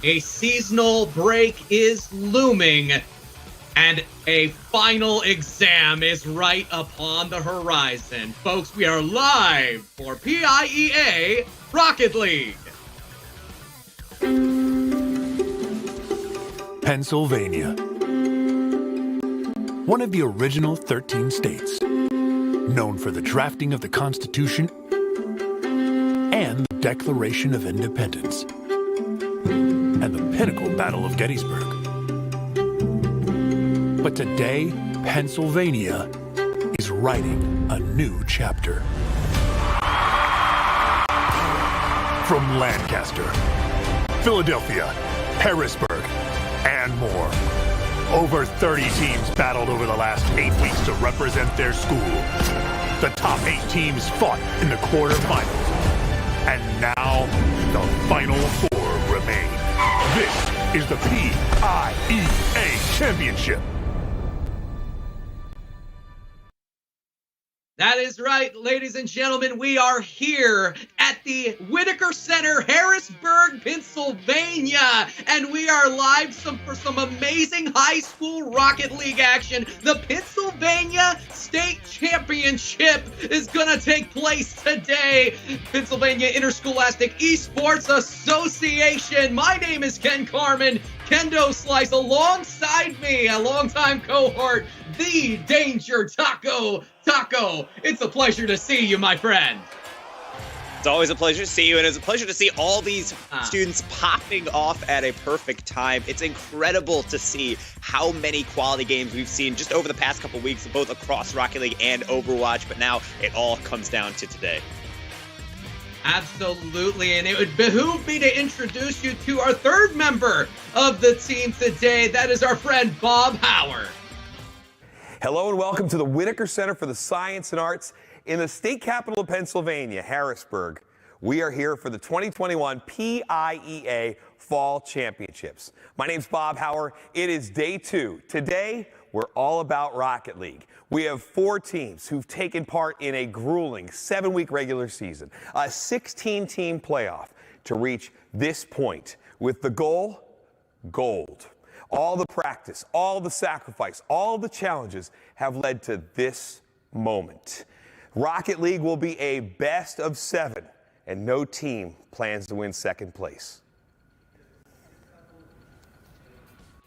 A seasonal break is looming, and a final exam is right upon the horizon. Folks, we are live for PIEA Rocket League. Pennsylvania. One of the original 13 states, known for the drafting of the Constitution and the Declaration of Independence, and the pinnacle Battle of Gettysburg. But today, Pennsylvania is writing a new chapter. From Lancaster, Philadelphia, Harrisburg, and more. Over 30 teams battled over the last 8 weeks to represent their school. The top 8 teams fought in the quarterfinals. And now, the final 4 remain. This is the PIEA Championship. That is right, ladies and gentlemen. We are here at the Whitaker Center, Harrisburg, Pennsylvania, and we are live for some amazing high school Rocket League action. The Pennsylvania State Championship is going to take place today. Pennsylvania Interscholastic Esports Association. My name is Ken Carmen. Kendo Slice alongside me, a longtime cohort, the Danger Taco. Taco, it's a pleasure to see you, my friend. It's always a pleasure to see you, and it's a pleasure to see all these students popping off at a perfect time. It's incredible to see how many quality games we've seen just over the past couple weeks, both across Rocket League and Overwatch, but now it all comes down to today. Absolutely, and it would behoove me to introduce you to our third member of the team today. That is our friend Bob Howard. Hello and welcome to the Whitaker Center for the Science and Arts in the state capital of Pennsylvania, Harrisburg. We are here for the 2021 PIEA Fall Championships. My name's Bob Howard. It is day 2. Today, we're all about Rocket League. We have 4 teams who've taken part in a grueling 7-week regular season, a 16-team playoff to reach this point with the goal, gold. All the practice, all the sacrifice, all the challenges have led to this moment. Rocket League will be a best of 7, and no team plans to win second place.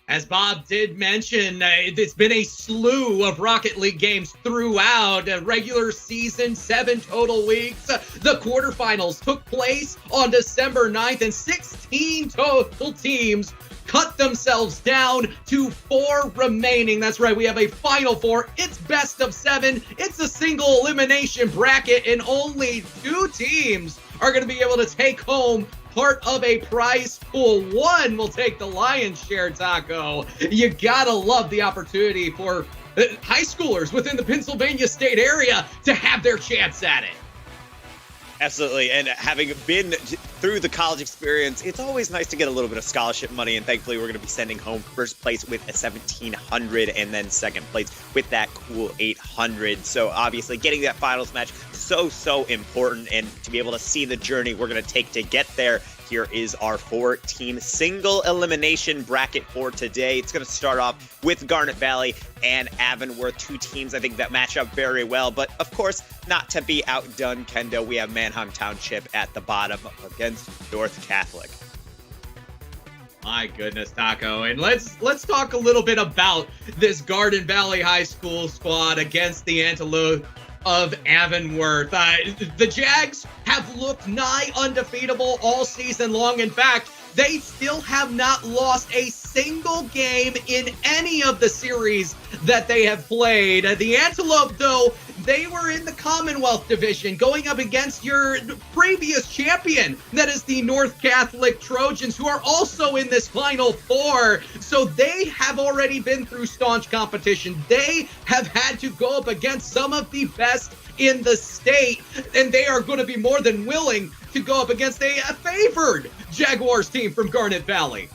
As Bob did mention, it's been a slew of Rocket League games throughout a regular season, 7 total weeks. The quarterfinals took place on December 9th, and 16 total teams cut themselves down to 4 remaining. That's right, we have a final 4. It's best of 7. It's a single elimination bracket, and only 2 teams are going to be able to take home part of a prize pool. 1 will take the lion's share, Taco. You gotta love the opportunity for high schoolers within the Pennsylvania state area to have their chance at it. Absolutely, and having been through the college experience, it's always nice to get a little bit of scholarship money, and thankfully we're going to be sending home first place with a 1,700 and then second place with that cool 800. So obviously getting that finals match, so important, and to be able to see the journey we're going to take to get there. Here is our 4-team single elimination bracket for today. It's going to start off with Garnet Valley and Avonworth, 2 teams I think that match up very well. But of course, not to be outdone, Kendo, we have Manheim Township at the bottom against North Catholic. My goodness, Taco. And let's talk a little bit about this Garden Valley High School squad against the Antelope of Avonworth. The Jags have looked nigh undefeatable all season long. In fact, they still have not lost a single game in any of the series that they have played. The Antelope, though, they were in the Commonwealth Division going up against your previous champion, that is the North Catholic Trojans, who are also in this Final 4. So they have already been through staunch competition. They have had to go up against some of the best in the state, and they are going to be more than willing to go up against a favored Jaguars team from Garnet Valley.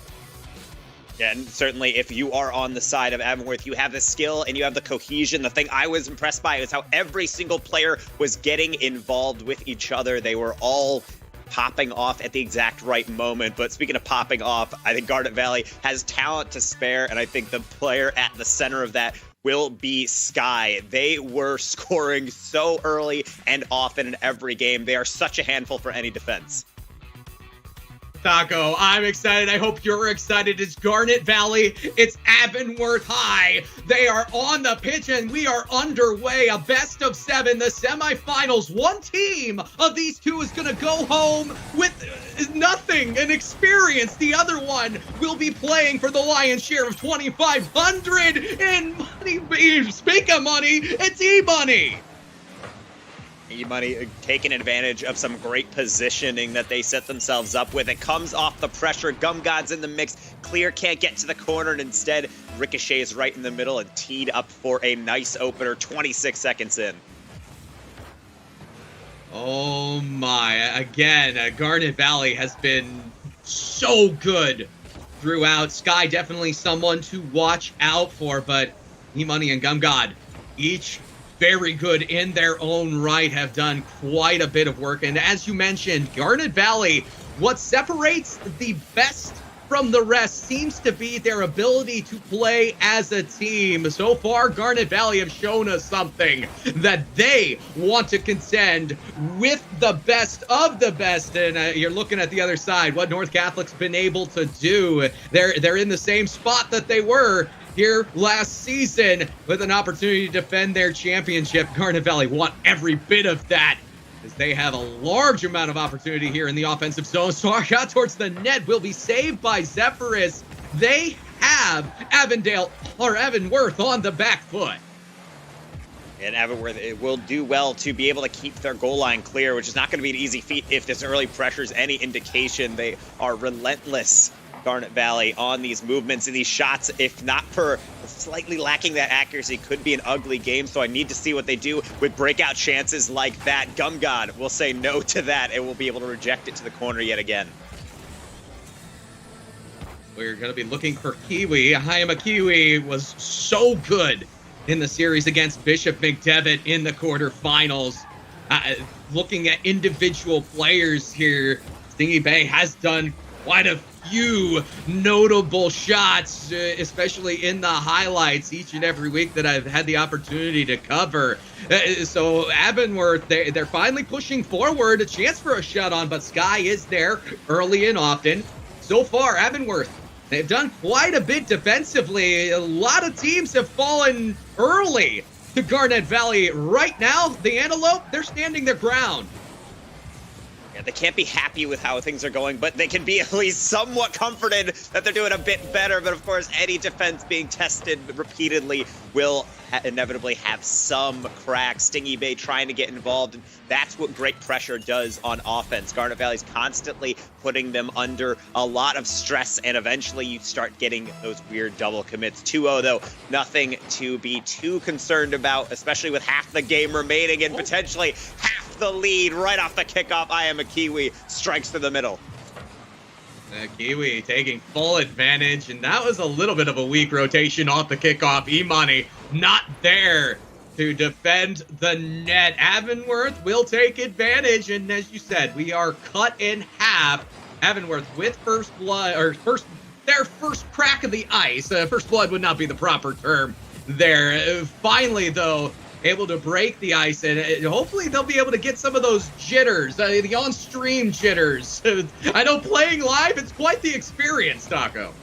Yeah, and certainly if you are on the side of Avonworth, you have the skill and you have the cohesion. The thing I was impressed by is how every single player was getting involved with each other. They were all popping off at the exact right moment. But speaking of popping off, I think Garnet Valley has talent to spare, and I think the player at the center of that will be Sky. They were scoring so early and often in every game. They are such a handful for any defense. Taco, I'm excited. I hope you're excited. It's Garnet Valley. It's Avonworth High. They are on the pitch and we are underway. A best of 7, the semifinals. One team of these two is going to go home with nothing, an experience. The other one will be playing for the lion's share of $2,500 in money. Speak of money, it's E-Money. E-Money taking advantage of some great positioning that they set themselves up with. It comes off the pressure. Gum God's in the mix. Clear can't get to the corner, and instead Ricochet is right in the middle and teed up for a nice opener 26 seconds in. Oh my, again, Garnet Valley has been so good throughout. Sky definitely someone to watch out for, but E-Money and Gum God each very good in their own right, have done quite a bit of work. And as you mentioned, Garnet Valley, what separates the best from the rest seems to be their ability to play as a team. So far, Garnet Valley have shown us something, that they want to contend with the best of the best. And you're looking at the other side, what North Catholic's been able to do. They're in the same spot that they were here last season with an opportunity to defend their championship. Garnet Valley want every bit of that, as they have a large amount of opportunity here in the offensive zone. Shot towards the net will be saved by Zephyrus. They have Avonworth on the back foot. And Avonworth, it will do well to be able to keep their goal line clear, which is not going to be an easy feat if this early pressure is any indication. They are relentless, Garnet Valley, on these movements and these shots. If not for slightly lacking that accuracy, could be an ugly game. So I need to see what they do with breakout chances like that. Gum God will say no to that and will be able to reject it to the corner yet again. We're going to be looking for Kiwi. Hayama Kiwi was so good in the series against Bishop McDevitt in the quarterfinals. Looking at individual players here, Stingy Bay has done quite a few notable shots, especially in the highlights each and every week that I've had the opportunity to cover. So Avonworth, they're finally pushing forward, a chance for a shot on, but Sky is there early and often. So far, Avonworth, they've done quite a bit defensively. A lot of teams have fallen early to Garnet Valley. Right now, the Antelope, they're standing their ground. They can't be happy with how things are going, but they can be at least somewhat comforted that they're doing a bit better. But of course, any defense being tested repeatedly will inevitably have some cracks. Stingy Bay trying to get involved, and that's what great pressure does on offense. Garnet Valley's constantly putting them under a lot of stress, and eventually you start getting those weird double commits. 2-0 though, nothing to be too concerned about, especially with half the game remaining and potentially half the lead right off the kickoff. I am a Kiwi, strikes through the middle. Kiwi taking full advantage, and that was a little bit of a weak rotation off the kickoff. E-Money not there to defend the net. Avonworth will take advantage, and as you said, we are cut in half. Avonworth with first blood, or their first crack of the ice. First blood would not be the proper term there. Finally, though, able to break the ice, and hopefully they'll be able to get some of those jitters, the on-stream jitters. I know playing live, it's quite the experience, Taco.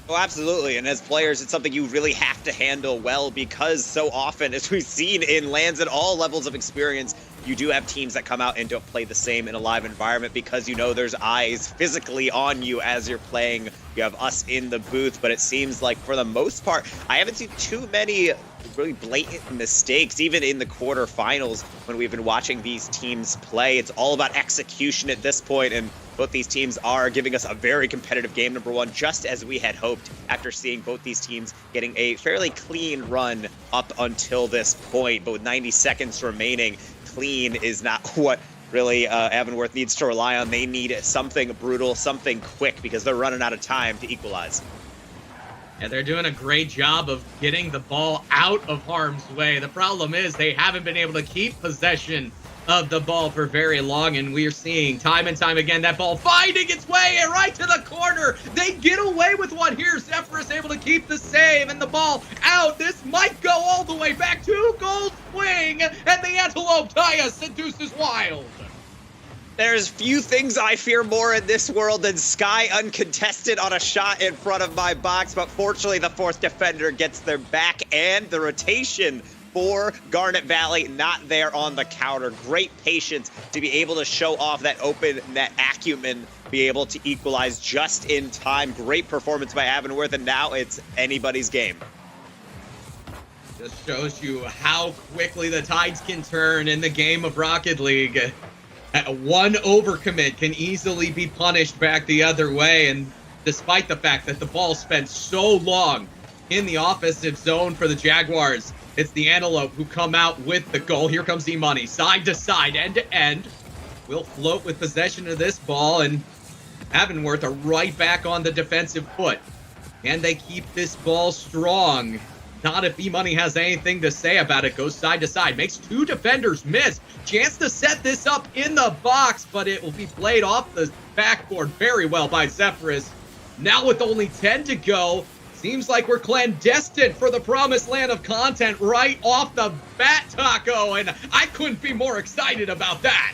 Oh, absolutely. And as players, it's something you really have to handle well, because so often, as we've seen in LANs at all levels of experience, you do have teams that come out and don't play the same in a live environment, because you know there's eyes physically on you as you're playing. You have us in the booth, but it seems like for the most part, I haven't seen too many really blatant mistakes, even in the quarterfinals when we've been watching these teams play. It's all about execution at this point, and both these teams are giving us a very competitive game, number one, just as we had hoped after seeing both these teams getting a fairly clean run up until this point. But with 90 seconds remaining, clean is not what really Avonworth needs to rely on. They need something brutal, something quick, because they're running out of time to equalize. Yeah, they're doing a great job of getting the ball out of harm's way. The problem is they haven't been able to keep possession of the ball for very long, and we're seeing time and time again that ball finding its way right to the corner. They get away with one here. Zephyrus able to keep the save, and the ball out. This might go all the way back to goal swing, and the Antelope tie us. Seduces Wild. There's few things I fear more in this world than Sky uncontested on a shot in front of my box, but fortunately the fourth defender gets their back, and the rotation for Garnet Valley not there on the counter. Great patience to be able to show off that open net acumen, be able to equalize just in time. Great performance by Avonworth, and now it's anybody's game. Just shows you how quickly the tides can turn in the game of Rocket League. One overcommit can easily be punished back the other way, and despite the fact that the ball spent so long in the offensive zone for the Jaguars, it's the Antelope who come out with the goal. Here comes E-Money, side to side, end to end. Will float with possession of this ball, and Avonworth are right back on the defensive foot. Can they keep this ball strong? Not if E-Money has anything to say about it. Goes side to side, makes two defenders miss. Chance to set this up in the box, but it will be played off the backboard very well by Zephyrus. Now with only 10 to go, seems like we're clandestine for the promised land of content right off the bat, Taco, and I couldn't be more excited about that.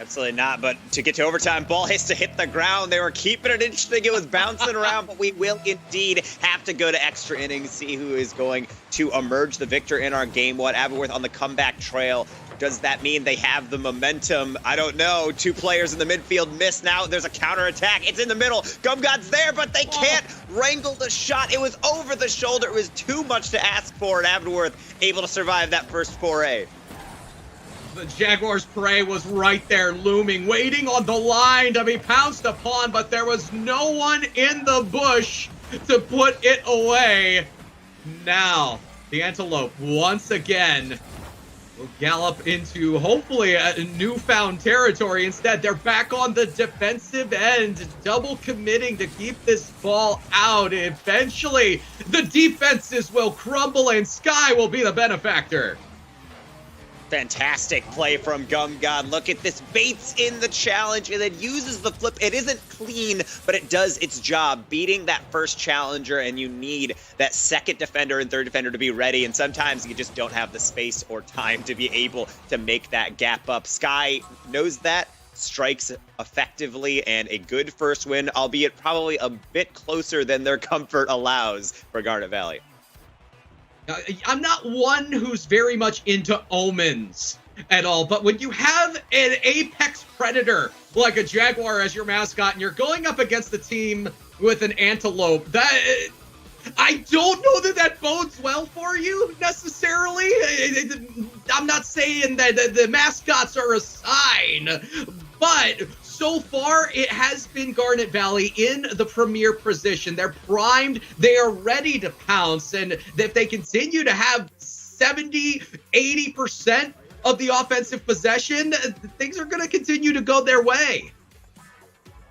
Absolutely not, but to get to overtime, ball has to hit the ground. They were keeping it interesting. It was bouncing around, but we will indeed have to go to extra innings, see who is going to emerge the victor in our game. What Avonworth on the comeback trail. Does that mean they have the momentum? I don't know. Two players in the midfield miss. Now there's a counterattack. It's in the middle. Gumgod's there, but they can't wrangle the shot. It was over the shoulder. It was too much to ask for, and Avonworth able to survive that first foray. The Jaguars' prey was right there looming, waiting on the line to be pounced upon, but there was no one in the bush to put it away. Now, the Antelope once again will gallop into hopefully a newfound territory. Instead, they're back on the defensive end, double committing to keep this ball out. Eventually, the defenses will crumble and Sky will be the benefactor. Fantastic play from Gumgod. Look at this, baits in the challenge and then uses the flip. It isn't clean, but it does its job, beating that first challenger, and you need that second defender and third defender to be ready, and sometimes you just don't have the space or time to be able to make that gap up. Sky knows that, strikes effectively, and a good first win, albeit probably a bit closer than their comfort allows for Garnet Valley. I'm not one who's very much into omens at all, but when you have an apex predator like a Jaguar as your mascot and you're going up against the team with an Antelope, that I don't know that bodes well for you necessarily. I'm not saying that the mascots are a sign, but so far, it has been Garnet Valley in the premier position. They're primed. They are ready to pounce. And if they continue to have 70, 80% of the offensive possession, things are going to continue to go their way.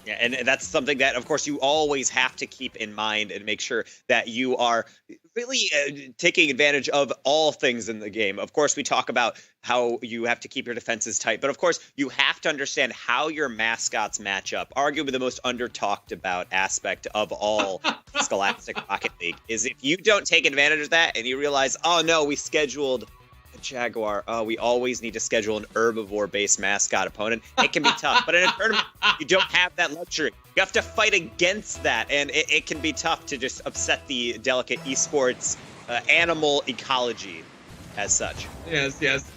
Yeah, and that's something that, of course, you always have to keep in mind and make sure that you are really taking advantage of all things in the game. Of course, we talk about how you have to keep your defenses tight, but of course, you have to understand how your mascots match up. Arguably the most under-talked about aspect of all Scholastic Rocket League is if you don't take advantage of that and you realize, oh no, we scheduled Jaguar, we always need to schedule an herbivore-based mascot opponent. It can be tough, but in a tournament, you don't have that luxury. You have to fight against that, and it can be tough to just upset the delicate esports animal ecology as such. Yes.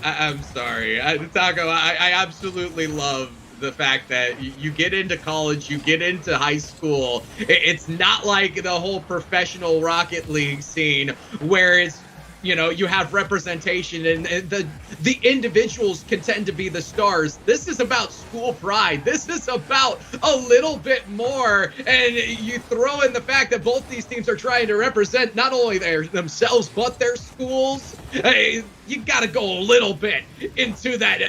I'm sorry. Taco, I absolutely love the fact that you get into college, you get into high school. It's not like the whole professional Rocket League scene where it's, you know, you have representation and the individuals can tend to be the stars. This is about school pride. This is about a little bit more. And you throw in the fact that both these teams are trying to represent not only themselves, but their schools. You got to go a little bit into that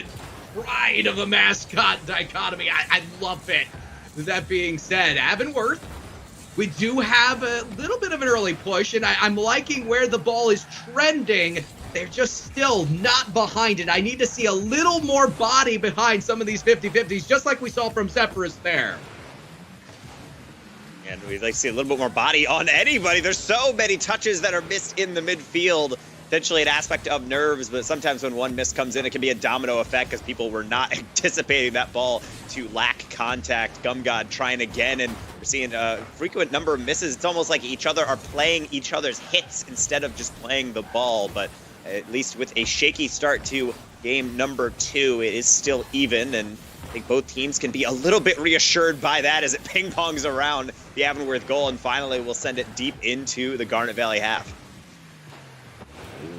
pride of a mascot dichotomy. I love it. That being said, Avonworth, we do have a little bit of an early push, and I'm liking where the ball is trending they're just still not behind it. I need to see a little more body behind some of these 50-50s, just like we saw from Zephyrus there. And we'd like to see a little bit more body on anybody. There's so many touches that are missed in the midfield. Potentially an aspect of nerves, but sometimes when one miss comes in, it can be a domino effect because people were not anticipating that ball to lack contact. Gumgod trying again, and we're seeing a frequent number of misses. It's almost like each other are playing each other's hits instead of just playing the ball, but at least with a shaky start to game number 2, it is still even, and I think both teams can be a little bit reassured by that as it ping-pongs around the Avonworth goal, and finally we'll send it deep into the Garnet Valley half.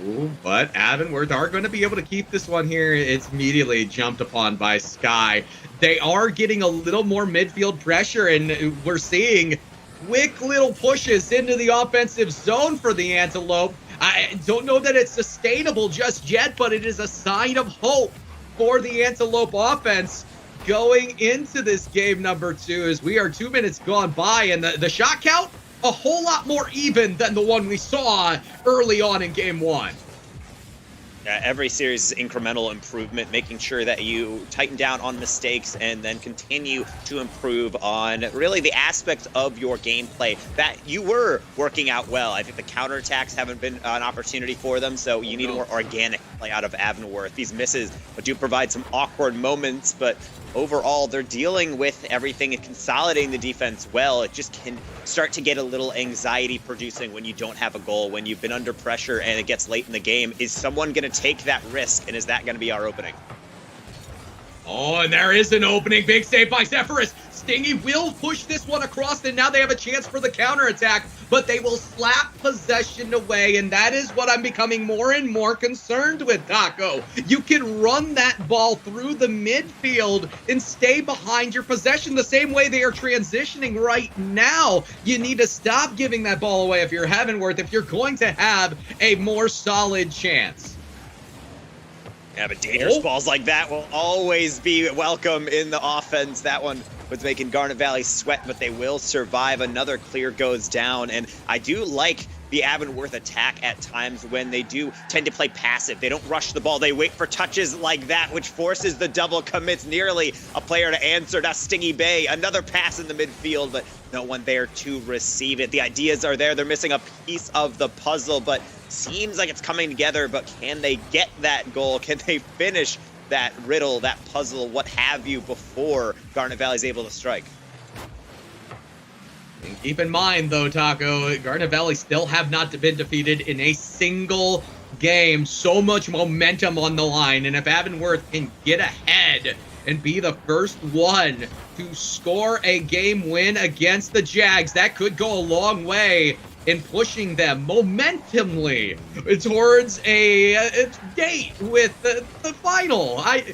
Ooh, but Avonworth are going to be able to keep this one here. It's immediately jumped upon by Sky. They are getting a little more midfield pressure, and we're seeing quick little pushes into the offensive zone for the Antelope. I don't know that it's sustainable just yet, but it is a sign of hope for the Antelope offense going into this game number 2, as we are 2 minutes gone by, and the shot count a whole lot more even than the one we saw early on in game 1. Yeah, every series is incremental improvement, making sure that you tighten down on mistakes and then continue to improve on really the aspects of your gameplay that you were working out well. I think the counterattacks haven't been an opportunity for them, so you need a more organic play out of Avonworth. These misses do provide some awkward moments, but overall, they're dealing with everything and consolidating the defense well. It just can start to get a little anxiety producing when you don't have a goal, when you've been under pressure and it gets late in the game. Is someone going to take that risk, and is that going to be our opening? Oh, and there is an opening. Big save by Zephyrus. Stingy will push this one across, and now they have a chance for the counterattack, but they will slap possession away, and that is what I'm becoming more and more concerned with, Taco. You can run that ball through the midfield and stay behind your possession the same way they are transitioning right now. You need to stop giving that ball away if you're Avonworth, if you're going to have a more solid chance. Yeah, but dangerous balls like that will always be welcome in the offense. That one was making Garnet Valley sweat, but they will survive. Another clear goes down, and I do like the Avonworth attack at times when they do tend to play passive. They don't rush the ball. They wait for touches like that, which forces the double commits, nearly a player to answer. Now Stingy Bay, another pass in the midfield, but no one there to receive it. The ideas are there. They're missing a piece of the puzzle, but seems like it's coming together. But can they get that goal? Can they finish that riddle, that puzzle, what have you, before Garnet Valley is able to strike? And keep in mind, though, Taco, Garnet Valley still have not been defeated in a single game. So much momentum on the line, and if Avonworth can get ahead and be the first one to score a game win against the Jags, that could go a long way in pushing them momentumly towards a date with the final. I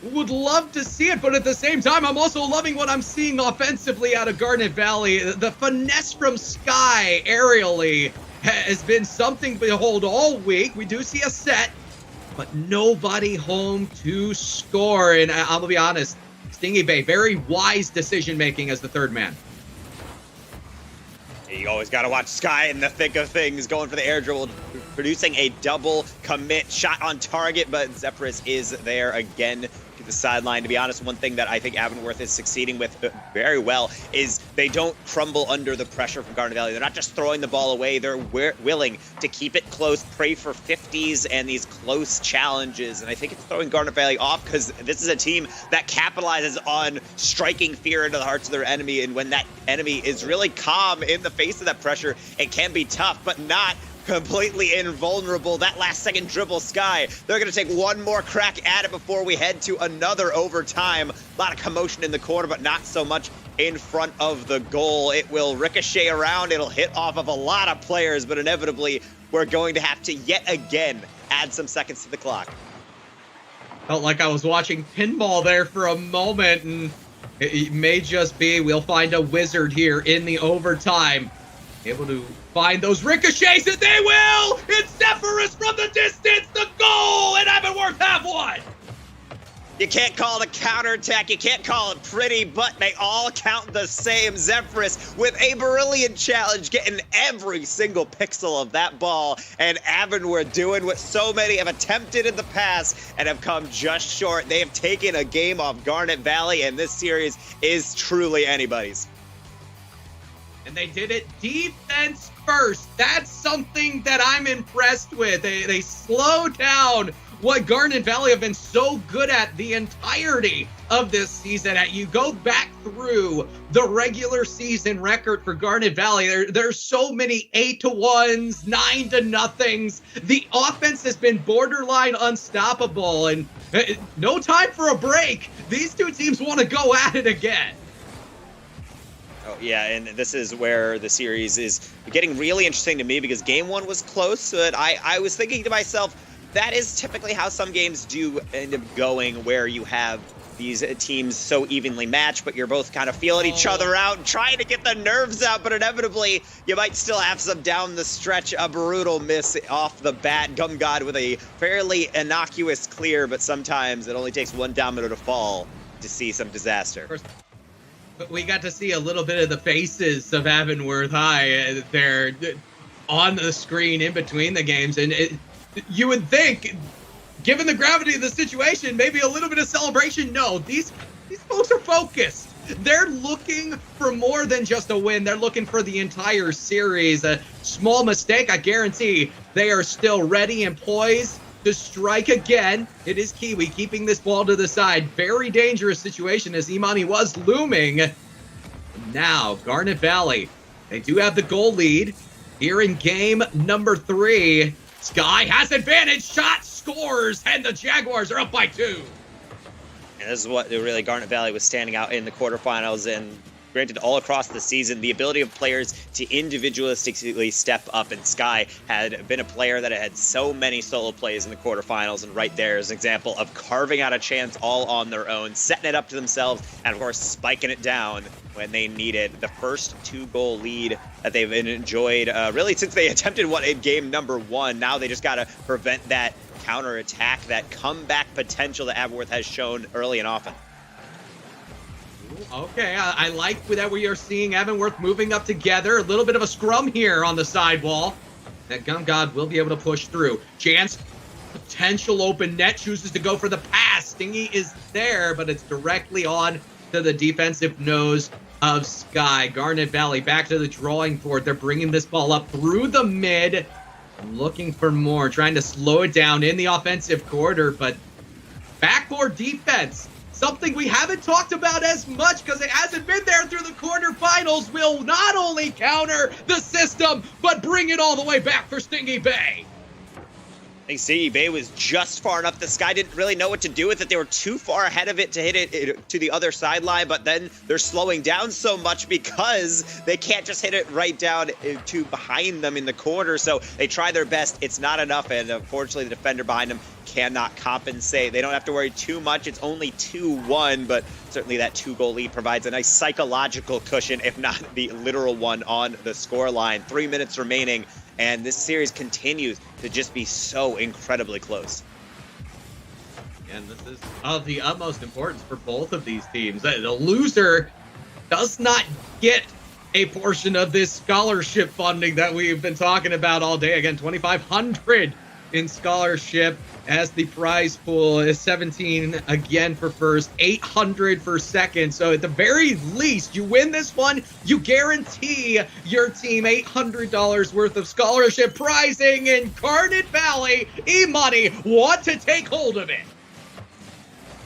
would love to see it, but at the same time, I'm also loving what I'm seeing offensively out of Garnet Valley. The finesse from Sky aerially has been something to behold all week. We do see a set, but nobody home to score. And I'm gonna be honest, Stingy Bay, very wise decision-making as the third man. You always got to watch Sky in the thick of things, going for the air dribble, producing a double commit shot on target, but Zephyrus is there again to the sideline. To be honest, one thing that I think Avonworth is succeeding with very well is they don't crumble under the pressure from Garnet Valley. They're not just throwing the ball away. They're willing to keep it close, pray for 50s and these close challenges. And I think it's throwing Garnet Valley off because this is a team that capitalizes on striking fear into the hearts of their enemy. And when that enemy is really calm in the face of that pressure, it can be tough, but not completely invulnerable. That last second dribble, Sky, they're going to take one more crack at it before we head to another overtime. A lot of commotion in the corner, but not so much in front of the goal. It will ricochet around. It'll hit off of a lot of players, but inevitably we're going to have to yet again add some seconds to the clock. Felt like I was watching pinball there for a moment, and it may just be we'll find a wizard here in the overtime, able to find those ricochets, and they will! It's Zephyrus from the distance, the goal, and Avonworth have one! You can't call it a counterattack, you can't call it pretty, but they all count the same. Zephyrus with a brilliant challenge, getting every single pixel of that ball, and Avonworth doing what so many have attempted in the past and have come just short. They have taken a game off Garnet Valley, and this series is truly anybody's. And they did it defense first. That's something that I'm impressed with. They slowed down what Garnet Valley have been so good at the entirety of this season. You go back through the regular season record for Garnet Valley, there's so many 8-1s, 9-0s. The offense has been borderline unstoppable, and no time for a break. These two teams want to go at it again. Oh, yeah, and this is where the series is getting really interesting to me, because game one was close, but I was thinking to myself, that is typically how some games do end up going, where you have these teams so evenly matched, but you're both kind of feeling each other out and trying to get the nerves out, but inevitably you might still have some down the stretch, a brutal miss off the bat. Gum God with a fairly innocuous clear, but sometimes it only takes one domino to fall to see some disaster. But we got to see a little bit of the faces of Avonworth High there on the screen in between the games, and you would think, given the gravity of the situation, maybe a little bit of celebration. No, these folks are focused. They're looking for more than just a win. They're looking for the entire series. A small mistake, I guarantee they are still ready and poised to strike again. It is Kiwi keeping this ball to the side. Very dangerous situation as Imani was looming. Now, Garnet Valley, they do have the goal lead here in game number 3. Sky has advantage, shot, scores, and the Jaguars are up by 2. And this is what really Garnet Valley was standing out in the quarterfinals, and granted, all across the season, the ability of players to individualistically step up, and Sky had been a player that had so many solo plays in the quarterfinals, and right there is an example of carving out a chance all on their own, setting it up to themselves, and of course spiking it down when they needed. The first 2-goal lead that they've enjoyed really since they attempted one in game number 1. Now they just got to prevent that counterattack, that comeback potential that Avonworth has shown early and often. Okay, I like that we are seeing Avonworth moving up together. A little bit of a scrum here on the sidewall. That Gum God will be able to push through. Chance, potential open net, chooses to go for the pass. Stingy is there, but it's directly on to the defensive nose of Sky. Garnet Valley back to the drawing board. They're bringing this ball up through the mid. Looking for more, trying to slow it down in the offensive quarter, but backboard defense, something we haven't talked about as much because it hasn't been there through the quarterfinals, will not only counter the system, but bring it all the way back for Stingy Bay. I think Stingy Bay was just far enough. The Sky didn't really know what to do with it. They were too far ahead of it to hit it to the other sideline, but then they're slowing down so much because they can't just hit it right down to behind them in the corner. So they try their best. It's not enough, and unfortunately the defender behind them cannot compensate. They don't have to worry too much. It's only 2-1, but certainly that 2-goal lead provides a nice psychological cushion, if not the literal one, on the scoreline. 3 minutes remaining, and this series continues to just be so incredibly close. And this is of the utmost importance for both of these teams. The loser does not get a portion of this scholarship funding that we've been talking about all day. Again, $2,500 in scholarship as the prize pool is 17 again for first, 800 for second. So at the very least, you win this one, you guarantee your team $800 worth of scholarship prizing, and Garnet Valley, E-Money want to take hold of it.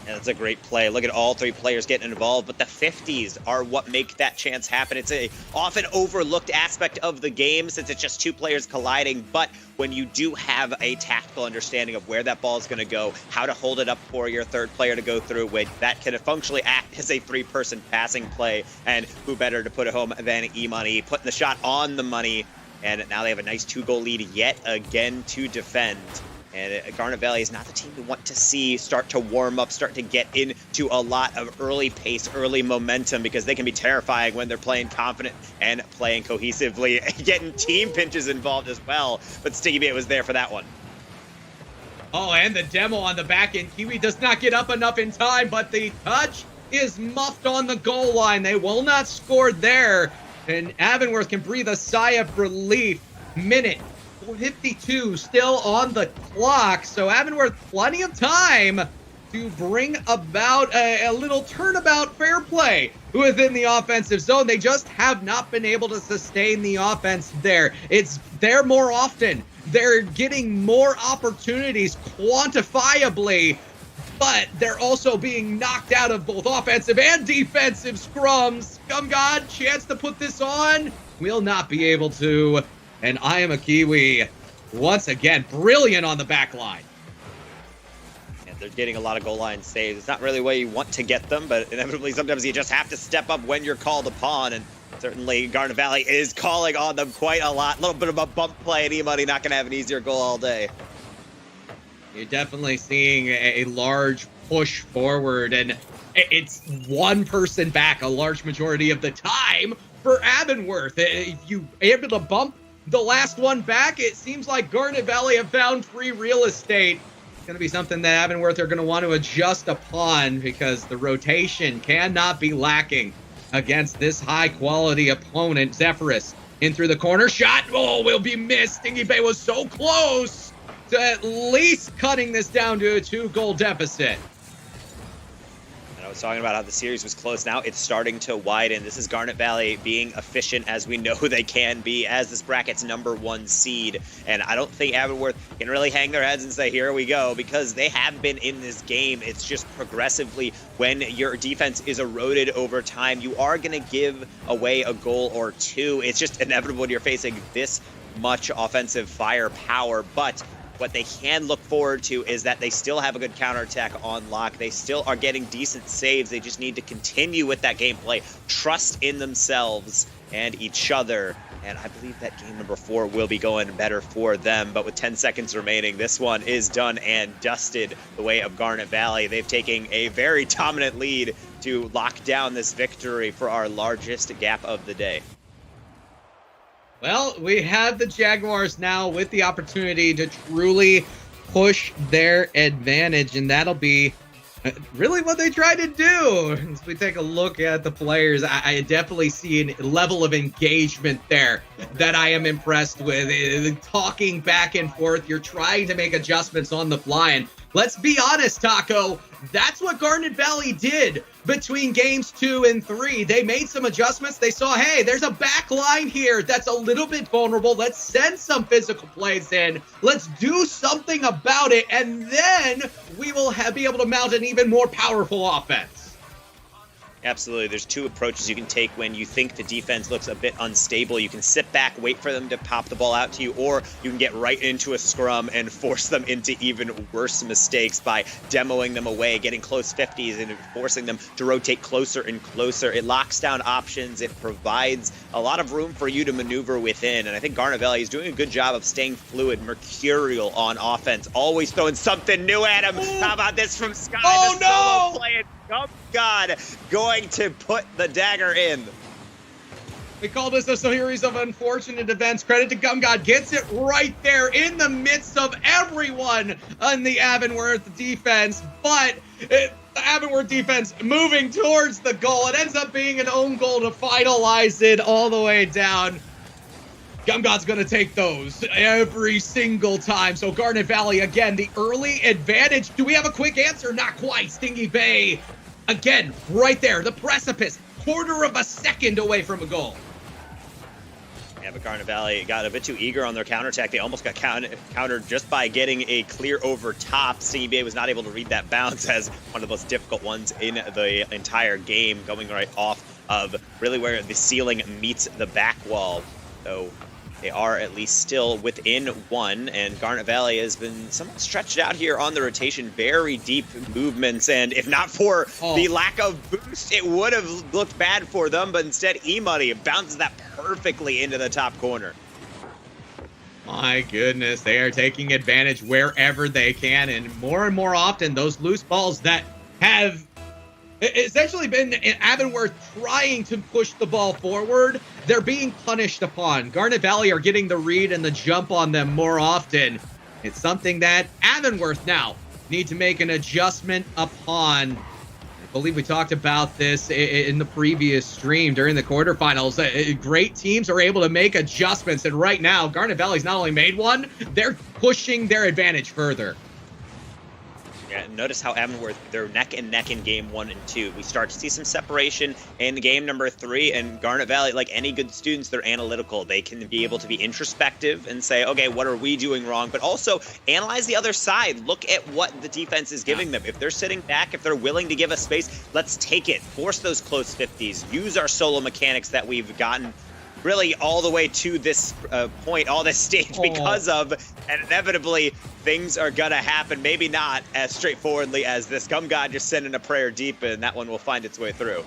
Yeah, that's a great play. Look at all 3 players getting involved, but the 50s are what make that chance happen. It's a often overlooked aspect of the game since it's just 2 players colliding, but when you do have a tactical understanding of where that ball is going to go, how to hold it up for your third player to go through with, that can functionally act as a 3-person passing play, and who better to put it home than E-Money, putting the shot on the money, and now they have a nice 2-goal lead yet again to defend. And Garnet Valley is not the team we want to see start to warm up, start to get into a lot of early pace, early momentum, because they can be terrifying when they're playing confident and playing cohesively, getting team pinches involved as well. But Stingy Bay was there for that one. Oh, and the demo on the back end. Kiwi does not get up enough in time, but the touch is muffed on the goal line. They will not score there. And Avonworth can breathe a sigh of relief. Minute 52 still on the clock. So Avonworth, plenty of time to bring about a little turnabout fair play within the offensive zone. They just have not been able to sustain the offense there. It's there more often. They're getting more opportunities quantifiably, but they're also being knocked out of both offensive and defensive scrums. God, chance to put this on. Will not be able to. And I am a Kiwi once again, brilliant on the back line. They're getting a lot of goal line saves. It's not really where you want to get them, but inevitably sometimes you just have to step up when you're called upon, and certainly Garnet Valley is calling on them quite a lot. A little bit of a bump play, and anybody not going to have an easier goal all day. You're definitely seeing a large push forward, and it's one person back a large majority of the time for Avonworth. If you able to bump the last one back, it seems like Garnet Valley have found free real estate. Going to be something that Avonworth are going to want to adjust upon, because the rotation cannot be lacking against this high-quality opponent. Zephyrus in through the corner. Shot, oh, will be missed. Stingy Bay was so close to at least cutting this down to a 2-goal deficit. I was talking about how the series was close. Now it's starting to widen. This is Garnet Valley being efficient as we know they can be as this bracket's #1 seed. And I don't think Avonworth can really hang their heads and say, here we go, because they have been in this game. It's just progressively, when your defense is eroded over time, you are going to give away a goal or two. It's just inevitable when you're facing this much offensive firepower. But what they can look forward to is that they still have a good counterattack on lock. They still are getting decent saves. They just need to continue with that gameplay, trust in themselves and each other. And I believe that game #4 will be going better for them. But with 10 seconds remaining, this one is done and dusted the way of Garnet Valley. They've taken a very dominant lead to lock down this victory for our largest gap of the day. Well, we have the Jaguars now with the opportunity to truly push their advantage, and that'll be really what they try to do. As we take a look at the players, I definitely see a level of engagement there that I am impressed with. Talking back and forth, you're trying to make adjustments on the fly, and let's be honest, Taco, that's what Garnet Valley did between games 2 and 3. They made some adjustments. They saw, hey, there's a back line here that's a little bit vulnerable. Let's send some physical plays in. Let's do something about it, and then we will be able to mount an even more powerful offense. Absolutely. There's two approaches you can take when you think the defense looks a bit unstable. You can sit back, wait for them to pop the ball out to you, or you can get right into a scrum and force them into even worse mistakes by demoing them away, getting close 50s, and forcing them to rotate closer and closer. It locks down options. It provides a lot of room for you to maneuver within. And I think Garnet Valley is doing a good job of staying fluid, mercurial on offense, always throwing something new at him. How about this from Sky? Oh, no! Solo play. Oh, God, going to put the dagger in. We call this a series of unfortunate events. Credit to Gumgod, gets it right there in the midst of everyone on the Avonworth defense. But the Avonworth defense moving towards the goal. It ends up being an own goal to finalize it all the way down. Gumgod's going to take those every single time. So Garnet Valley, again, the early advantage. Do we have a quick answer? Not quite. Stingy Bay, again, right there. The precipice, quarter of a second away from a goal. Yeah, but Garnet Valley got a bit too eager on their counterattack. They almost got countered just by getting a clear over top. Stingy Bay was not able to read that bounce as one of the most difficult ones in the entire game, going right off of really where the ceiling meets the back wall. So they are at least still within one, and Garnet Valley has been somewhat stretched out here on the rotation. Very deep movements, and if not for the lack of boost, it would have looked bad for them, but instead E-Money bounces that perfectly into the top corner. My goodness, they are taking advantage wherever they can, and more often, those loose balls that have essentially been Avonworth trying to push the ball forward, they're being punished upon. Garnet Valley are getting the read and the jump on them more often. It's something that Avonworth now need to make an adjustment upon. I believe we talked about this in the previous stream during the quarterfinals. Great teams are able to make adjustments, and right now, Garnet Valley's not only made one, they're pushing their advantage further. Yeah, notice how Avonworth, they're neck and neck in game 1 and 2. We start to see some separation in game number 3, and Garnet Valley, like any good students, they're analytical. They can be able to be introspective and say, okay, what are we doing wrong? But also analyze the other side. Look at what the defense is giving them. If they're sitting back, if they're willing to give us space, let's take it. Force those close 50s. Use our solo mechanics that we've gotten really all the way to this point, all this stage because of, and inevitably things are gonna happen, maybe not as straightforwardly as this. Gum God just sending a prayer deep, and that one will find its way through.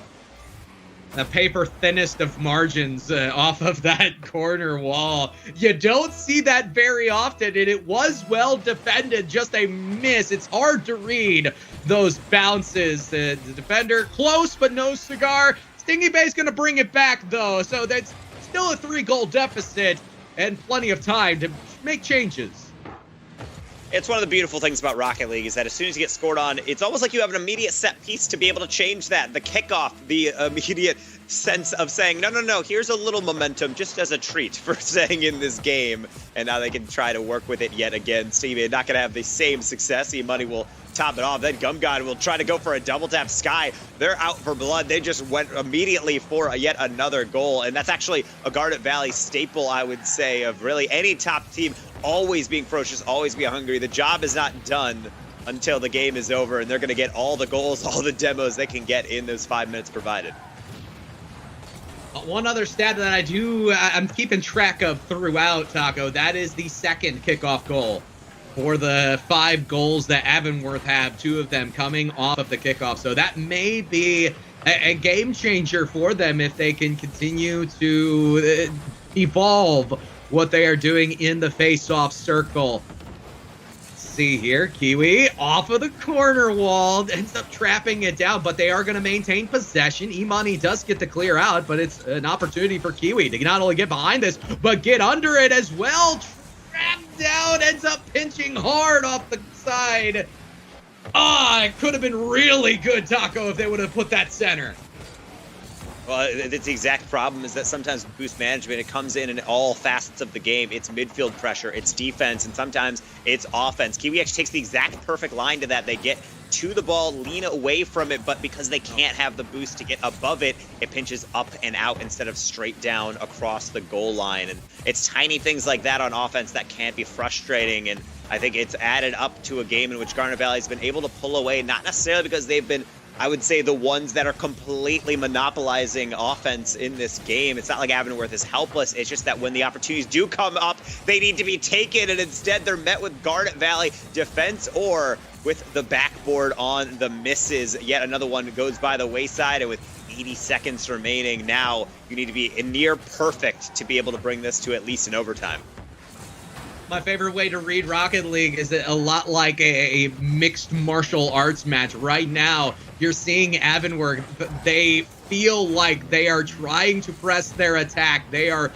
The paper thinnest of margins off of that corner wall. You don't see that very often, and it was well defended, just a miss. It's hard to read those bounces. The defender close, but no cigar. Stingy Bay's gonna bring it back though, so that's still a 3-goal deficit and plenty of time to make changes. It's one of the beautiful things about Rocket League is that as soon as you get scored on, it's almost like you have an immediate set piece to be able to change that. The kickoff, the immediate sense of saying, no, here's a little momentum just as a treat for staying in this game. And now they can try to work with it yet again. Stevie not going to have the same success. E-Money will top it off. Then Gum God will try to go for a double tap. Sky, they're out for blood. They just went immediately for yet another goal. And that's actually a Garnet Valley staple, I would say, of really any top team always being ferocious, always being hungry. The job is not done until the game is over, and they're going to get all the goals, all the demos they can get in those 5 minutes provided. One other stat that I'm keeping track of throughout, Taco, that is the second kickoff goal for the 5 goals that Avonworth have, 2 of them coming off of the kickoff. So that may be a game changer for them if they can continue to evolve what they are doing in the face-off circle. Let's see here, Kiwi off of the corner wall, ends up trapping it down, but they are going to maintain possession. E-Money does get the clear out, but it's an opportunity for Kiwi to not only get behind this, but get under it as well. Trapped down, ends up pinching hard off the side. It could have been really good, Taco, if they would have put that center. Well, it's the exact problem is that sometimes with boost management, it comes in all facets of the game. It's midfield pressure, it's defense, and sometimes it's offense. Kiwi actually takes the exact perfect line to that. They get to the ball, lean away from it, but because they can't have the boost to get above it, it pinches up and out instead of straight down across the goal line. And it's tiny things like that on offense that can be frustrating. And I think it's added up to a game in which Garnet Valley's been able to pull away, not necessarily because they've been, I would say, the ones that are completely monopolizing offense in this game. It's not like Avonworth is helpless. It's just that when the opportunities do come up, they need to be taken, and instead they're met with Garnet Valley defense or with the backboard on the misses. Yet another one goes by the wayside, and with 80 seconds remaining, now you need to be near perfect to be able to bring this to at least an overtime. My favorite way to read Rocket League is a lot like a mixed martial arts match. Right now, you're seeing Avonworth. They feel like they are trying to press their attack. They are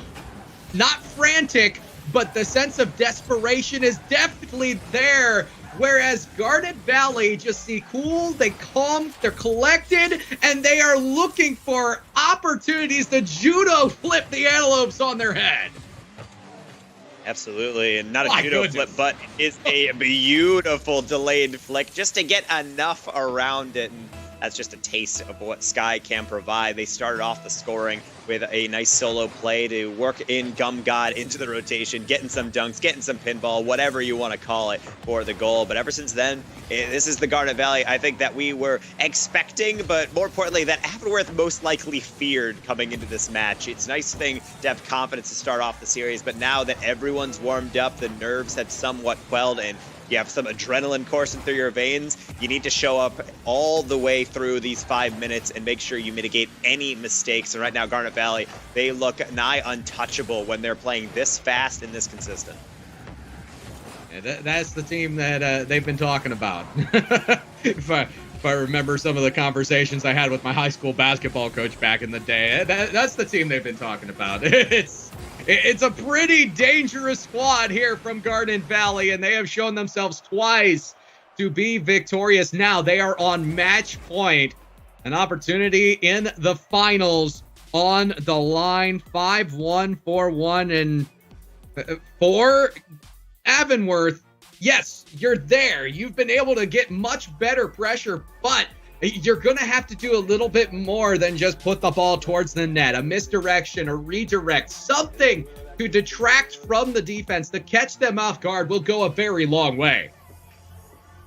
not frantic, but the sense of desperation is definitely there. Whereas Garnet Valley just see cool, they calm, they're collected, and they are looking for opportunities to judo flip the antelopes on their head. Absolutely, and not a judo flip, but it's a beautiful delayed flick just to get enough around it. And that's just a taste of what Sky can provide. They started off the scoring with a nice solo play to work in Gum God into the rotation, getting some dunks, getting some pinball, whatever you want to call it, for the goal. But ever since then, this is the Garnet Valley I think that we were expecting, but more importantly, that Avonworth most likely feared coming into this match. It's a nice thing to have confidence to start off the series, but now that everyone's warmed up, the nerves have somewhat quelled, and you have some adrenaline coursing through your veins, you need to show up all the way through these 5 minutes and make sure you mitigate any mistakes. And right now, Garnet Valley, they look nigh untouchable when they're playing this fast and this consistent. Yeah, that's the team that they've been talking about. If I remember some of the conversations I had with my high school basketball coach back in the day, that's the team they've been talking about. It's a pretty dangerous squad here from Garden Valley, and they have shown themselves twice to be victorious. Now they are on match point. An opportunity in the finals on the line. 5-1, 4-1, and for Avonworth. Yes, you're there. You've been able to get much better pressure, but you're going to have to do a little bit more than just put the ball towards the net. A misdirection, a redirect, something to detract from the defense to catch them off guard will go a very long way.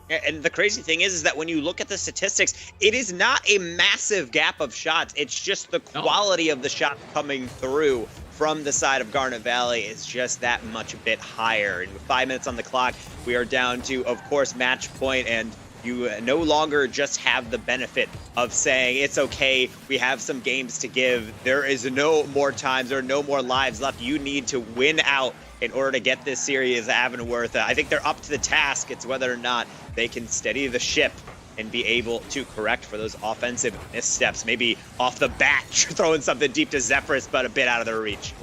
And the crazy thing is that when you look at the statistics, it is not a massive gap of shots. It's just the quality of the shot coming through from the side of Garnet Valley is just that much a bit higher. And with 5 minutes on the clock, we are down to, of course, match point, and you no longer just have the benefit of saying, it's okay, we have some games to give. There is no more times or no more lives left. You need to win out in order to get this series Avonworth. I think they're up to the task. It's whether or not they can steady the ship and be able to correct for those offensive missteps. Maybe off the bat, throwing something deep to Zephyrus, but a bit out of their reach.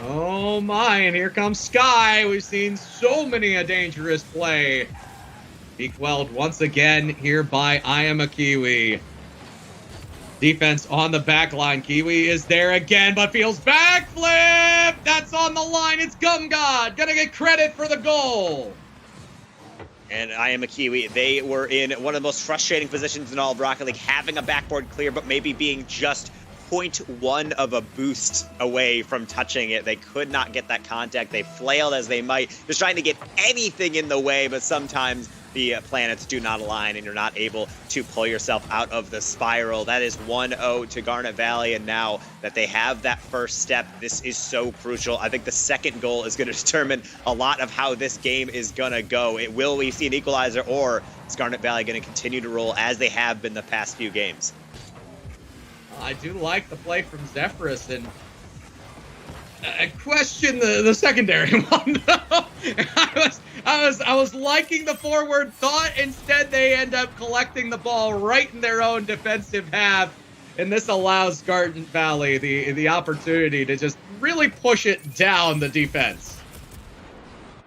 Oh my, and here comes Sky. We've seen so many a dangerous play be quelled once again here by I Am a Kiwi. Defense on the back line. Kiwi is there again, but feels backflip. That's on the line. It's Gumgod. Gonna get credit for the goal. And I Am a Kiwi, they were in one of the most frustrating positions in all of Rocket League, having a backboard clear, but maybe being just 0.1 of a boost away from touching it. They could not get that contact. They flailed as they might, just trying to get anything in the way, but sometimes the planets do not align and you're not able to pull yourself out of the spiral. That is 1-0 to Garnet Valley, and now that they have that first step, this is so crucial. I think the second goal is going to determine a lot of how this game is going to go. Will we see an equalizer, or is Garnet Valley going to continue to roll as they have been the past few games? I do like the play from Zephyrus, and I question the secondary one. I was liking the forward thought. Instead, they end up collecting the ball right in their own defensive half, and this allows Garden Valley the opportunity to just really push it down the defense.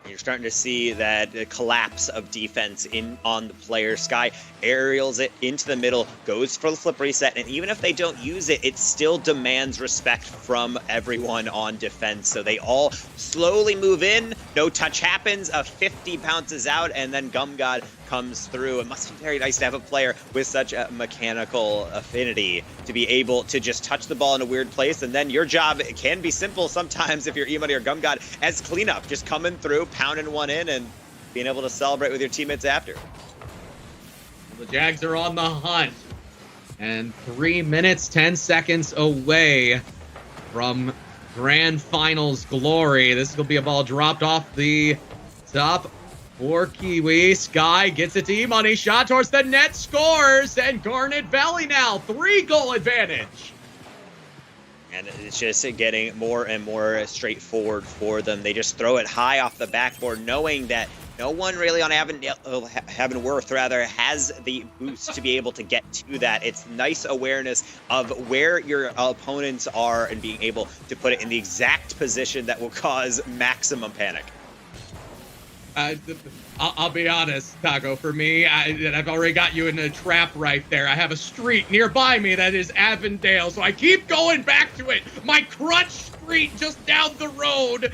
You're starting to see that collapse of defense on the player. Sky aerials it into the middle, goes for the flip reset, and even if they don't use it, it still demands respect from everyone on defense. So they all slowly move in, no touch happens, a 50 bounces out, and then Gumgod comes through. It must be very nice to have a player with such a mechanical affinity to be able to just touch the ball in a weird place, and then your job, it can be simple sometimes if you're E-Money or Gumgod, as cleanup, just coming through, pounding one in, and being able to celebrate with your teammates after. The Jags are on the hunt, and 3 minutes, 10 seconds away from Grand Finals glory. This will be a ball dropped off the top for Kiwi. Sky gets it to E-Money, shot towards the net, scores, and Garnet Valley now 3-goal advantage. And it's just getting more and more straightforward for them. They just throw it high off the backboard, knowing that no one really on Avonworth rather has the boost to be able to get to that. It's nice awareness of where your opponents are and being able to put it in the exact position that will cause maximum panic. I'll be honest, Taco. For me, I've already got you in a trap right there. I have a street nearby me that is Avondale, so I keep going back to it. My crutch street just down the road.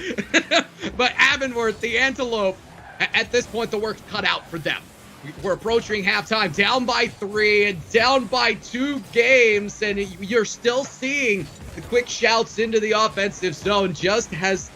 But Avonworth, the Antelope, at this point, the work's cut out for them. We're approaching halftime, down by 3 and down by 2 games, and you're still seeing the quick shouts into the offensive zone. Just has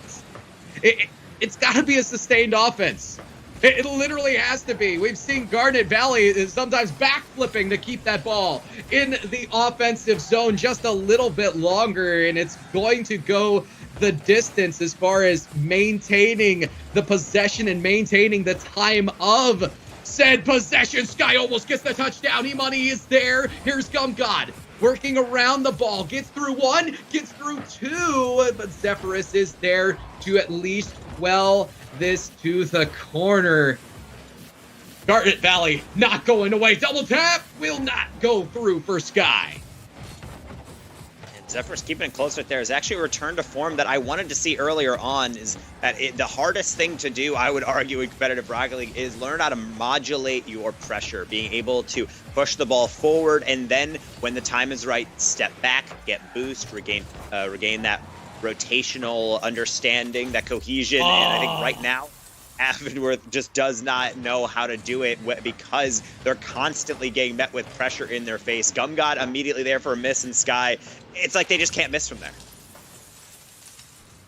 it's got to be a sustained offense. It literally has to be. We've seen Garnet Valley sometimes backflipping to keep that ball in the offensive zone just a little bit longer, and it's going to go the distance as far as maintaining the possession and maintaining the time of said possession. Sky almost gets the touchdown. E-Money is there. Here's Gumgod working around the ball. Gets through 1, gets through 2, but Zephyrus is there to at least quell this to the corner. Garnet Valley not going away. Double tap will not go through for Sky. Zephyrus keeping it close right there is actually a return to form that I wanted to see earlier on. Is that the hardest thing to do, I would argue, in competitive Rocket League is learn how to modulate your pressure, being able to push the ball forward, and then when the time is right, step back, get boost, regain that rotational understanding, that cohesion. And I think right now, Avonworth just does not know how to do it because they're constantly getting met with pressure in their face. Gumgod immediately there for a miss in Sky. It's like they just can't miss from there.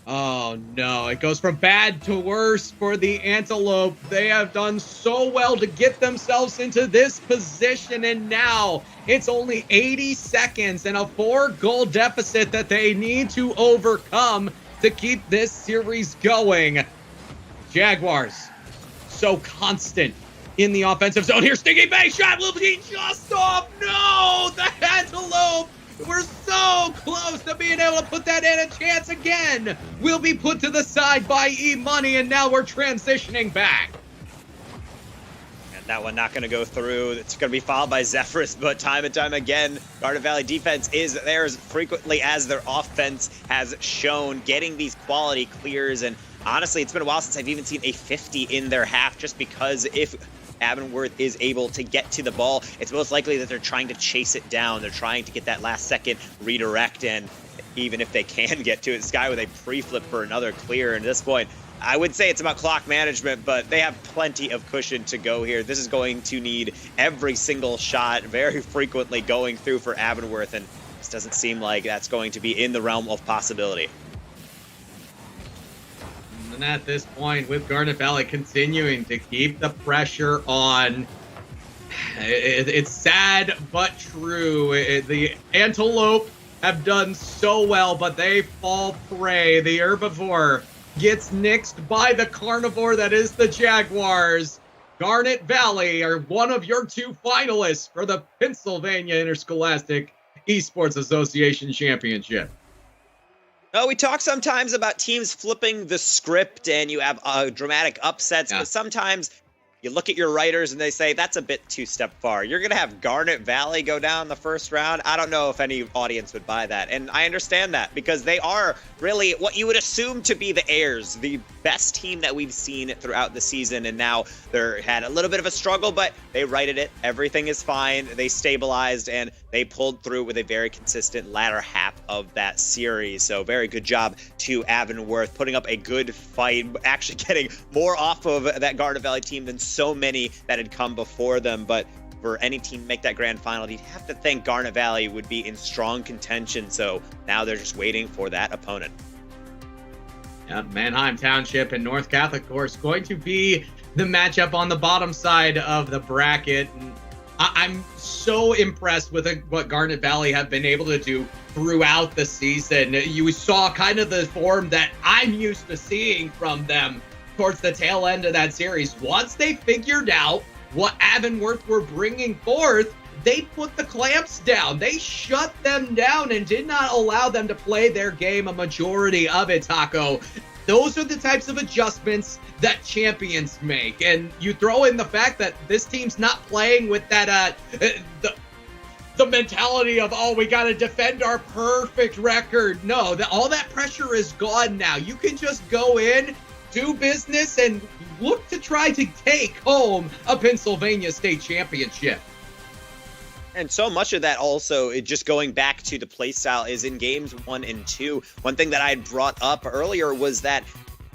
Oh no, it goes from bad to worse for the Antelope. They have done so well to get themselves into this position, and now it's only 80 seconds and a 4-goal deficit that they need to overcome to keep this series going. Jaguars, so constant in the offensive zone. Here, Stinky Base shot will be just off. No, the Antelope. We're so close to being able to put that in. A chance again will be put to the side by E-Money, and now we're transitioning back. And that one not going to go through. It's going to be followed by Zephyrus, but time and time again, Garden Valley defense is there as frequently as their offense has shown, getting these quality clears. And honestly, it's been a while since I've even seen a 50 in their half, just because if Avonworth is able to get to the ball, it's most likely that they're trying to chase it down. They're trying to get that last second redirect, and even if they can get to it, Sky with a pre-flip for another clear. And at this point, I would say it's about clock management, but they have plenty of cushion to go here. This is going to need every single shot very frequently going through for Avonworth, and this doesn't seem like that's going to be in the realm of possibility. And at this point, with Garnet Valley continuing to keep the pressure on, it's sad but true. The Antelope have done so well, but they fall prey. The Herbivore gets nixed by the Carnivore that is the Jaguars. Garnet Valley are one of your 2 finalists for the Pennsylvania Interscholastic Esports Association Championship. We talk sometimes about teams flipping the script and you have dramatic upsets, but sometimes you look at your writers and they say that's a bit too step far. You're going to have Garnet Valley go down the first round. I don't know if any audience would buy that. And I understand that because they are really what you would assume to be the heirs, the best team that we've seen throughout the season. And now they're had a little bit of a struggle, but they righted it. Everything is fine. They stabilized and they pulled through with a very consistent latter half of that series. So very good job to Avonworth, putting up a good fight, actually getting more off of that Garnet Valley team than so many that had come before them. But for any team to make that grand final, you'd have to think Garnet Valley would be in strong contention. So now they're just waiting for that opponent. Yeah, Manheim Township and North Catholic, of course, going to be the matchup on the bottom side of the bracket. And I'm so impressed with what Garnet Valley have been able to do throughout the season. You saw kind of the form that I'm used to seeing from them towards the tail end of that series. Once they figured out what Avonworth were bringing forth, they put the clamps down. They shut them down and did not allow them to play their game a majority of it, Taco. Those are the types of adjustments that champions make. And you throw in the fact that this team's not playing with that the mentality of, oh, we got to defend our perfect record. No, all that pressure is gone now. You can just go in, do business, and look to try to take home a Pennsylvania state championship. And so much of that also, just going back to the play style, is in games 1 and 2. One thing that I had brought up earlier was that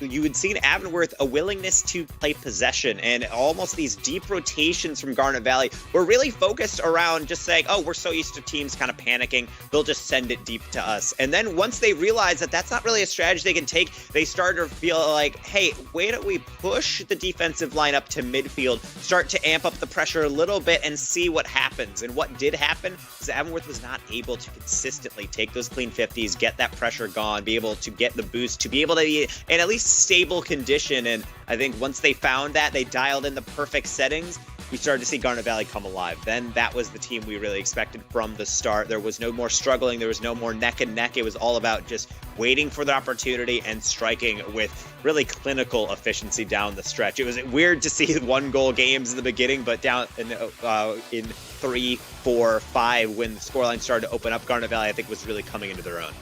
you had seen Avonworth a willingness to play possession, and almost these deep rotations from Garnet Valley were really focused around just saying, oh, we're so used to teams kind of panicking, they'll just send it deep to us. And then once they realized that that's not really a strategy they can take, they started to feel like, hey, why don't we push the defensive line up to midfield, start to amp up the pressure a little bit and see what happens. And what did happen is Avonworth was not able to consistently take those clean 50s, get that pressure gone, be able to get the boost, to be able to be in at least stable condition. And I think once they found that, they dialed in the perfect settings. we started to see Garnet Valley come alive. Then that was the team we really expected from the start. There was no more struggling. There was no more neck and neck. It was all about just waiting for the opportunity and striking with really clinical efficiency down the stretch. It was weird to see 1-goal games in the beginning, but down in 3, 4, 5, when the scoreline started to open up, Garnet Valley, I think, was really coming into their own.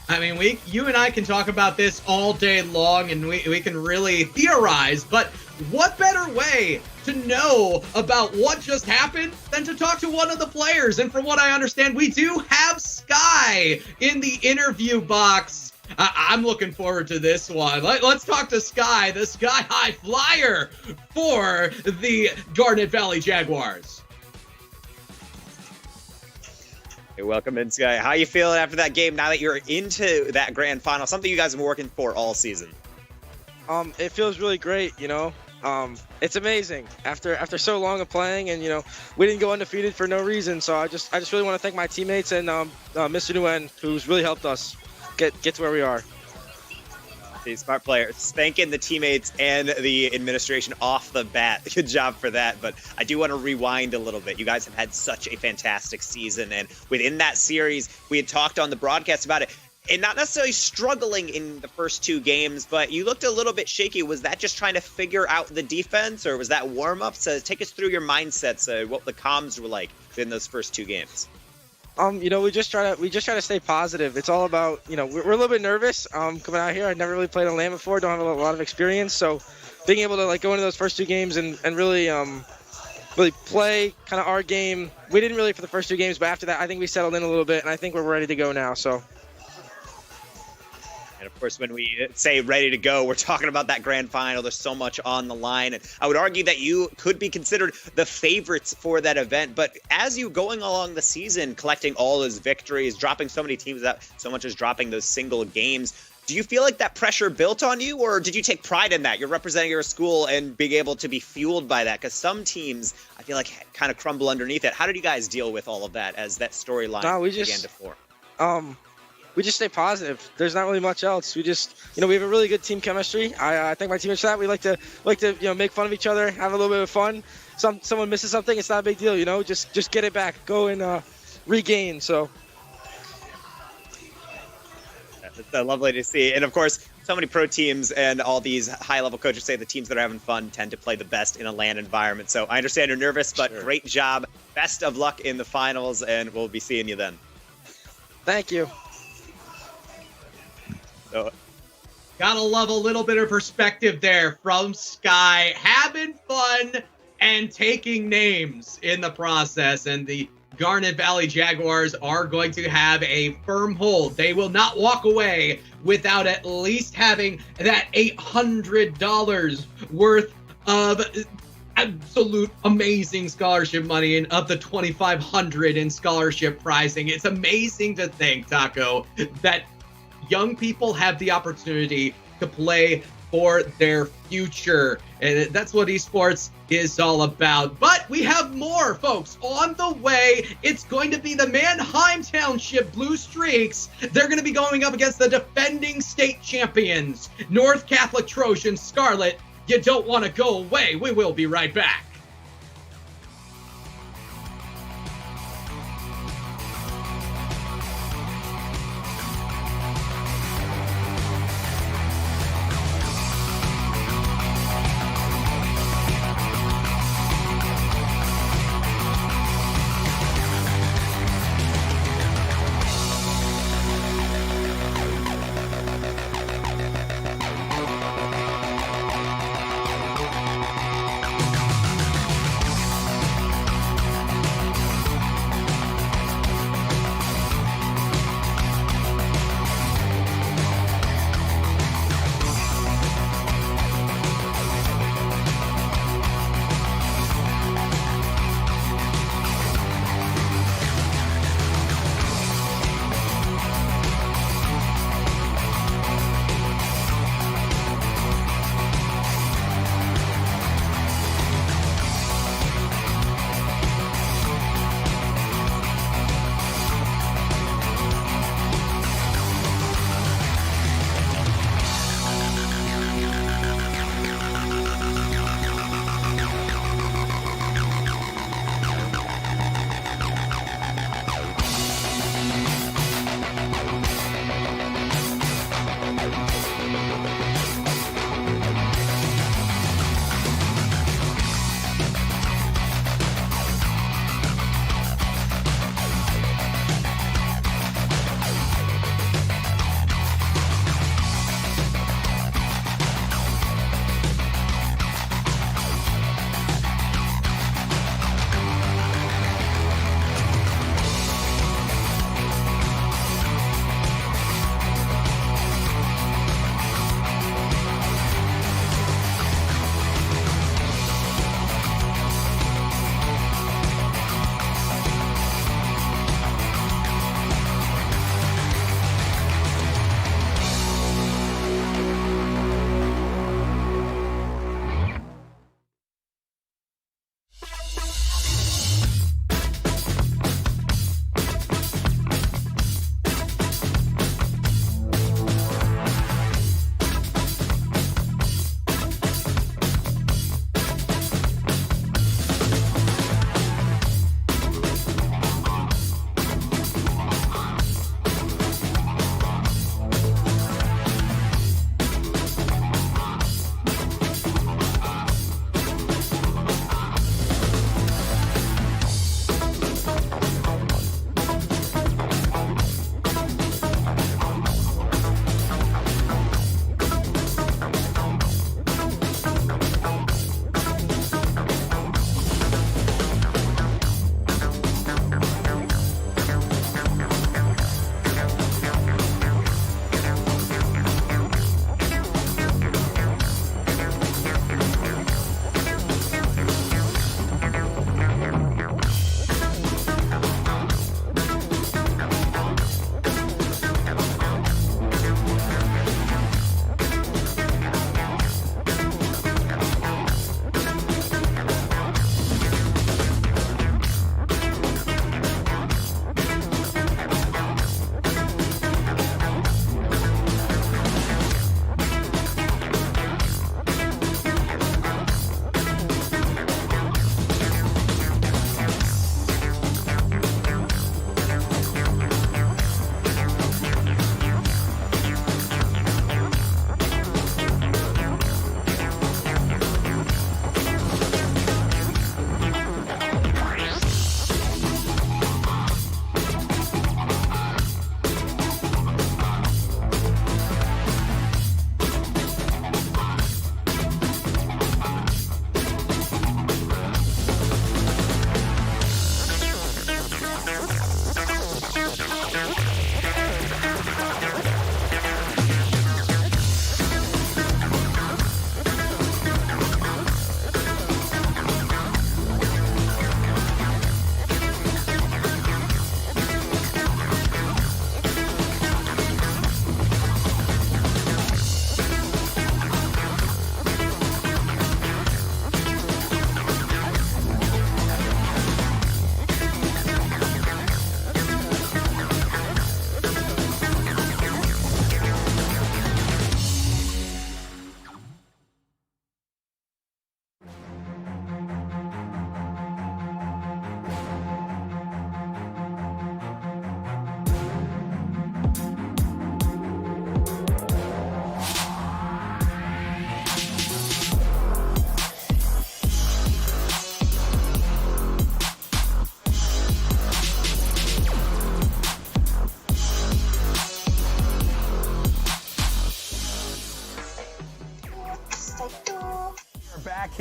I mean, you and I can talk about this all day long, and we can really theorize, but what better way to know about what just happened than to talk to one of the players? And from what I understand, we do have Sky in the interview box. I'm looking forward to this one. Let's talk to Sky, the Sky High Flyer for the Garnet Valley Jaguars. Hey, welcome in, Sky. How you feeling after that game now that you're into that grand final, something you guys have been working for all season? It feels really great, you know. It's amazing after so long of playing, and we didn't go undefeated for no reason. So I just really want to thank my teammates and Mr. Nguyen, who's really helped us get to where we are. The smart player, thanking the teammates and the administration off the bat. Good job for that. But I do want to rewind a little bit. You guys have had such a fantastic season, and within that series, we had talked on the broadcast about it. And not necessarily struggling in the first 2 games, but you looked a little bit shaky. Was that just trying to figure out the defense, or was that warm-ups? Take us through your mindsets, what the comms were like in those first 2 games. We just try to stay positive. It's all about, we're a little bit nervous coming out here. I've never really played on land before, don't have a lot of experience, so being able to go into those first 2 games and really play kind of our game. We didn't really for the first 2 games, but after that, I think we settled in a little bit, and I think we're ready to go now. So. And of course, when we say ready to go, we're talking about that grand final. There's so much on the line. And I would argue that you could be considered the favorites for that event. But as you going along the season, collecting all those victories, dropping so many teams out, so much as dropping those single games, do you feel like that pressure built on you, or did you take pride in that? You're representing your school and being able to be fueled by that, because some teams, I feel like, kind of crumble underneath it. How did you guys deal with all of that as that storyline began to form? We just stay positive. There's not really much else. We just, we have a really good team chemistry. I think my teammates for that. We like to make fun of each other, have a little bit of fun. Someone misses something, it's not a big deal, Just get it back, go and regain. So. It's lovely to see. And of course, so many pro teams and all these high-level coaches say the teams that are having fun tend to play the best in a LAN environment. So I understand you're nervous, but Sure. Great job. Best of luck in the finals, and we'll be seeing you then. Thank you. So, gotta love a little bit of perspective there from Sky, having fun and taking names in the process. And the Garnet Valley Jaguars are going to have a firm hold. They will not walk away without at least having that $800 worth of absolute amazing scholarship money and of the $2,500 in scholarship pricing. It's amazing to think, Taco, that young people have the opportunity to play for their future. And that's what esports is all about. But we have more, folks, on the way. It's going to be the Mannheim Township Blue Streaks. They're going to be going up against the defending state champions, North Catholic Trojans Scarlet. You don't want to go away. We will be right back.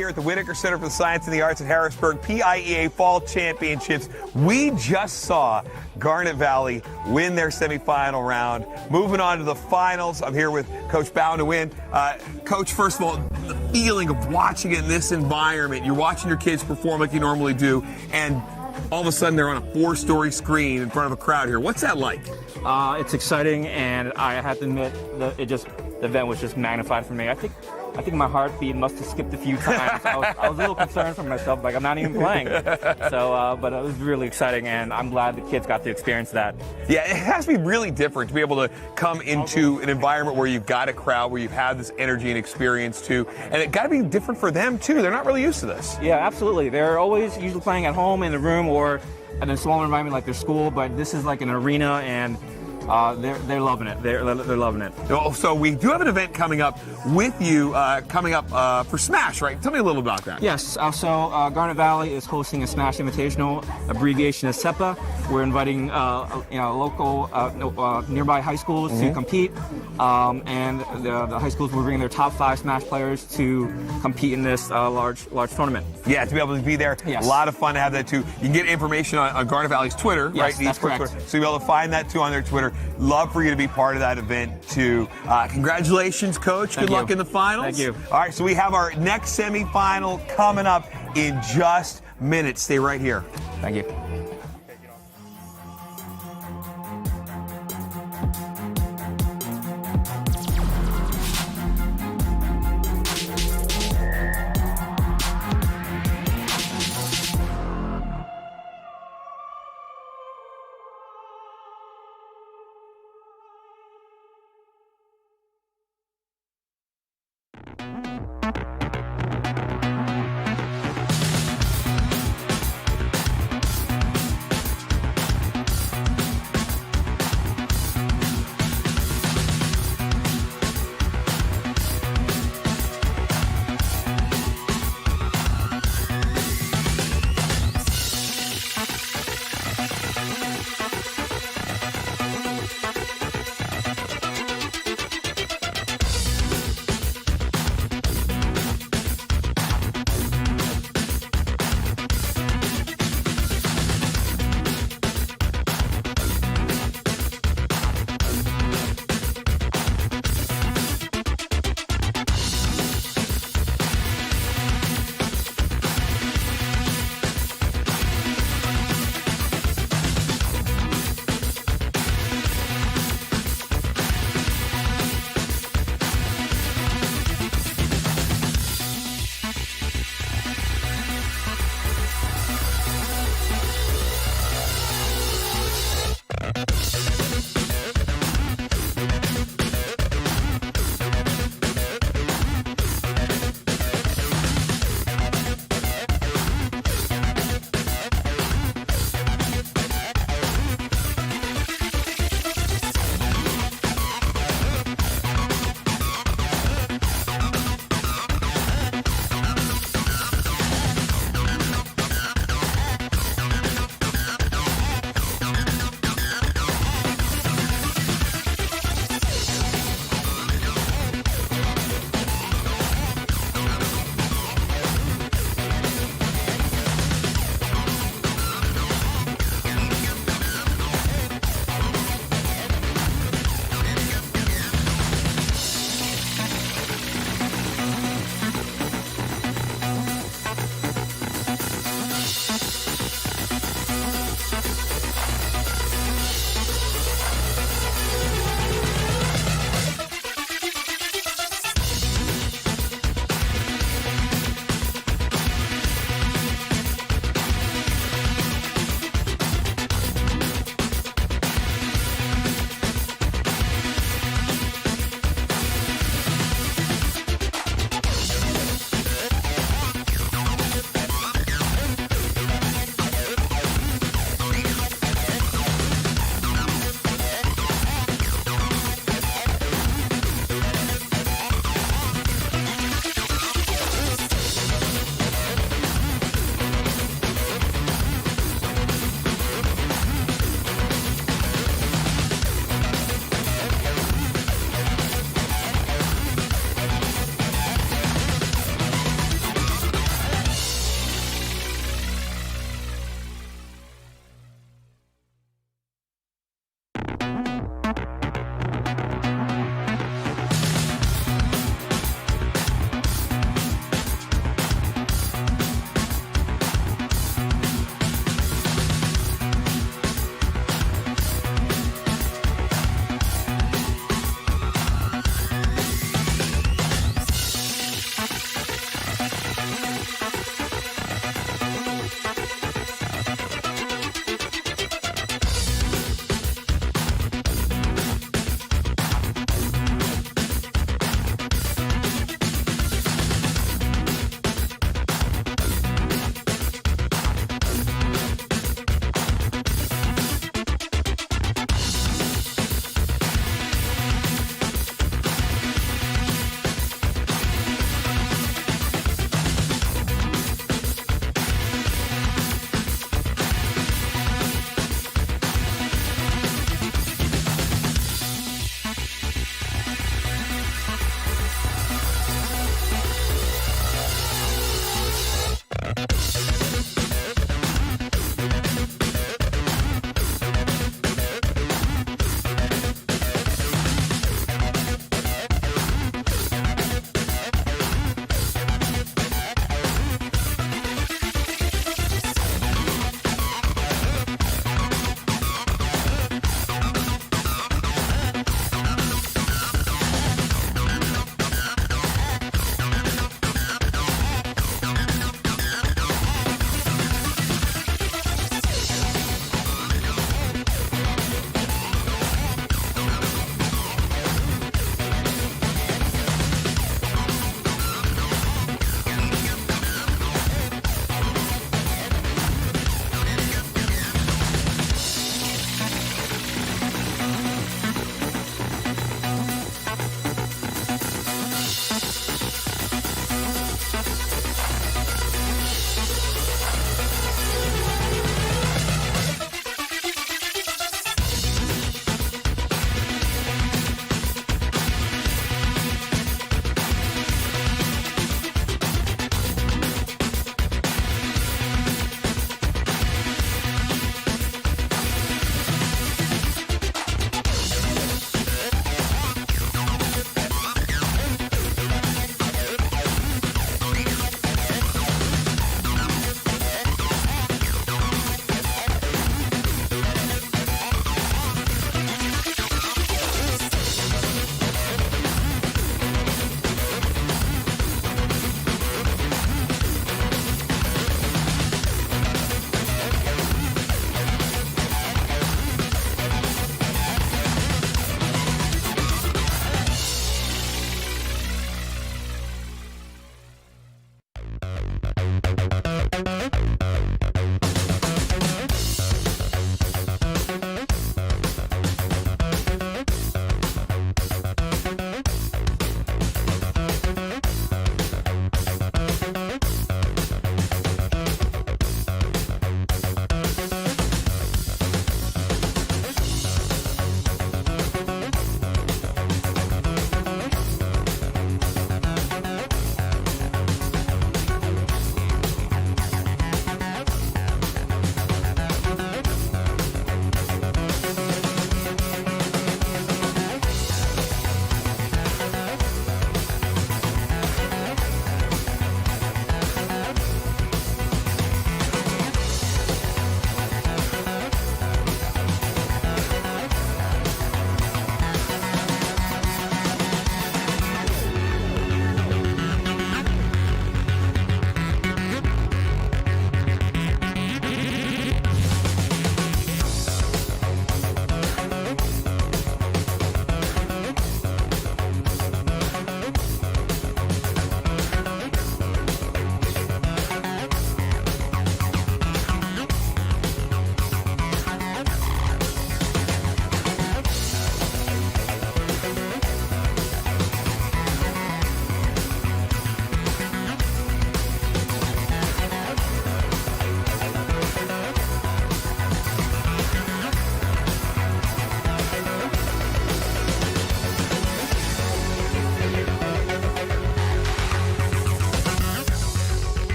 here at the Whitaker Center for the Science and the Arts at Harrisburg, PIEA Fall Championships. We just saw Garnet Valley win their semifinal round. Moving on to the finals, I'm here with Coach Bound to Win. Coach, first of all, the feeling of watching it in this environment, you're watching your kids perform like you normally do, and all of a sudden they're on a 4-story screen in front of a crowd here. What's that like? It's exciting, and I have to admit that the event was just magnified for me. I think my heartbeat must have skipped a few times. I was a little concerned for myself, like I'm not even playing. So, but it was really exciting, and I'm glad the kids got to experience that. Yeah, it has to be really different to be able to come into an environment where you've got a crowd, where you've had this energy and experience too, and it got to be different for them too. They're not really used to this. Yeah, absolutely. They're always usually playing at home in the room or in a smaller environment like their school, but this is like an arena, and they're loving it. They're loving it. So we do have an event coming up with you, for Smash, right? Tell me a little about that. Yes. Garnet Valley is hosting a Smash Invitational. Abbreviation is SEPA. We're inviting local nearby high schools to compete, and the high schools will bring their top 5 Smash players to compete in this large tournament. Yeah, to be able to be there. Yes. A lot of fun to have that too. You can get information on Garnet Valley's Twitter, yes, right? That's correct. Twitter. So you'll be able to find that too on their Twitter. Love for you to be part of that event too. Congratulations, Coach. Good luck in the finals. Thank you. All right, so we have our next semifinal coming up in just minutes. Stay right here. Thank you.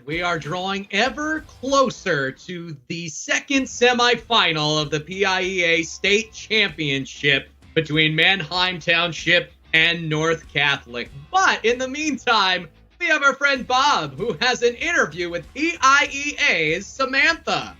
we are drawing ever closer to the second semifinal of the PIEA State Championship between Mannheim Township and North Catholic. But in the meantime, we have our friend Bob, who has an interview with PIEA's Samantha.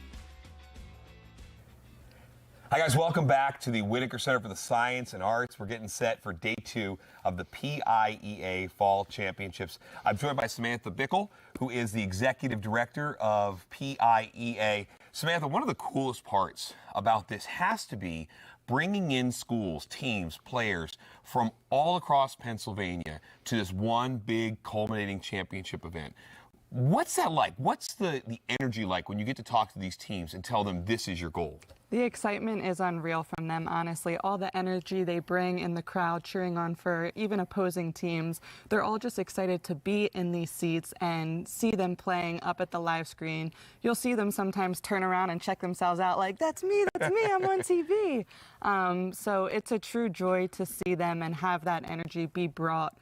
Hi guys, welcome back to the Whitaker Center for the Science and Arts. We're getting set for day 2 of the PIEA Fall Championships. I'm joined by Samantha Bickle, who is the Executive Director of PIEA. Samantha, one of the coolest parts about this has to be bringing in schools, teams, players from all across Pennsylvania to this one big culminating championship event. What's that like? What's the energy like when you get to talk to these teams and tell them this is your goal? The excitement is unreal from them, honestly. All the energy they bring in the crowd cheering on for even opposing teams. They're all just excited to be in these seats and see them playing up at the live screen. You'll see them sometimes turn around and check themselves out like, that's me, I'm on TV. So it's a true joy to see them and have that energy be brought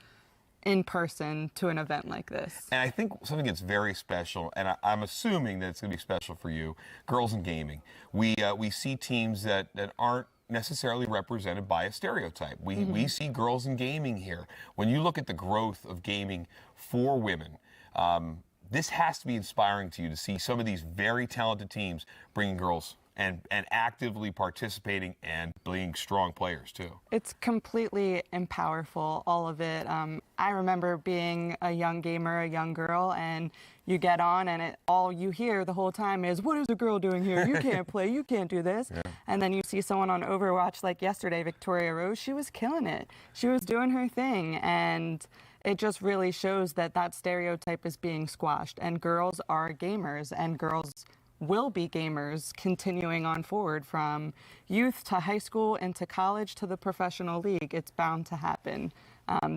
in person to an event like this. And I think something that's very special, and I'm assuming that it's going to be special for you, girls in gaming. We see teams that aren't necessarily represented by a stereotype. We see girls in gaming here. When you look at the growth of gaming for women, this has to be inspiring to you to see some of these very talented teams bringing girls and actively participating and being strong players too. It's completely powerful, all of it. I remember being a young gamer, a young girl, and you get on and all you hear the whole time is, what is a girl doing here? You can't play, you can't do this. Yeah. And then you see someone on Overwatch like yesterday, Victoria Rose, she was killing it. She was doing her thing, and it just really shows that that stereotype is being squashed, and girls are gamers, and girls will be gamers continuing on forward from youth to high school into college to the professional league. It's bound to happen.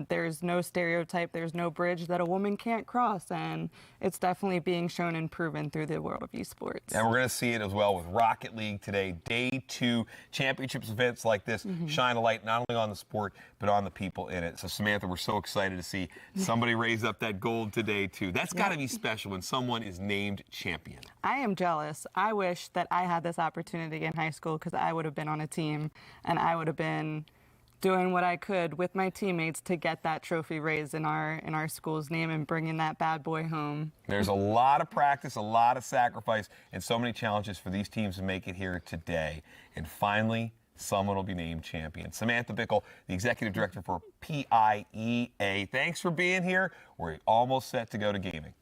There's no stereotype, there's no bridge that a woman can't cross, and it's definitely being shown and proven through the world of esports. And we're going to see it as well with Rocket League today. Day 2 championships events like this shine a light not only on the sport, but on the people in it. So Samantha, we're so excited to see somebody raise up that gold today too. That's got to be special when someone is named champion. I am jealous. I wish that I had this opportunity in high school, because I would have been on a team and I would have been doing what I could with my teammates to get that trophy raised in our school's name and bringing that bad boy home. There's a lot of practice, a lot of sacrifice, and so many challenges for these teams to make it here today. And finally, someone will be named champion. Samantha Bickle, the Executive Director for PIEA. Thanks for being here. We're almost set to go to gaming.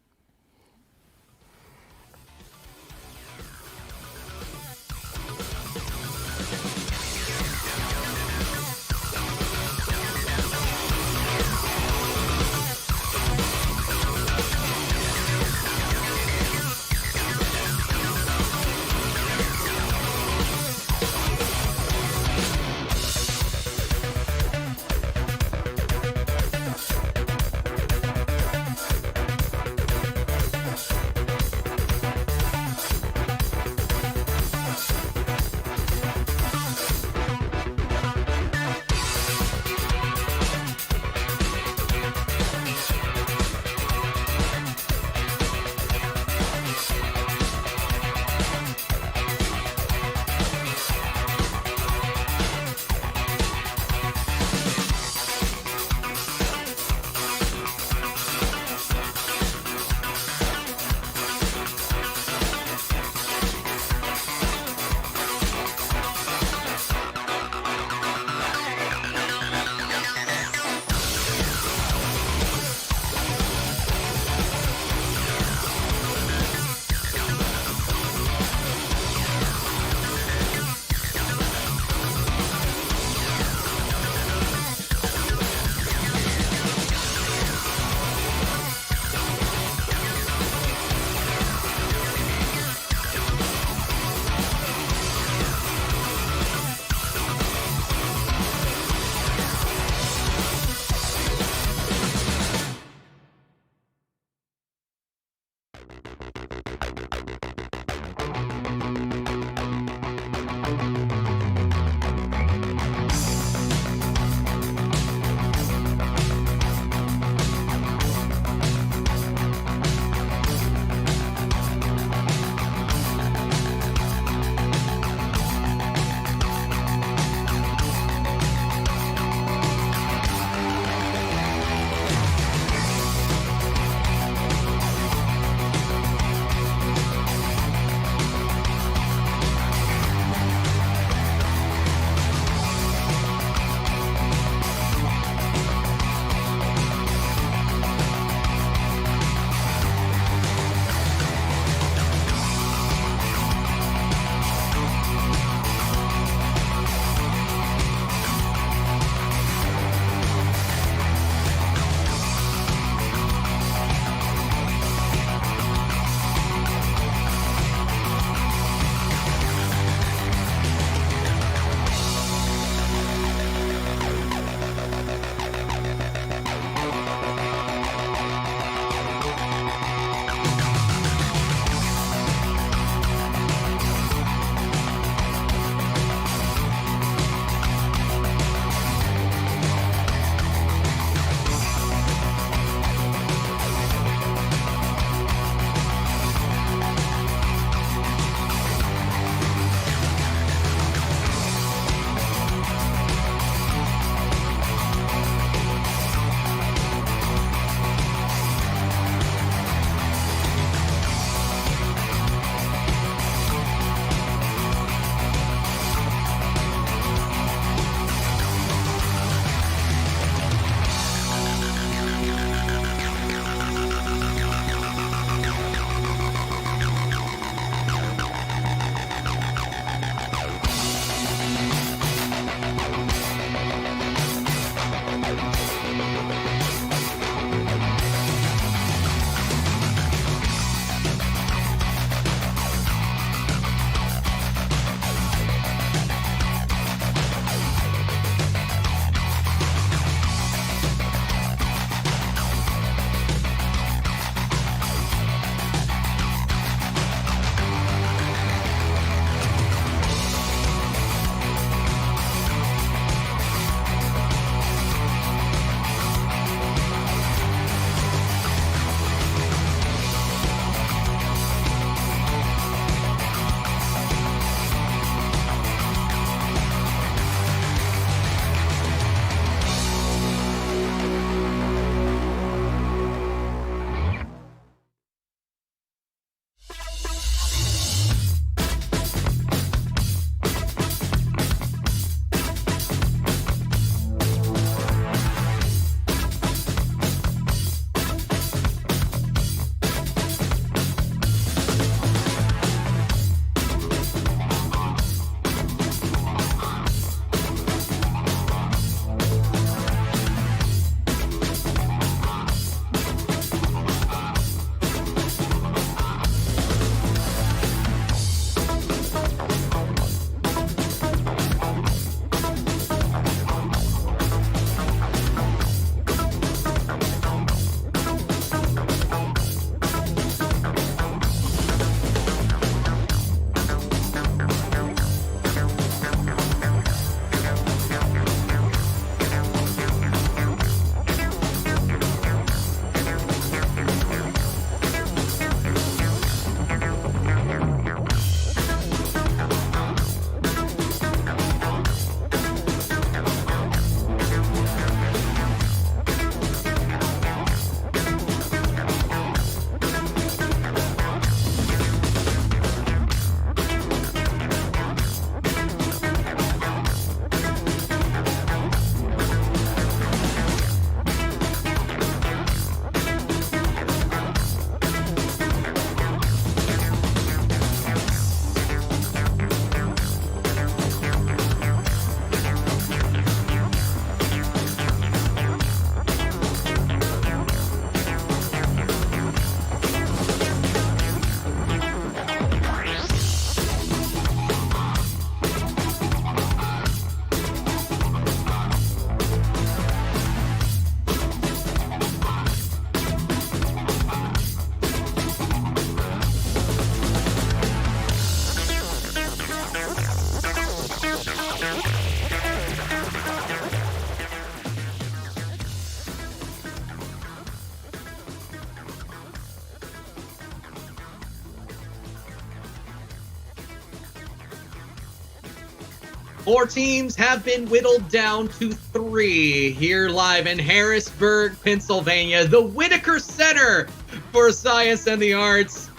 4 teams have been whittled down to 3 here live in Harrisburg, Pennsylvania, the Whitaker Center for Science and the Arts.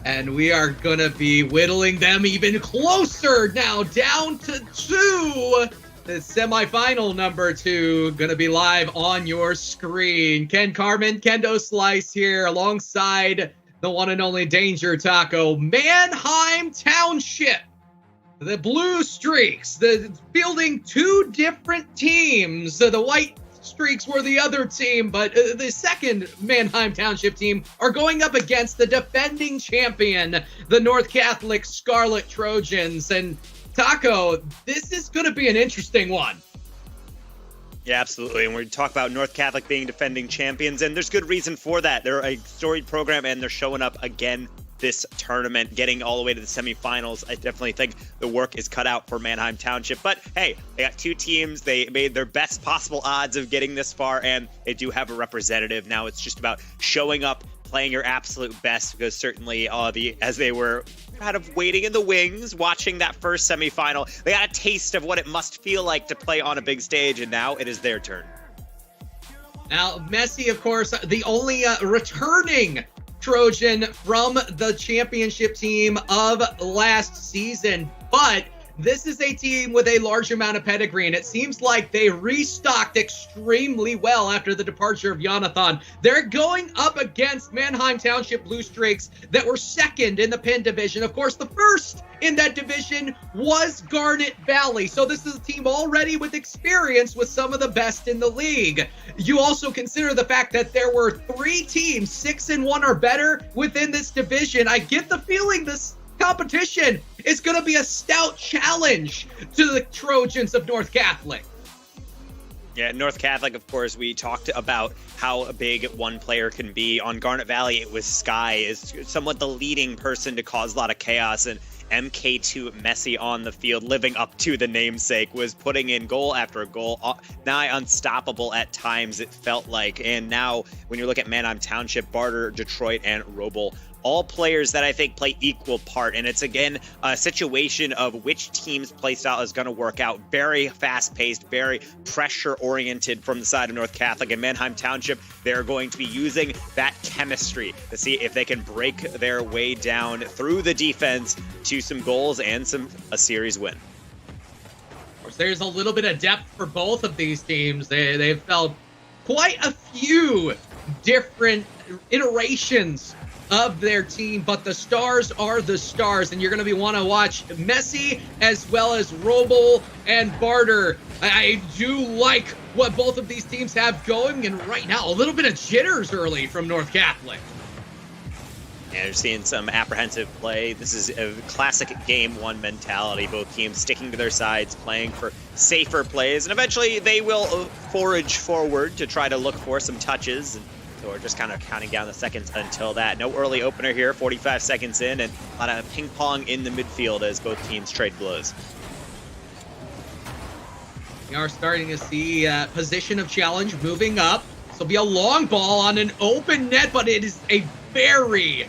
And we are going to be whittling them even closer now, down to 2. The semifinal number 2 going to be live on your screen. Ken Carmen, Kendo Slice here alongside the one and only Danger Taco. Mannheim Township, the Blue Streaks, fielding 2 different teams. The White Streaks were the other team, but the second Mannheim Township team are going up against the defending champion, the North Catholic Scarlet Trojans. And Taco, this is going to be an interesting one. Yeah, absolutely. And we talk about North Catholic being defending champions, and there's good reason for that. They're a storied program, and they're showing up again this tournament, getting all the way to the semifinals. I definitely think the work is cut out for Mannheim Township. But hey, they got 2 teams. They made their best possible odds of getting this far, and they do have a representative. Now it's just about showing up, playing your absolute best, because certainly as they were kind of waiting in the wings, watching that first semifinal, they got a taste of what it must feel like to play on a big stage, and now it is their turn. Now, Messi, of course, the only returning Trojan from the championship team of last season, but this is a team with a large amount of pedigree, and it seems like they restocked extremely well after the departure of Jonathan. They're going up against Mannheim Township Blue Streaks that were second in the Penn division. Of course, the first in that division was Garnet Valley, so this is a team already with experience with some of the best in the league. You also consider the fact that there were 3 teams, 6-1 or better within this division. I get the feeling this competition is going to be a stout challenge to the Trojans of North Catholic. Yeah, North Catholic, of course, we talked about how big one player can be. On Garnet Valley, it was Sky, is somewhat the leading person to cause a lot of chaos, and MK2 Messi on the field, living up to the namesake, was putting in goal after goal, nigh unstoppable at times, it felt like. And now, when you look at Mannheim Township, Barter, Detroit, and Roble, all players that I think play equal part. And it's, again, a situation of which team's play style is going to work out. Very fast-paced, very pressure-oriented from the side of North Catholic. And Mannheim Township, they're going to be using that chemistry to see if they can break their way down through the defense to some goals and a series win. Of course, there's a little bit of depth for both of these teams. They've felt quite a few different iterations of their team, but the stars are the stars, and you're going to want to watch Messi as well as Roble and Barter. I do like what both of these teams have going, and right now, a little bit of jitters early from North Catholic. Yeah, you're seeing some apprehensive play. This is a classic game 1 mentality. Both teams sticking to their sides, playing for safer plays, and eventually they will forage forward to try to look for some touches. So we're just kind of counting down the seconds until that. No early opener here, 45 seconds in, and a lot of ping pong in the midfield as both teams trade blows. We are starting to see position of challenge moving up. This will be a long ball on an open net, but it is a very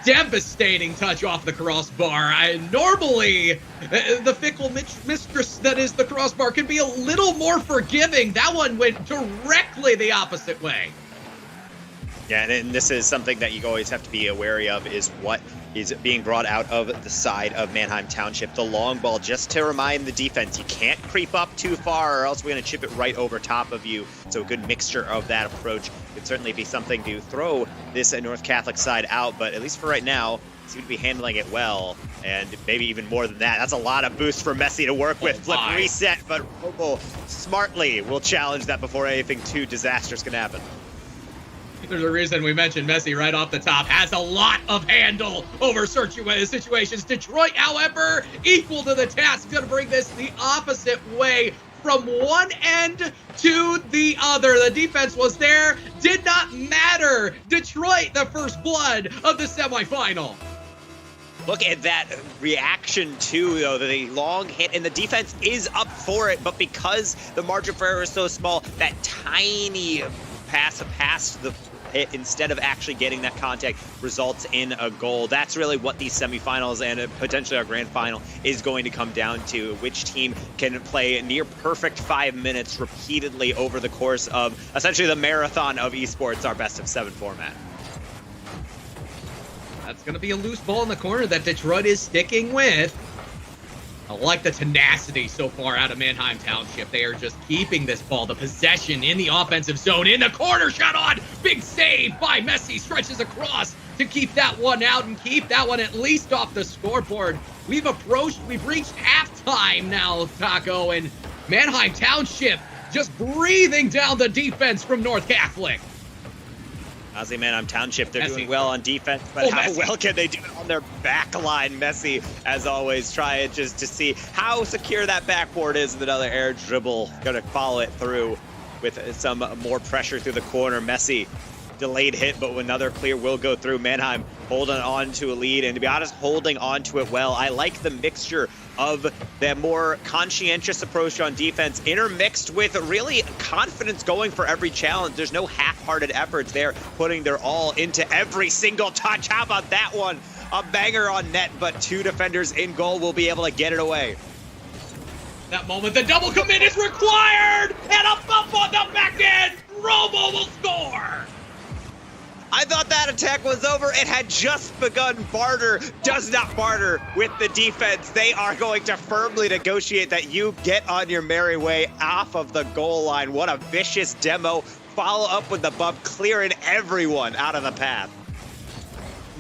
devastating touch off the crossbar. Normally, the fickle mistress that is the crossbar can be a little more forgiving. That one went directly the opposite way. Yeah, and this is something that you always have to be wary of, is what is being brought out of the side of Mannheim Township. The long ball, just to remind the defense, you can't creep up too far or else we're going to chip it right over top of you. So a good mixture of that approach could certainly be something to throw this North Catholic side out, but at least for right now, seem to be handling it well, and maybe even more than that. That's a lot of boost for Messi to work with. Flip reset, but Robo smartly will challenge that before anything too disastrous can happen. There's a reason we mentioned Messi right off the top. Has a lot of handle over situations. Detroit, however, equal to the task. Going to bring this the opposite way from one end to the other. The defense was there. Did not matter. Detroit, the first blood of the semifinal. Look at that reaction, too, though. The long hit, and the defense is up for it, but because the margin for error is so small, that tiny pass past the hit instead of actually getting that contact results in a goal. That's really what these semifinals and potentially our grand final is going to come down to. Which team can play near perfect 5 minutes repeatedly over the course of essentially the marathon of esports, our best of 7 format. That's going to be a loose ball in the corner that Detroit is sticking with. I like the tenacity so far out of Mannheim Township. They are just keeping this ball, the possession in the offensive zone, in the corner, shot on. Big save by Messi, stretches across to keep that one out and keep that one at least off the scoreboard. We've reached halftime now, Taco, and Mannheim Township just breathing down the defense from North Catholic. Honestly, Mannheim Township, they're Messi. doing well on defense, but how Messi. well can they do it on their back line? Messi, as always, trying just to see how secure that backboard is with another air dribble. Gonna follow it through with some more pressure through the corner. Messi, delayed hit, but another clear will go through. Mannheim holding on to a lead, and to be honest, holding on to it well. I like the mixture of the more conscientious approach on defense intermixed with really confidence going for every challenge. There's no half-hearted efforts there, putting their all into every single touch. How about that one? A banger on net, but 2 defenders in goal will be able to get it away. That moment, the double commit is required, and a bump on the back end. Romo will score. I thought that attack was over. It had just begun. Barter does not barter with the defense. They are going to firmly negotiate that you get on your merry way off of the goal line. What a vicious demo. Follow up with the bump, clearing everyone out of the path.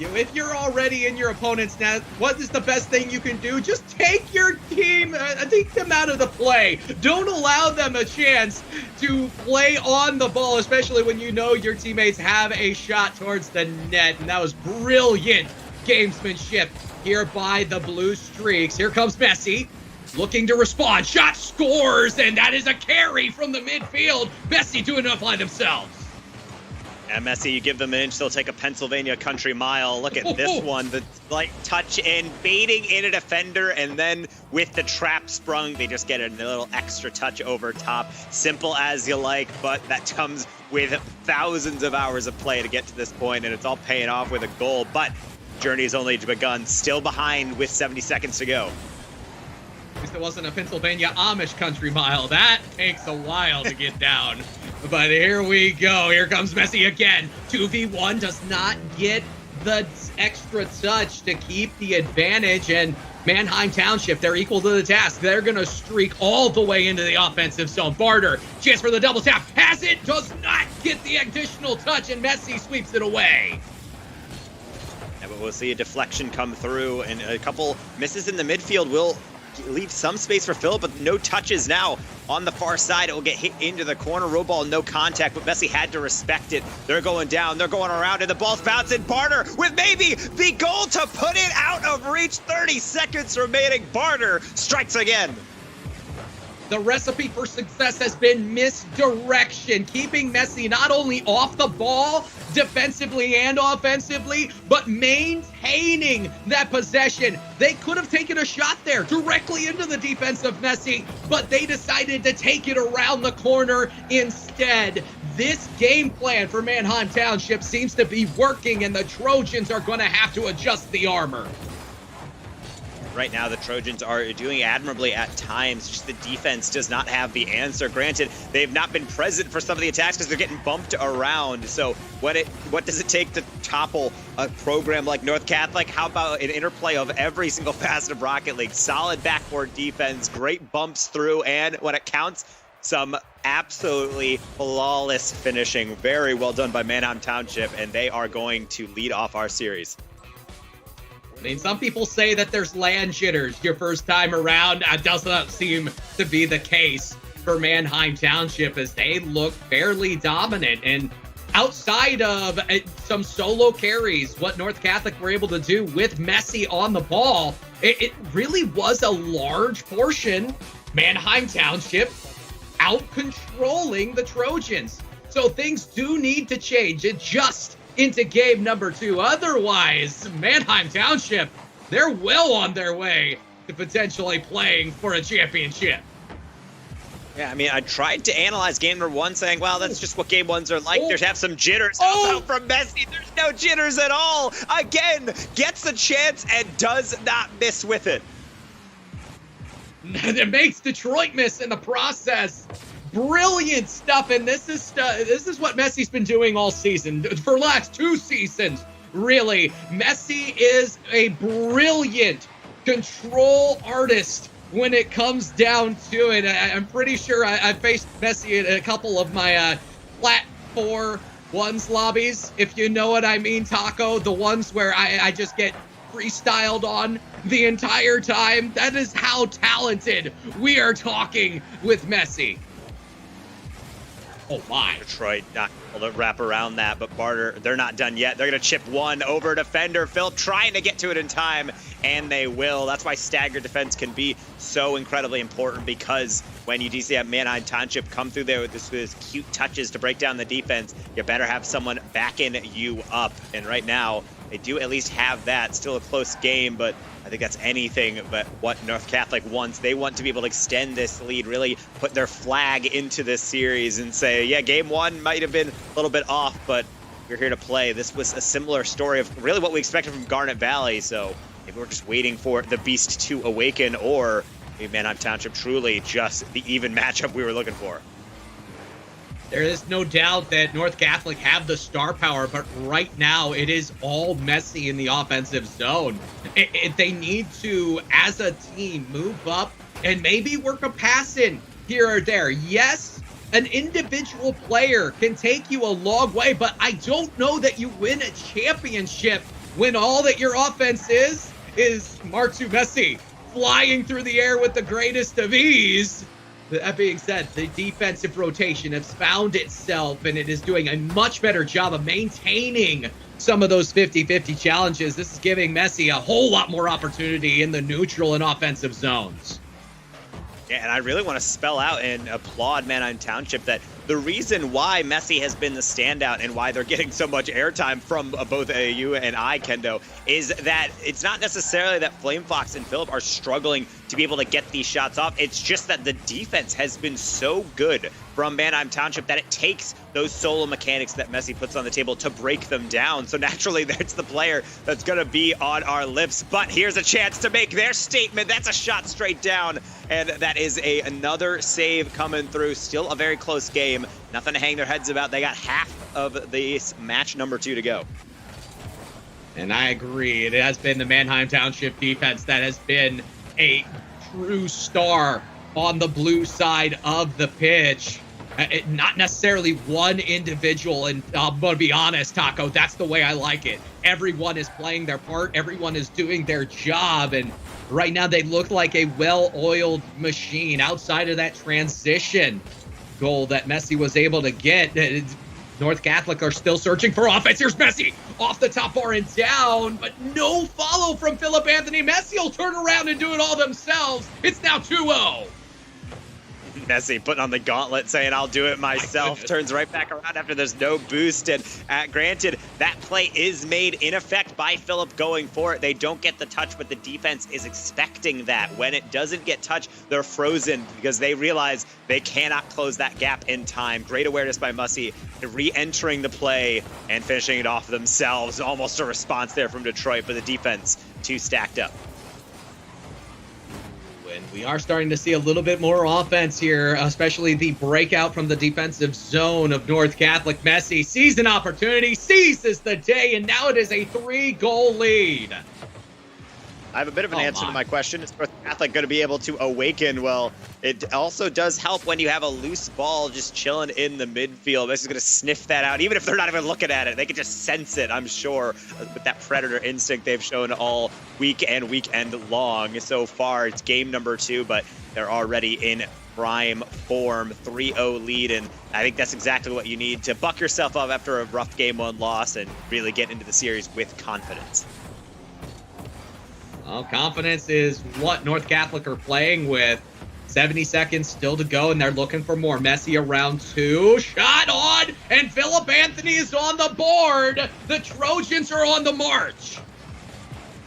If you're already in your opponent's net, what is the best thing you can do? Just take your team, take them out of the play. Don't allow them a chance to play on the ball, especially when you know your teammates have a shot towards the net. And that was brilliant gamesmanship here by the Blue Streaks. Here comes Messi, looking to respond. Shot scores, and that is a carry from the midfield. Messi doing enough by themselves. And Messi, you give them an inch, they'll take a Pennsylvania country mile. Look at this one, the light touch in, baiting in a defender, and then with the trap sprung, they just get a little extra touch over top. Simple as you like, but that comes with thousands of hours of play to get to this point, and it's all paying off with a goal. But journey has only begun, still behind with 70 seconds to go. At least it wasn't a Pennsylvania Amish country mile. That takes a while to get down. But here we go. Here comes Messi again. 2v1 does not get the extra touch to keep the advantage. And Mannheim Township, they're equal to the task. They're going to streak all the way into the offensive zone. Barter, chance for the double tap. Has it, does not get the additional touch, and Messi sweeps it away. Yeah, but we'll see a deflection come through, and a couple misses in the midfield will leave some space for Philip, but no touches now on the far side. It will get hit into the corner. Row ball, no contact, but Messi had to respect it. They're going down, they're going around, and the ball's bouncing. Barter with maybe the goal to put it out of reach. 30 seconds remaining. Barter strikes again. The recipe for success has been misdirection, keeping Messi not only off the ball defensively and offensively, but maintaining that possession. They could have taken a shot there directly into the defense of Messi, but they decided to take it around the corner instead. This game plan for Mannheim Township seems to be working, and the Trojans are going to have to adjust the armor. Right now, the Trojans are doing admirably at times. Just the defense does not have the answer. Granted, they've not been present for some of the attacks because they're getting bumped around. So what does it take to topple a program like North Catholic? How about an interplay of every single facet of Rocket League? Solid backboard defense, great bumps through, and when it counts, some absolutely flawless finishing. Very well done by Mannheim Township, and they are going to lead off our series. I mean, some people say that there's land jitters your first time around. That does not seem to be the case for Mannheim Township, as they look fairly dominant. And outside of some solo carries, what North Catholic were able to do with Messi on the ball, it really was a large portion Mannheim Township out-controlling the Trojans. So things do need to change. Adjust into game number 2. Otherwise, Mannheim Township, they're well on their way to potentially playing for a championship. Yeah, I mean, I tried to analyze game number 1, saying, well, that's just what game 1s are like. Oh. There's have some jitters. Oh. How about from Messi? There's no jitters at all. Again, gets the chance and does not miss with it. It makes Detroit miss in the process. Brilliant stuff, and this is what Messi's been doing all season, for the last 2 seasons, really. Messi is a brilliant control artist when it comes down to it. I'm pretty sure I faced Messi in a couple of my flat 4-1s lobbies, if you know what I mean, Taco. The ones where I just get freestyled on the entire time. That is how talented we are talking with Messi. Oh my. Detroit not able to wrap around that, but Barter, they're not done yet. They're going to chip one over defender. Phil trying to get to it in time, and they will. That's why staggered defense can be so incredibly important, because when you do see that Manheim Township come through there with this cute touches to break down the defense, you better have someone backing you up. And right now, they do at least have that. Still a close game, but I think that's anything but what North Catholic wants. They want to be able to extend this lead, really put their flag into this series and say, yeah, game 1 might have been a little bit off, but we're here to play. This was a similar story of really what we expected from Garnet Valley, so maybe we're just waiting for the beast to awaken, or maybe Manheim Township truly just the even matchup we were looking for. There is no doubt that North Catholic have the star power, but right now it is all Messi in the offensive zone. They need to, as a team, move up and maybe work a pass in here or there. Yes, an individual player can take you a long way, but I don't know that you win a championship when all that your offense is Martu Messi flying through the air with the greatest of ease. That being said, the defensive rotation has found itself, and it is doing a much better job of maintaining some of those 50-50 challenges. This is giving Messi a whole lot more opportunity in the neutral and offensive zones. Yeah, and I really want to spell out and applaud Manheim Township that the reason why Messi has been the standout and why they're getting so much airtime from both you and I, Kendo, is that it's not necessarily that Flame Fox and Philip are struggling to be able to get these shots off. It's just that the defense has been so good from Manheim Township that it takes those solo mechanics that Messi puts on the table to break them down. So naturally, that's the player that's going to be on our lips. But here's a chance to make their statement. That's a shot straight down. And that is another save coming through. Still a very close game. Nothing to hang their heads about. They got half of this match number 2 to go. And I agree. It has been the Manheim Township defense that has been a true star on the blue side of the pitch. Not necessarily one individual, and I'm going to be honest, Taco, that's the way I like it. Everyone is playing their part. Everyone is doing their job, and right now they look like a well-oiled machine. Outside of that transition goal that Messi was able to get, North Catholic are still searching for offense. Here's Messi off the top bar and down, but no follow from Philip Anthony. Messi will turn around and do it all themselves. It's now 2-0. Messi putting on the gauntlet, saying, I'll do it myself. Turns right back around after there's no boost. And granted, that play is made in effect by Philip going for it. They don't get the touch, but the defense is expecting that. When it doesn't get touched, they're frozen because they realize they cannot close that gap in time. Great awareness by Messi, re-entering the play and finishing it off themselves. Almost a response there from Detroit, but the defense too stacked up. And we are starting to see a little bit more offense here, especially the breakout from the defensive zone of North Catholic. Messi sees an opportunity, seizes the day, and now it is a 3-goal lead. I have a bit of an answer to my question. Is North Catholic going to be able to awaken? Well, it also does help when you have a loose ball just chilling in the midfield. This is going to sniff that out. Even if they're not even looking at it, they can just sense it, I'm sure, with that predator instinct they've shown all week and weekend long. So far, it's game number 2, but they're already in prime form, 3-0 lead, and I think that's exactly what you need to buck yourself up after a rough game 1 loss and really get into the series with confidence. Well, confidence is what North Catholic are playing with. 70 seconds still to go, and they're looking for more. Messi around 2. Shot on, and Philip Anthony is on the board. The Trojans are on the march.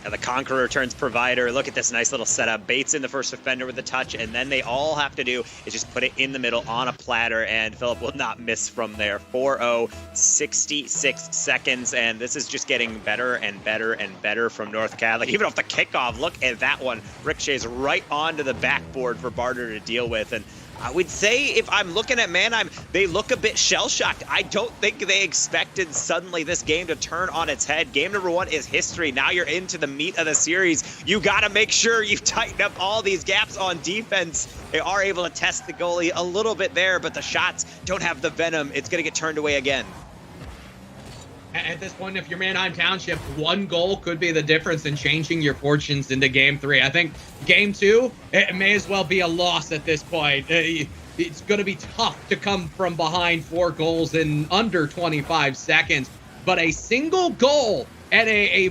And the Conqueror turns Provider. Look at this nice little setup. Baits in the first defender with the touch, and then they all have to do is just put it in the middle on a platter, and Philip will not miss from there. 4-0, 66 seconds, and this is just getting better and better and better from North Catholic. Even off the kickoff, look at that one. Ricochets right onto the backboard for Barter to deal with, and I would say if I'm looking at Mannheim, they look a bit shell-shocked. I don't think they expected suddenly this game to turn on its head. Game number 1 is history. Now you're into the meat of the series. You got to make sure you tighten up all these gaps on defense. They are able to test the goalie a little bit there, but the shots don't have the venom. It's going to get turned away again. At this point, if you're Mannheim Township, 1 goal could be the difference in changing your fortunes into Game 3. I think Game 2, it may as well be a loss at this point. It's going to be tough to come from behind 4 goals in under 25 seconds. But a single goal and a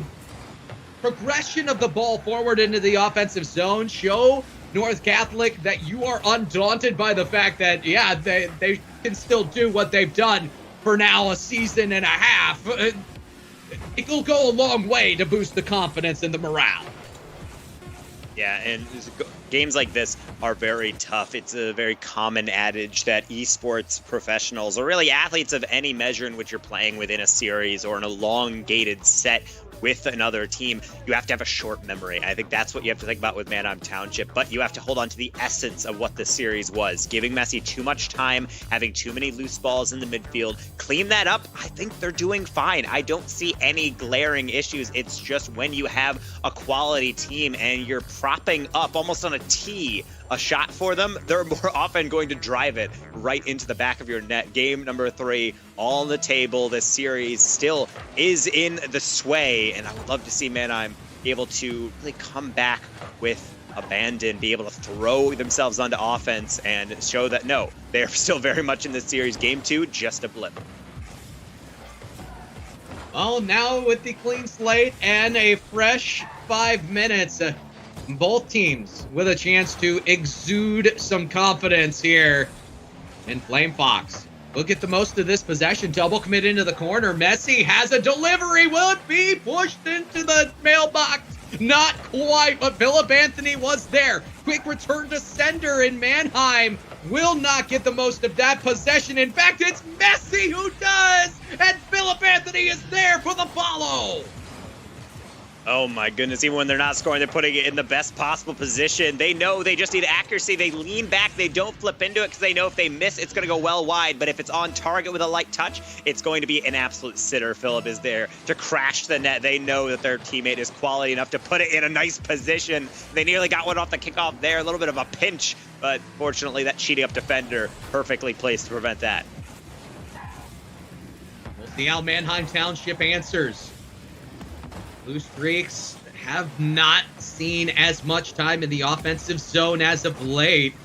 progression of the ball forward into the offensive zone show North Catholic that you are undaunted by the fact that, yeah, they can still do what they've done for now a season and a half. It will go a long way to boost the confidence and the morale. Yeah, and games like this are very tough. It's a very common adage that esports professionals, or really athletes of any measure in which you're playing within a series or an elongated set with another team, you have to have a short memory. I think that's what you have to think about with Mannheim Township, but you have to hold on to the essence of what the series was. Giving Messi too much time, having too many loose balls in the midfield. Clean that up. I think they're doing fine. I don't see any glaring issues. It's just when you have a quality team and you're propping up almost on a tee a shot for them, they're more often going to drive it right into the back of your net. Game number 3 on the table. This series still is in the sway, and I would love to see Mannheim be able to really come back with abandon, be able to throw themselves onto offense and show that, no, they're still very much in this series. Game 2, just a blip. Well, now with the clean slate and a fresh 5 minutes, both teams with a chance to exude some confidence here. And Flame Fox will get the most of this possession. Double commit into the corner. Messi has a delivery. Will it be pushed into the mailbox? Not quite, but Philip Anthony was there. Quick return to sender, in Mannheim will not get the most of that possession. In fact, it's Messi who does, and Philip Anthony is there for the follow. Oh my goodness, even when they're not scoring, they're putting it in the best possible position. They know they just need accuracy. They lean back, they don't flip into it because they know if they miss, it's going to go well wide. But if it's on target with a light touch, it's going to be an absolute sitter. Philip is there to crash the net. They know that their teammate is quality enough to put it in a nice position. They nearly got one off the kickoff there, a little bit of a pinch, but fortunately that cheating up defender perfectly placed to prevent that. We'll see how Mannheim Township answers. Blue Streaks have not seen as much time in the offensive zone as of late.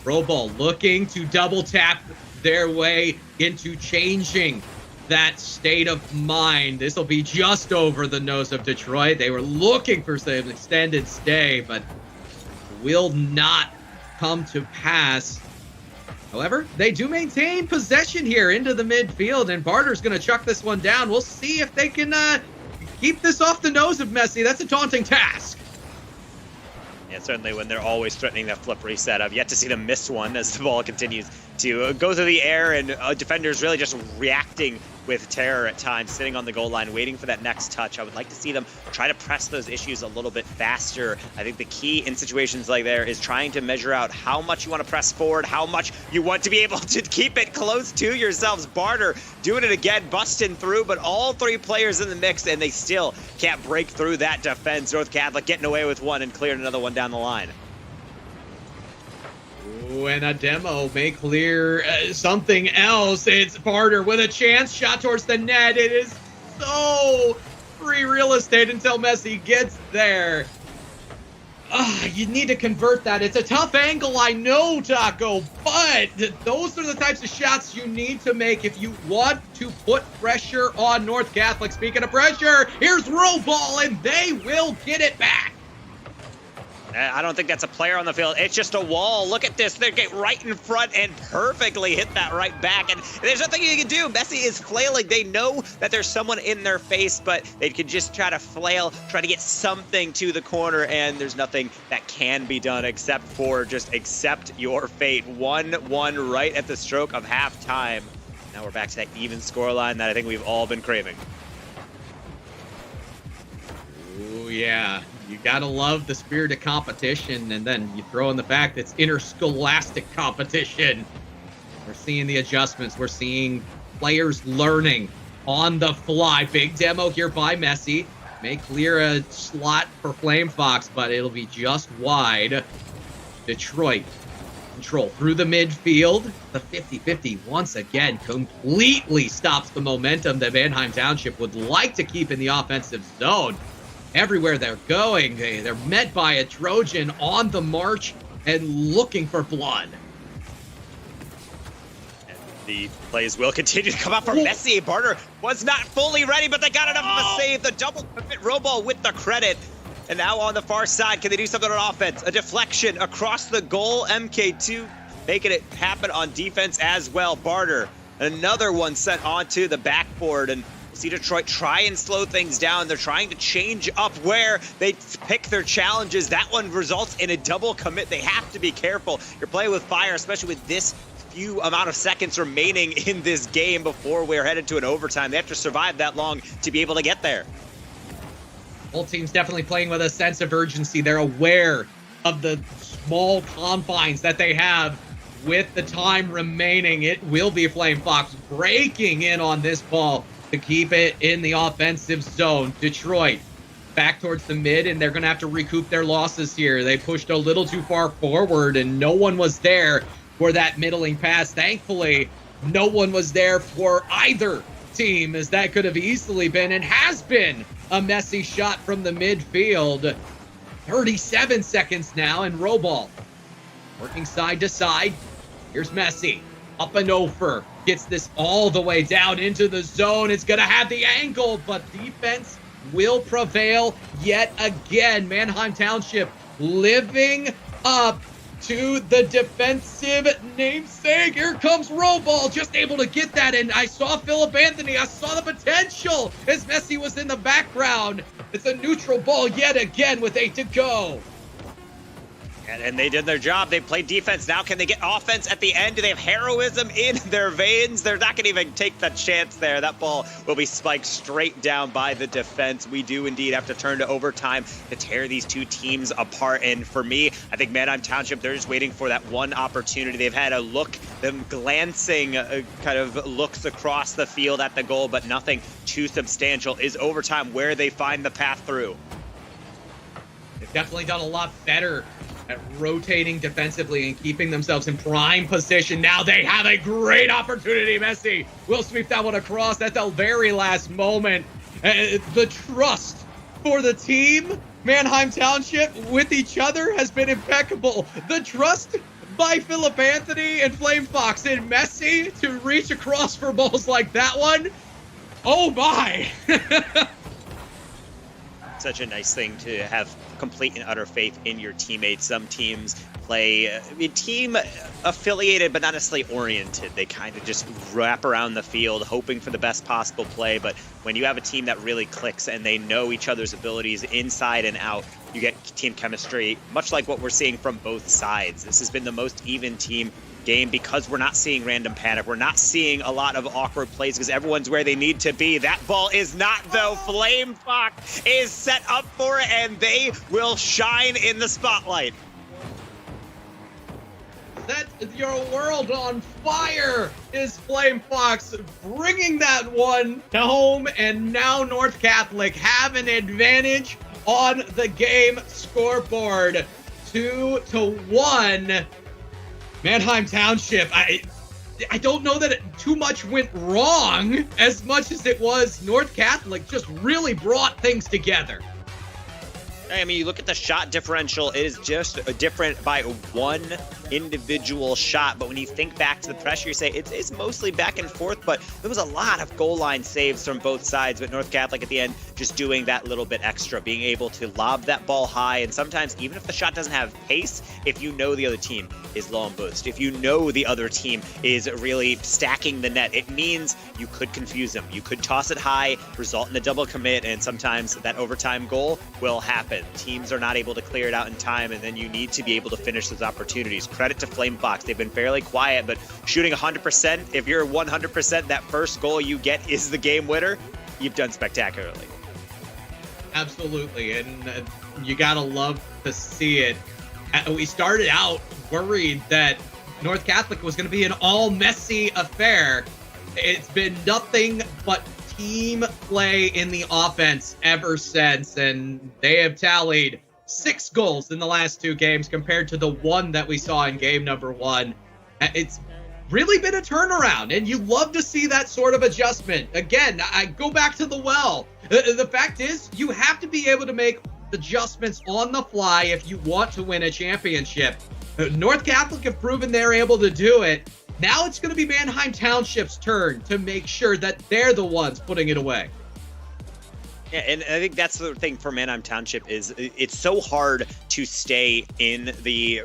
Pro Bowl looking to double tap their way into changing that state of mind. This will be just over the nose of Detroit. They were looking for some extended stay, but will not come to pass. However, they do maintain possession here into the midfield, and Barter's going to chuck this one down. We'll see if they can keep this off the nose of Messi. That's a daunting task. Yeah, certainly when they're always threatening that flip reset. I've yet to see them miss one as the ball continues to go through the air, and defenders really just reacting with terror at times, sitting on the goal line, waiting for that next touch. I would like to see them try to press those issues a little bit faster. I think the key in situations like there is trying to measure out how much you want to press forward, how much you want to be able to keep it close to yourselves. Barter doing it again, busting through, but all 3 players in the mix, and they still can't break through that defense. North Catholic getting away with one and clearing another one down the line. Ooh, and a demo may clear something else. It's Barter with a chance. Shot towards the net. It is so free real estate until Messi gets there. You need to convert that. It's a tough angle, I know, Taco, but those are the types of shots you need to make if you want to put pressure on North Catholic. Speaking of pressure, here's Roll Ball, and they will get it back. I don't think that's a player on the field. It's just a wall. Look at this. They get right in front and perfectly hit that right back. And there's nothing you can do. Messi is flailing. They know that there's someone in their face, but they can just try to flail, try to get something to the corner, and there's nothing that can be done except for just accept your fate. 1-1 right at the stroke of halftime. Now we're back to that even scoreline that I think we've all been craving. Oh, yeah. You gotta love the spirit of competition, and then you throw in the fact that it's interscholastic competition. We're seeing the adjustments. We're seeing players learning on the fly. Big demo here by Messi. May clear a slot for Flame Fox, but it'll be just wide. Detroit control through the midfield. The 50-50 once again completely stops the momentum that Mannheim Township would like to keep in the offensive zone. Everywhere they're going, they're met by a Trojan on the march and looking for blood. And the plays will continue to come out from Messi. Barter was not fully ready, but they got enough of a save. The double commit Roball with the credit. And now on the far side, can they do something on offense? A deflection across the goal. MK2 making it happen on defense as well. Barter, another one sent onto the backboard, and see Detroit try and slow things down. They're trying to change up where they pick their challenges. That one results in a double commit. They have to be careful. You're playing with fire, especially with this few amount of seconds remaining in this game before we're headed to an overtime. They have to survive that long to be able to get there. Both teams definitely playing with a sense of urgency. They're aware of the small confines that they have with the time remaining. It will be Flame Fox breaking in on this ball to keep it in the offensive zone. Detroit back towards the mid, and they're going to have to recoup their losses here. They pushed a little too far forward, and no one was there for that middling pass. Thankfully, no one was there for either team, as that could have easily been and has been a Messi shot from the midfield. 37 seconds now, and Roball working side to side. Here's Messi. Up and over. Gets this all the way down into the zone. It's going to have the angle, but defense will prevail yet again. Mannheim Township living up to the defensive namesake. Here comes Roball, just able to get that. And I saw Philip Anthony. I saw the potential as Messi was in the background. It's a neutral ball yet again with 8 to go. And they did their job. They played defense. Now can they get offense at the end? Do they have heroism in their veins? They're not going to even take the chance there. That ball will be spiked straight down by the defense. We do indeed have to turn to overtime to tear these two teams apart. And for me, I think Mannheim Township, they're just waiting for that one opportunity. They've had a look, them glancing kind of looks across the field at the goal, but nothing too substantial. Is overtime where they find the path through? They've definitely done a lot better at rotating defensively and keeping themselves in prime position. Now they have a great opportunity. Messi will sweep that one across at the very last moment. The trust for the team, Mannheim Township, with each other has been impeccable. The trust by Philip Anthony and Flame Fox and Messi to reach across for balls like that one. Oh my! Such a nice thing to have complete and utter faith in your teammates. Some teams play team affiliated but not necessarily oriented. They kind of just wrap around the field hoping for the best possible play, but when you have a team that really clicks and they know each other's abilities inside and out, you get team chemistry, much like what we're seeing from both sides. This has been the most even team game because we're not seeing random panic. We're not seeing a lot of awkward plays because everyone's where they need to be. That ball is not, though. Flame Fox is set up for it, and they will shine in the spotlight. Set your world on fire is Flame Fox bringing that one home, and now North Catholic have an advantage on the game scoreboard. 2-1. Mannheim Township, I don't know that too much went wrong as much as it was North Catholic just really brought things together. I mean, you look at the shot differential, it is just different by one individual shot. But when you think back to the pressure, you say it's mostly back and forth, but there was a lot of goal line saves from both sides. But North Catholic at the end just doing that little bit extra, being able to lob that ball high. And sometimes, even if the shot doesn't have pace, if you know the other team is low on boost, if you know the other team is really stacking the net, it means you could confuse them. You could toss it high, result in a double commit, and sometimes that overtime goal will happen. Teams are not able to clear it out in time, and then you need to be able to finish those opportunities. Credit to Flame Fox. They've been fairly quiet, but shooting 100%, if you're 100%, that first goal you get is the game winner, you've done spectacularly. Absolutely, and you gotta love to see it. We started out worried that North Catholic was going to be an all messy affair. It's been nothing but team play in the offense ever since, and they have tallied 6 goals in the last 2 games compared to the 1 that we saw in game number 1. It's really been a turnaround, and you love to see that sort of adjustment. Again, I go back to the well. The fact is, you have to be able to make adjustments on the fly if you want to win a championship. North Catholic have proven they're able to do it. Now it's going to be Manheim Township's turn to make sure that they're the ones putting it away. Yeah, and I think that's the thing for Manheim Township is it's so hard to stay in the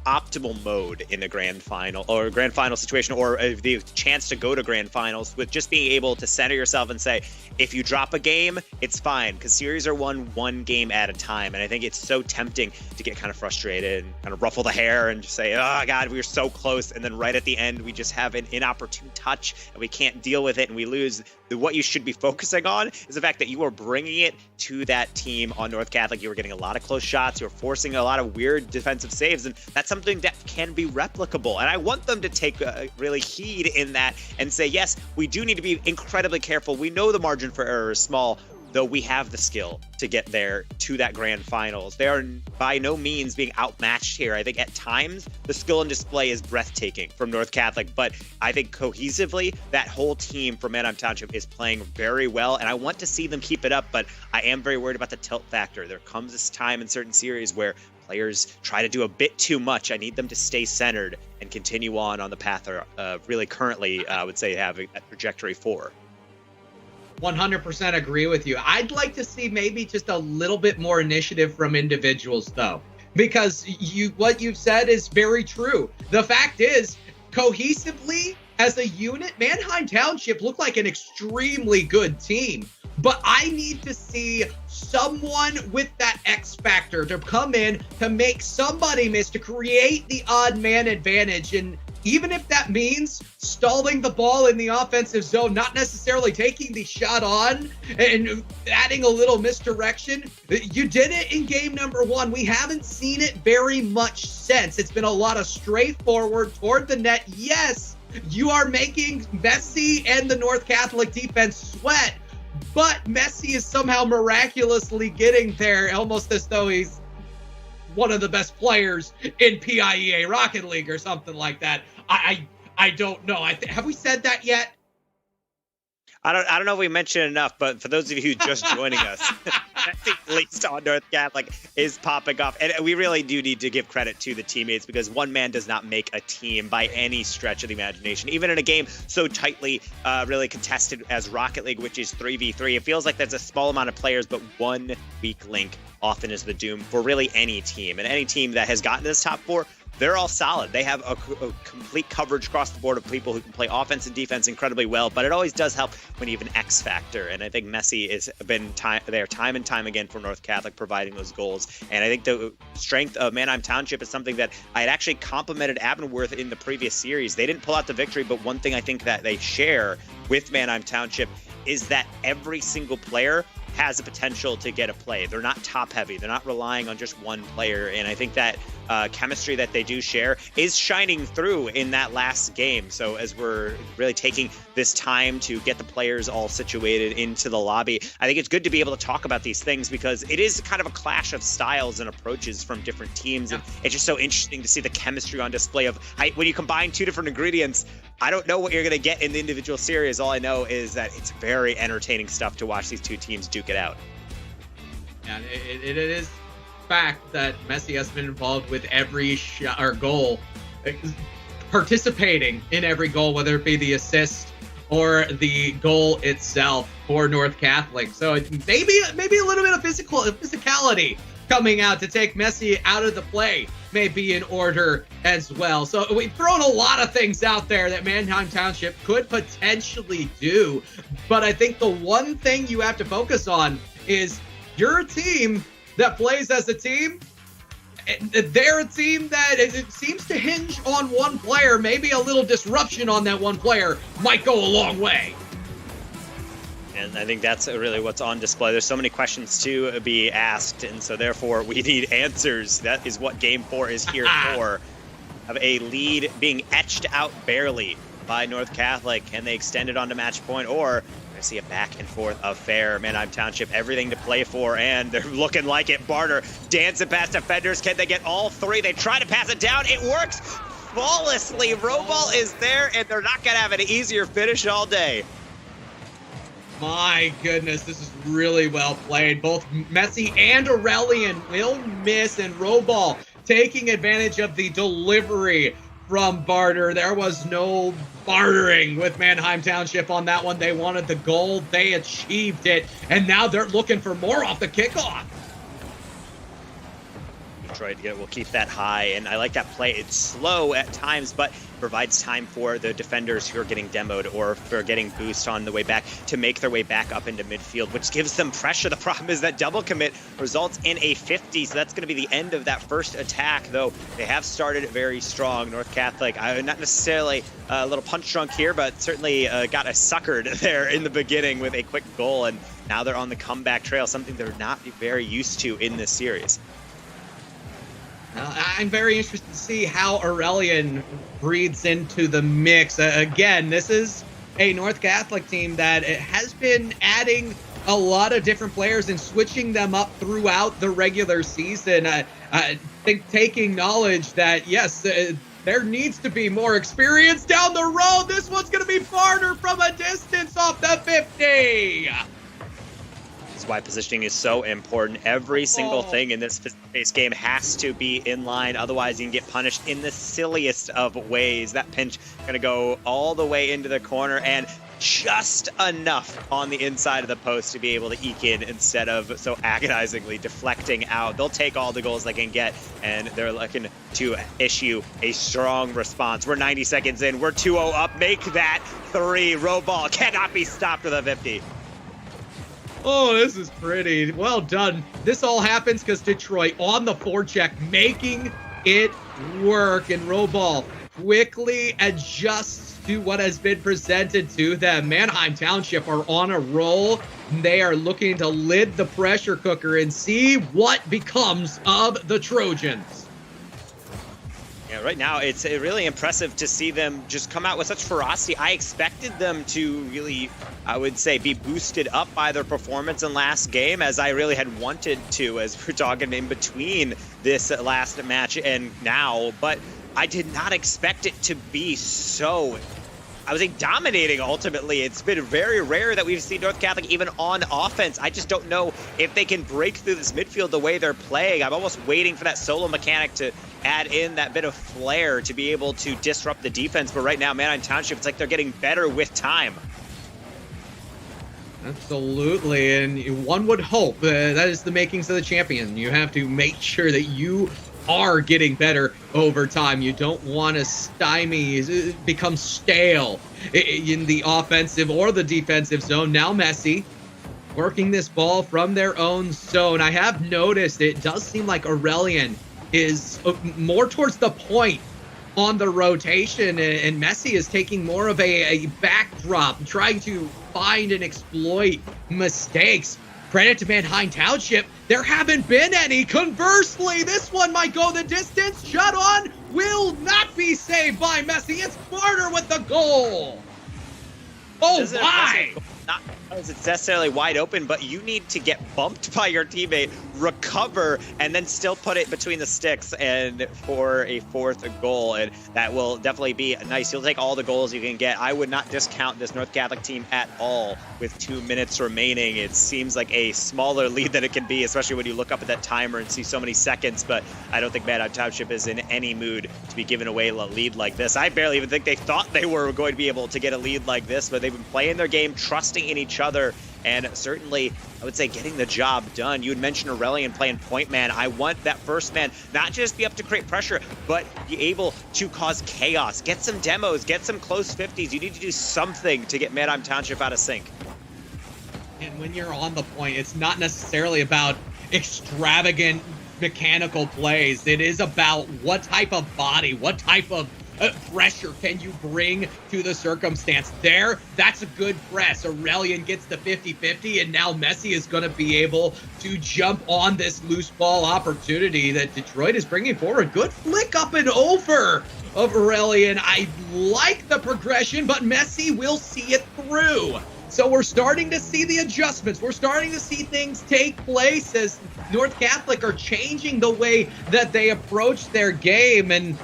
optimal mode in the grand final or grand final situation, or the chance to go to grand finals, with just being able to center yourself and say, if you drop a game, it's fine, because series are won 1 game at a time. And I think it's so tempting to get kind of frustrated and kind of ruffle the hair and just say, oh God, we were so close. And then right at the end, we just have an inopportune touch and we can't deal with it and we lose. What you should be focusing on is the fact that you are bringing it to that team on North Catholic. You were getting a lot of close shots. You were forcing a lot of weird defensive saves, and that's something that can be replicable. And I want them to take really heed in that and say, yes, we do need to be incredibly careful. We know the margin for error is small, though we have the skill to get there to that grand finals. They are by no means being outmatched here. I think at times the skill and display is breathtaking from North Catholic, but I think cohesively that whole team from Manheim Township is playing very well, and I want to see them keep it up, but I am very worried about the tilt factor. There comes this time in certain series where players try to do a bit too much. I need them to stay centered and continue on the path they're really currently, I would say, have a trajectory for. 100% agree with you. I'd like to see maybe just a little bit more initiative from individuals, though, because what you've said is very true. The fact is, cohesively, as a unit, Manheim Township looked like an extremely good team. But I need to see someone with that X factor to come in to make somebody miss, to create the odd man advantage. And even if that means stalling the ball in the offensive zone, not necessarily taking the shot on and adding a little misdirection, you did it in game number 1. We haven't seen it very much since. It's been a lot of straightforward toward the net. Yes, you are making Messi and the North Catholic defense sweat, but Messi is somehow miraculously getting there, almost as though he's one of the best players in PIEA Rocket League or something like that. I don't know. Have we said that yet? I don't know if we mentioned enough, but for those of you who just joining us, I think least on North Catholic is popping off. And we really do need to give credit to the teammates, because one man does not make a team by any stretch of the imagination. Even in a game so tightly really contested as Rocket League, which is 3v3, it feels like there's a small amount of players, but one weak link often is the doom for really any team. And any team that has gotten to this top 4, they're all solid. They have a complete coverage across the board of people who can play offense and defense incredibly well, but it always does help when you have an X factor. And I think Messi has been there time and time again for North Catholic, providing those goals. And I think the strength of Manheim Township is something that I had actually complimented Avonworth in the previous series. They didn't pull out the victory, but one thing I think that they share with Manheim Township is that every single player has the potential to get a play. They're not top heavy. They're not relying on just one player. And I think that chemistry that they do share is shining through in that last game. So as we're really taking this time to get the players all situated into the lobby, I think it's good to be able to talk about these things, because it is kind of a clash of styles and approaches from different teams. And it's just so interesting to see the chemistry on display of when you combine 2 different ingredients. I don't know what you're going to get in the individual series. All I know is that it's very entertaining stuff to watch these 2 teams duke it out. Yeah, it is fact that Messi has been involved with every shot or goal, participating in every goal, whether it be the assist or the goal itself for North Catholic. So maybe a little bit of physicality coming out to take Messi out of the play may be in order as well. So we've thrown a lot of things out there that Manheim Township could potentially do, but I think the one thing you have to focus on is you're a team that plays as a team. They're a team that it seems to hinge on one player. Maybe a little disruption on that one player might go a long way. And I think that's really what's on display. There's so many questions to be asked, and so therefore we need answers. That is what Game 4 is here for. Have a lead being etched out barely by North Catholic. Can they extend it onto match point, or I see a back and forth affair? Manheim Township, everything to play for, and they're looking like it. Barter dancing past defenders. Can they get all three? They try to pass it down. It works flawlessly. Roball is there, and they're not going to have an easier finish all day. My goodness, this is really well played. Both Messi and Aurelian will miss, and Roball taking advantage of the delivery from Barter. There was no bartering with Manheim Township on that one. They wanted the goal. They achieved it, and now they're looking for more off the kickoff. Detroit will keep that high, and I like that play. It's slow at times, but provides time for the defenders who are getting demoed or for getting boost on the way back to make their way back up into midfield, which gives them pressure. The problem is that double commit results in a 50, so that's going to be the end of that first attack, though they have started very strong. North Catholic, not necessarily a little punch drunk here, but certainly got a suckered there in the beginning with a quick goal, and now they're on the comeback trail, something they're not very used to in this series. I'm very interested to see how Aurelian breathes into the mix. Again, this is a North Catholic team that has been adding a lot of different players and switching them up throughout the regular season. I think taking knowledge that, yes, there needs to be more experience down the road. This one's going to be Barter from a distance off the 50. Why positioning is so important. Every single thing in this base game has to be in line, otherwise you can get punished in the silliest of ways. That pinch gonna go all the way into the corner and just enough on the inside of the post to be able to eke in instead of so agonizingly deflecting out. They'll take all the goals they can get, and they're looking to issue a strong response. We're 90 seconds in, we're 2-0 up, make that 3. Roball cannot be stopped with a 50. Oh, this is pretty. Well done. This all happens because Detroit on the forecheck, making it work, and Roball quickly adjusts to what has been presented to them. Manheim Township are on a roll. They are looking to lid the pressure cooker and see what becomes of the Trojans. Yeah, right now it's really impressive to see them just come out with such ferocity. I expected them to really, I would say, be boosted up by their performance in last game, as I really had wanted to, as we're talking in between this last match and now, but I did not expect it to be so, I was dominating ultimately. It's been very rare that we've seen North Catholic even on offense. I just don't know if they can break through this midfield the way they're playing. I'm almost waiting for that solo mechanic to add in that bit of flair to be able to disrupt the defense. But right now, Manheim Township, it's like they're getting better with time. Absolutely, and one would hope that is the makings of the champion. You have to make sure that you are getting better over time. You don't want to stymie, become stale in the offensive or the defensive zone. Now Messi working this ball from their own zone. I have noticed it does seem like Aurelian is more towards the point on the rotation, and Messi is taking more of a backdrop, trying to find and exploit mistakes. Credit to Manheim Township, there haven't been any. Conversely, this one might go the distance. Shot on will not be saved by Messi. It's Barter with the goal. Oh my! not because it's necessarily wide open, but you need to get bumped by your teammate, recover, and then still put it between the sticks and for a fourth goal. And that will definitely be nice. You'll take all the goals you can get. I would not discount this North Catholic team at all with 2 minutes remaining. It seems like a smaller lead than it can be, especially when you look up at that timer and see so many seconds. But I don't think Manheim Township is in any mood to be giving away a lead like this. I barely even think they thought they were going to be able to get a lead like this, but they've been playing their game, trusting in each other, and certainly, I would say, getting the job done. You had mentioned Aurelian playing point man. I want that first man not just be up to create pressure, but be able to cause chaos. Get some demos, get some close 50s. You need to do something to get Manheim Township out of sync. And when you're on the point, it's not necessarily about extravagant mechanical plays. It is about what type of body, what type of pressure can you bring to the circumstance. That's a good press. Aurelian gets the 50-50, and now Messi is going to be able to jump on this loose ball opportunity that Detroit is bringing forward. Good flick up and over of Aurelian. I like the progression, but Messi will see it through. So we're starting to see the adjustments. We're starting to see things take place as North Catholic are changing the way that they approach their game, and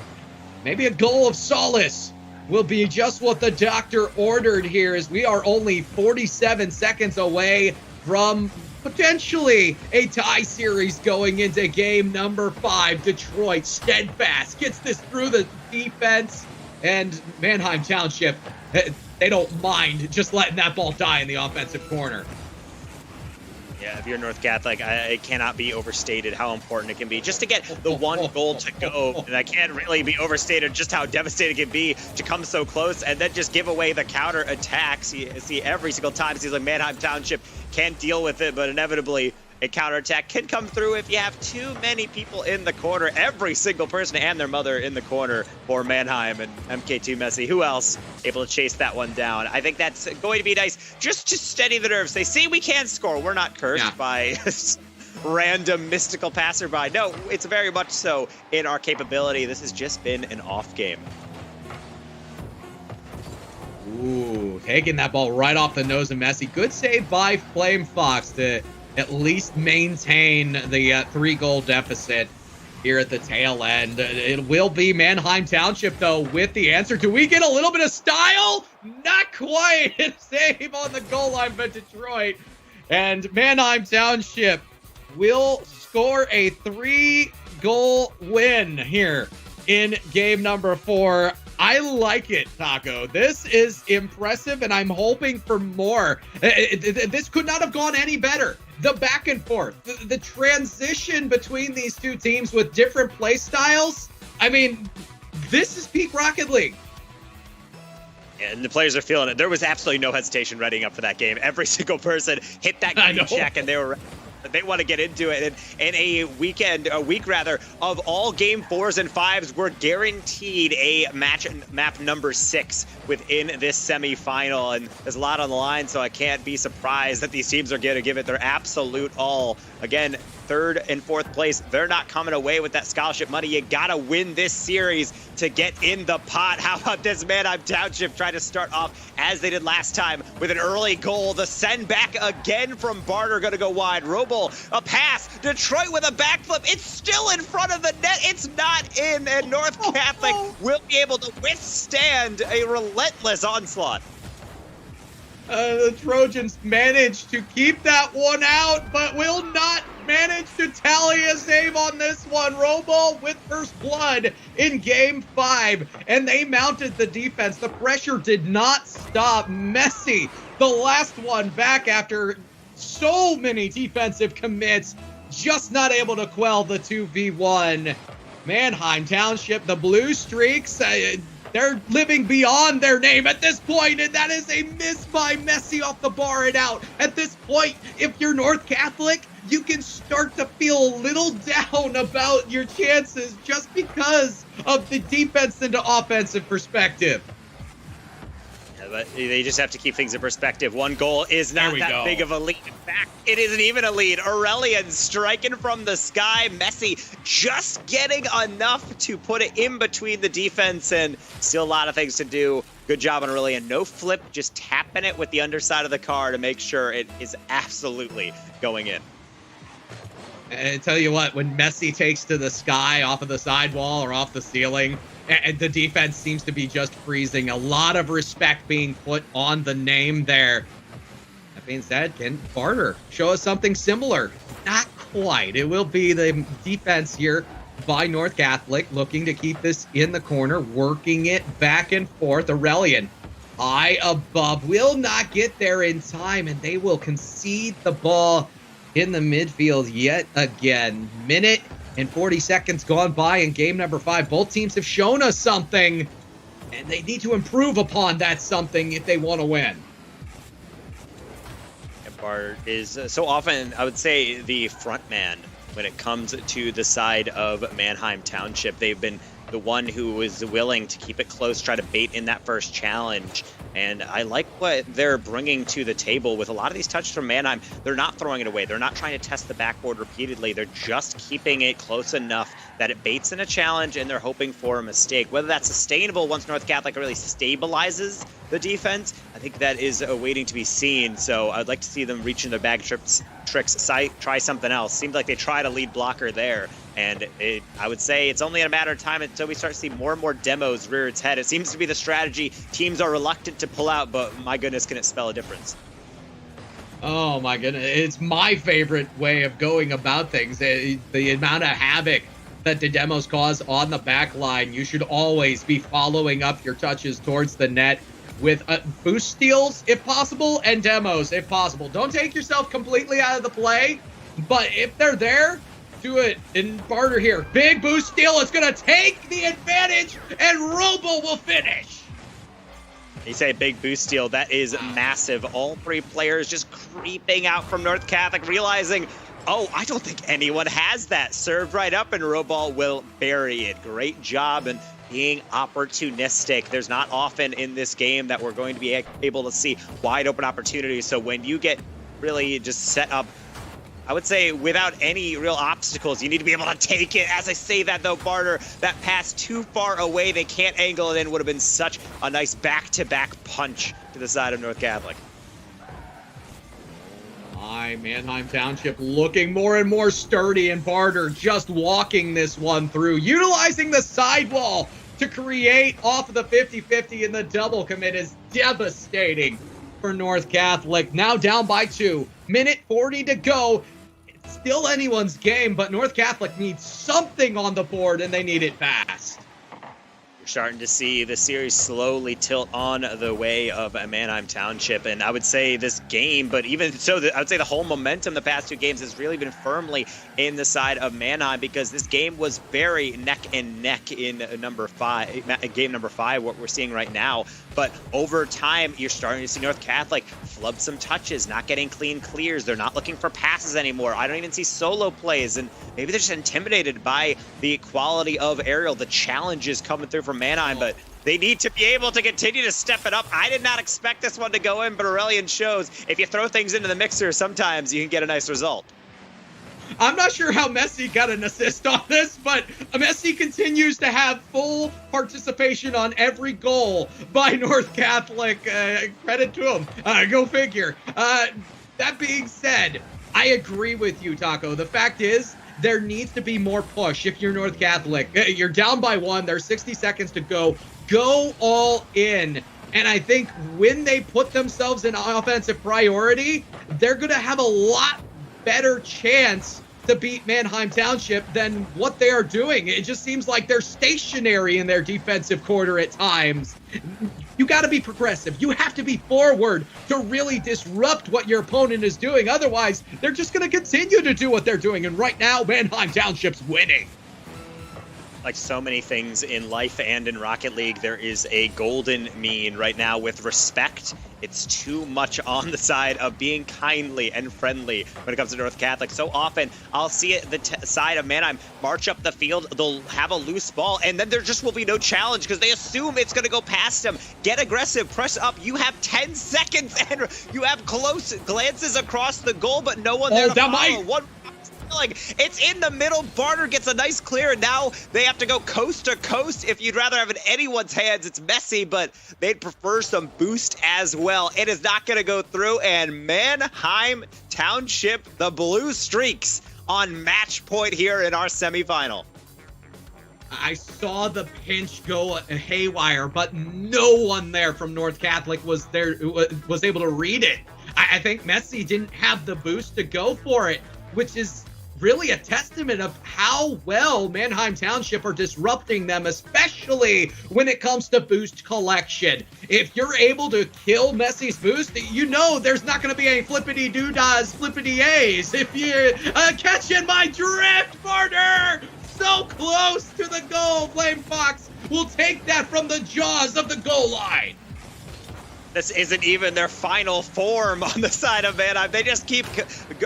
maybe a goal of solace will be just what the doctor ordered here, as we are only 47 seconds away from potentially a tie series going into game number 5. Detroit steadfast gets this through the defense, and Manheim Township, they don't mind just letting that ball die in the offensive corner. Yeah, if you're North Catholic, it cannot be overstated how important it can be just to get the one goal to go. And I can't really be overstated just how devastating it can be to come so close and then just give away the counter attacks. You see every single time, it seems like Manheim Township can't deal with it, but inevitably a counterattack can come through if you have too many people in the corner. Every single person and their mother in the corner for Manheim and MK2 Messi. Who else able to chase that one down? I think that's going to be nice just to steady the nerves. They see we can score. We're not cursed by random mystical passerby. No, it's very much so in our capability. This has just been an off game. Ooh, taking that ball right off the nose of Messi. Good save by Flame Fox to at least maintain the 3-goal deficit here at the tail end. It will be Manheim Township, though, with the answer. Do we get a little bit of style? Not quite. Save on the goal line by Detroit. And Manheim Township will score a 3-goal win here in game number 4. I like it, Taco. This is impressive, and I'm hoping for more. This could not have gone any better. The back and forth, the transition between these two teams with different play styles. I mean, this is peak Rocket League. And the players are feeling it. There was absolutely no hesitation readying up for that game. Every single person hit that green check, and they were they want to get into it. And a week of all game 4s and 5s, we're guaranteed a map number 6 within this semifinal. And there's a lot on the line, so I can't be surprised that these teams are going to give it their absolute all. Again, 3rd and 4th place, they're not coming away with that scholarship money. You got to win this series to get in the pot. How about this Manheim Township trying to start off as they did last time with an early goal? The send back again from Barter going to go wide. Roble, a pass. Detroit with a backflip. It's still in front of the net. It's not in, and North Catholic will be able to withstand a relentless onslaught. The Trojans managed to keep that one out, but will not manage to tally a save on this one. Robo with first blood in game 5, and they mounted the defense. The pressure did not stop. Messi, the last one back after so many defensive commits, just not able to quell the 2v1. Manheim Township, the Blue Streaks, they're living beyond their name at this point, and that is a miss by Messi off the bar and out. At this point, if you're North Catholic, you can start to feel a little down about your chances just because of the defense into offensive perspective. Yeah, but they just have to keep things in perspective. One goal is not that big of a lead. In fact, it isn't even a lead. Aurelian striking from the sky. Messi just getting enough to put it in between the defense, and still a lot of things to do Good job on Aurelian. No flip, just tapping it with the underside of the car to make sure it is absolutely going in. And I tell you what, when Messi takes to the sky off of the sidewall or off the ceiling, and the defense seems to be just freezing, a lot of respect being put on the name there. That being said, can Barter show us something similar? Not quite. It will be the defense here by North Catholic, looking to keep this in the corner, working it back and forth. Aurelian, high above, will not get there in time, and they will concede the ball in the midfield yet again. Minute and 40 seconds gone by in game number 5. Both teams have shown us something, and they need to improve upon that something if they want to win. Bart is so often, I would say, the front man when it comes to the side of Mannheim Township. They've been the one who is willing to keep it close, try to bait in that first challenge. And I like what they're bringing to the table with a lot of these touches from Mannheim. They're not throwing it away. They're not trying to test the backboard repeatedly. They're just keeping it close enough that it baits in a challenge, and they're hoping for a mistake. Whether that's sustainable once North Catholic really stabilizes the defense, I think that is waiting to be seen. So I'd like to see them reach in their bag tricks, try something else. Seems like they tried a lead blocker there. And I would say it's only a matter of time until we start to see more and more demos rear its head. It seems to be the strategy. Teams are reluctant to pull out, but my goodness, can it spell a difference? Oh my goodness, it's my favorite way of going about things. The amount of havoc that the demos cause on the back line. You should always be following up your touches towards the net with boost steals if possible and demos if possible. Don't take yourself completely out of the play, but if they're there, do it in Barter here. Big boost steal. It's going to take the advantage, and Robo will finish. You say big boost steal. That is massive. All three players just creeping out from North Catholic, realizing, oh, I don't think anyone has that. Served right up, and Robo will bury it. Great job and being opportunistic. There's not often in this game that we're going to be able to see wide open opportunities. So when you get really just set up, I would say without any real obstacles, you need to be able to take it. As I say that though, Barter, that pass too far away, they can't angle it in, would have been such a nice back-to-back punch to the side of North Catholic. Mannheim Township looking more and more sturdy, and Barter just walking this one through, utilizing the sidewall to create off of the 50-50, and the double commit is devastating for North Catholic. Now down by 2. Minute 40 to go. It's still anyone's game, but North Catholic needs something on the board, and they need it fast. You're starting to see the series slowly tilt on the way of Mannheim Township, and I would say this game, but even so, I would say the whole momentum the past 2 games has really been firmly in the side of Mannheim, because this game was very neck and neck in game number 5, what we're seeing right now. But over time, you're starting to see North Catholic flub some touches, not getting clean clears. They're not looking for passes anymore. I don't even see solo plays, and maybe they're just intimidated by the quality of aerial, the challenges coming through from Mannheim, but they need to be able to continue to step it up. I did not expect this one to go in, but Aurelian shows if you throw things into the mixer, sometimes you can get a nice result. I'm not sure how Messi got an assist on this, but Messi continues to have full participation on every goal by North Catholic. Credit to him. Go figure. That being said, I agree with you, Taco. The fact is, there needs to be more push if you're North Catholic. You're down by 1. There's 60 seconds to go. Go all in. And I think when they put themselves in offensive priority, they're going to have a lot better chance to beat Mannheim Township than what they are doing. It just seems like they're stationary in their defensive quarter at times. You got to be progressive. You have to be forward to really disrupt what your opponent is doing. Otherwise, they're just going to continue to do what they're doing. And right now, Mannheim Township's winning. Like so many things in life and in Rocket League, there is a golden mean right now with respect. It's too much on the side of being kindly and friendly when it comes to North Catholic. So often, I'll see it the side of Mannheim march up the field. They'll have a loose ball, and then there just will be no challenge because they assume it's going to go past them. Get aggressive, press up. You have 10 seconds, and you have close glances across the goal, but no one there to follow. falling. It's in the middle. Barter gets a nice clear, and now they have to go coast to coast. If you'd rather have it in anyone's hands, it's Messi, but they'd prefer some boost as well. It is not going to go through, and Mannheim Township, the Blue Streaks, on match point here in our semifinal. I saw the pinch go haywire, but no one there from North Catholic was able to read it. I think Messi didn't have the boost to go for it, which is really a testament of how well Mannheim Township are disrupting them, especially when it comes to boost collection. If you're able to kill Messi's boost, you know there's not going to be any flippity-doo-dahs, flippity-A's. If you're catching my drift, Barter! So close to the goal, Flame Fox will take that from the jaws of the goal line. This isn't even their final form on the side of Mannheim. They just keep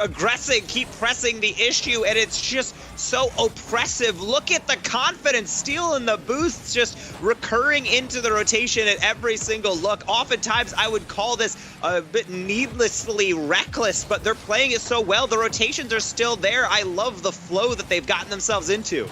aggressing, keep pressing the issue, and it's just so oppressive. Look at the confidence, stealing the boosts, just recurring into the rotation at every single look. Oftentimes, I would call this a bit needlessly reckless, but they're playing it so well. The rotations are still there. I love the flow that they've gotten themselves into.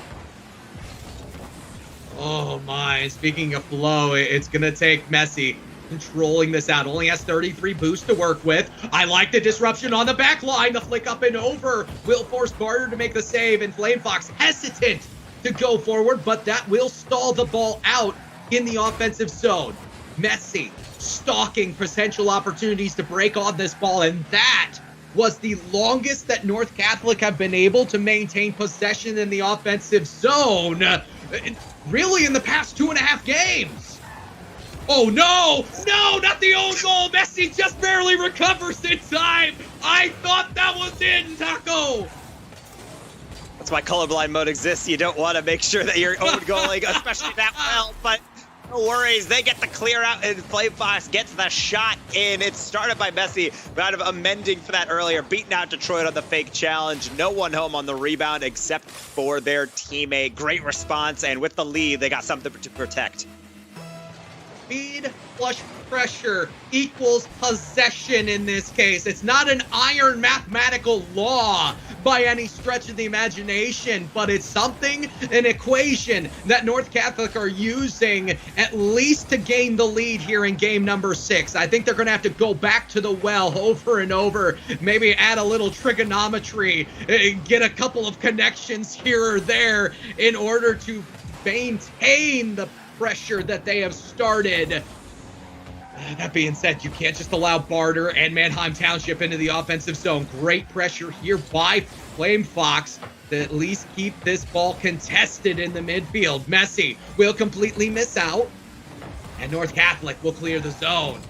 Oh my, speaking of flow, it's going to take Messi controlling this out. Only has 33 boosts to work with. I like the disruption on the back line. The flick up and over will force Barter to make the save, and Flame Fox hesitant to go forward, but that will stall the ball out in the offensive zone. Messi stalking potential opportunities to break on this ball, and that was the longest that North Catholic have been able to maintain possession in the offensive zone, really in the past 2.5 games. Oh, no! No, not the own goal! Messi just barely recovers in time! I thought that was in, Taco! That's why colorblind mode exists. You don't want to make sure that you're own goaling, especially that well, but no worries. They get the clear out, and Flame Fox gets the shot in. It's started by Messi, but out of amending for that earlier, beating out Detroit on the fake challenge. No one home on the rebound except for their teammate. Great response, and with the lead, they got something to protect. Speed plus pressure equals possession in this case. It's not an iron mathematical law by any stretch of the imagination, but it's something, an equation that North Catholic are using at least to gain the lead here in game number 6. I think they're going to have to go back to the well over and over, maybe add a little trigonometry, get a couple of connections here or there in order to maintain the pressure that they have started. That being said, you can't just allow Barter and Mannheim Township into the offensive zone. Great pressure here by Flame Fox to at least keep this ball contested in the midfield. Messi will completely miss out, and North Catholic will clear the zone.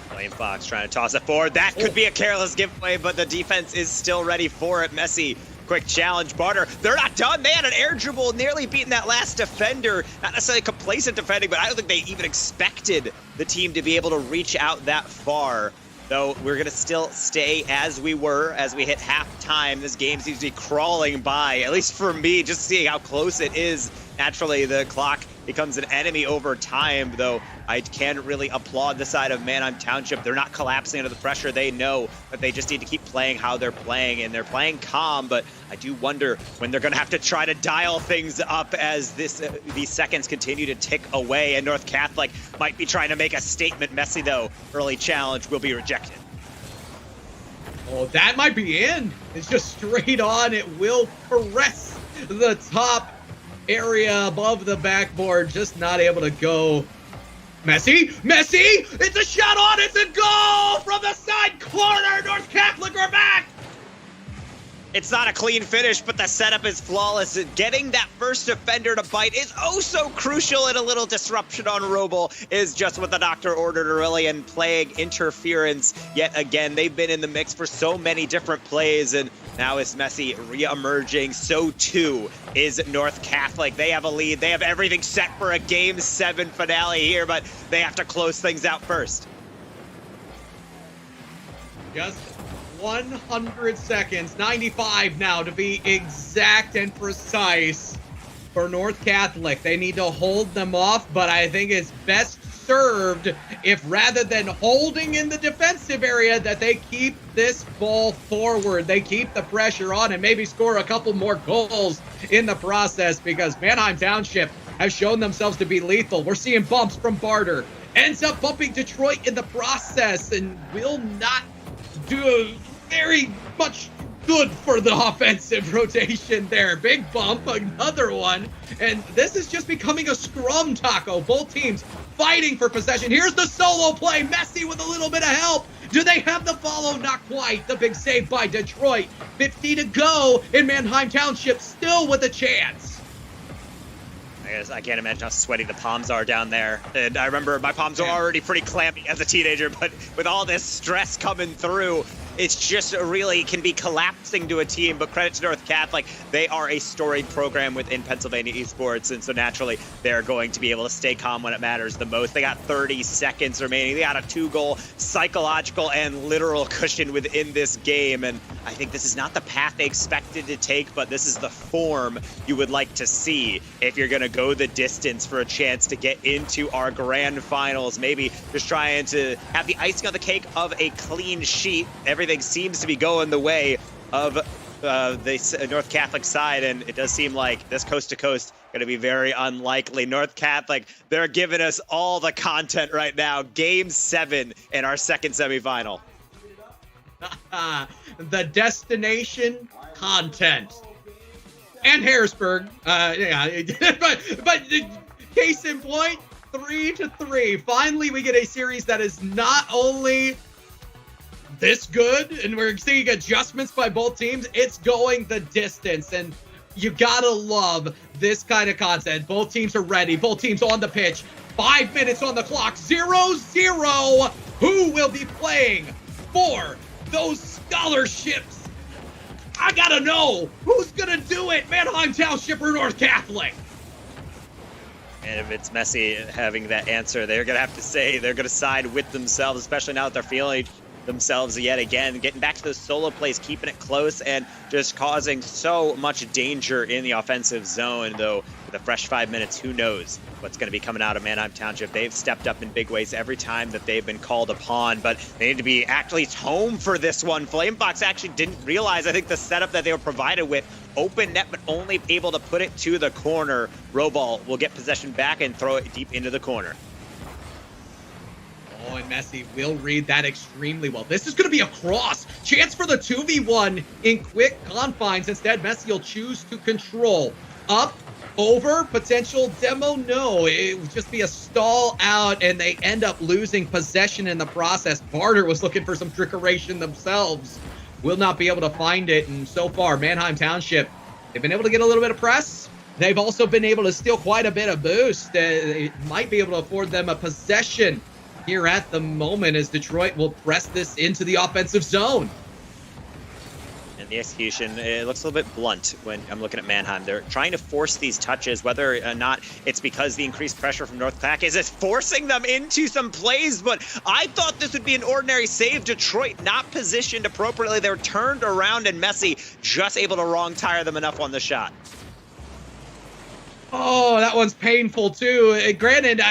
Flame Fox trying to toss it forward. That could be a careless giveaway, but the defense is still ready for it. Messi, quick challenge. Barter, they're not done. They had an air dribble, nearly beating that last defender. Not necessarily complacent defending, but I don't think they even expected the team to be able to reach out that far. Though we're going to still stay as we were as we hit halftime. This game seems to be crawling by, at least for me, just seeing how close it is. Naturally, the clock becomes an enemy over time, though I can really applaud the side of Mannheim Township. They're not collapsing under the pressure. They know that they just need to keep playing how they're playing, and they're playing calm, but I do wonder when they're going to have to try to dial things up as these seconds continue to tick away, and North Catholic might be trying to make a statement. Messi, though, early challenge will be rejected. Oh, that might be in. It's just straight on. It will caress the top area above the backboard, just not able to go. Messi, it's a shot on, it's a goal from the side corner. North Catholic are back. It's not a clean finish, but the setup is flawless. Getting that first defender to bite is oh so crucial, and a little disruption on Roble is just what the doctor ordered early, and playing interference yet again. They've been in the mix for so many different plays, and now is Messi re-emerging. So too is North Catholic. They have a lead. They have everything set for a Game 7 finale here, but they have to close things out first. Just 100 seconds, 95 now to be exact and precise for North Catholic. They need to hold them off, but I think it's best served if rather than holding in the defensive area that they keep this ball forward. They keep the pressure on and maybe score a couple more goals in the process, because Mannheim Township have shown themselves to be lethal. We're seeing bumps from Barter. Ends up bumping Detroit in the process and will not do very much good for the offensive rotation there. Big bump, another one. And this is just becoming a scrum, Taco. Both teams fighting for possession. Here's the solo play. Messi with a little bit of help. Do they have the follow? Not quite. The big save by Detroit. 50 to go in Mannheim Township, still with a chance. I can't imagine how sweaty the palms are down there. And I remember my palms were already pretty clammy as a teenager, but with all this stress coming through, it's just really can be collapsing to a team. But credit to North Catholic, they are a storied program within Pennsylvania esports, and so naturally they're going to be able to stay calm when it matters the most. They got 30 seconds remaining. They got a 2-goal psychological and literal cushion within this game, and I think this is not the path they expected to take, but this is the form you would like to see if you're going to go the distance for a chance to get into our grand finals. Maybe just trying to have the icing on the cake of a clean sheet. Everything seems to be going the way of the North Catholic side, and it does seem like this coast to coast going to be very unlikely. North Catholic, they're giving us all the content right now. Game 7 in our second semifinal. The destination content. And Harrisburg, but case in point, 3-3. Finally, we get a series that is not only this good, and we're seeing adjustments by both teams, it's going the distance, and you gotta love this kind of content. Both teams are ready, both teams on the pitch, 5 minutes on the clock, 0-0. Who will be playing for those scholarships? I gotta know who's gonna do it, Mannheim Township or North Catholic. And if it's Messi having that answer, they're gonna have to say they're gonna side with themselves, especially now that they're feeling themselves yet again, getting back to those solo plays, keeping it close, and just causing so much danger in the offensive zone. Though with a fresh 5 minutes, who knows what's going to be coming out of Mannheim Township. They've stepped up in big ways every time that they've been called upon, but they need to be actually home for this one. Flamefox actually didn't realize, I think, the setup that they were provided with, open net, but only able to put it to the corner. Robal will get possession back and throw it deep into the corner. Oh, and Messi will read that extremely well. This is going to be a cross. Chance for the 2v1 in quick confines. Instead, Messi will choose to control. Up, over, potential demo, no. It would just be a stall out, and they end up losing possession in the process. Barter was looking for some trickeration themselves. Will not be able to find it, and so far, Mannheim Township, they've been able to get a little bit of press. They've also been able to steal quite a bit of boost. They might be able to afford them a possession here at the moment as Detroit will press this into the offensive zone. And the execution, it looks a little bit blunt when I'm looking at Mannheim. They're trying to force these touches, whether or not it's because the increased pressure from North Catholic is forcing them into some plays, but I thought this would be an ordinary save. Detroit not positioned appropriately. They're turned around, and Messi just able to wrong tire them enough on the shot. Oh, that one's painful too. Granted,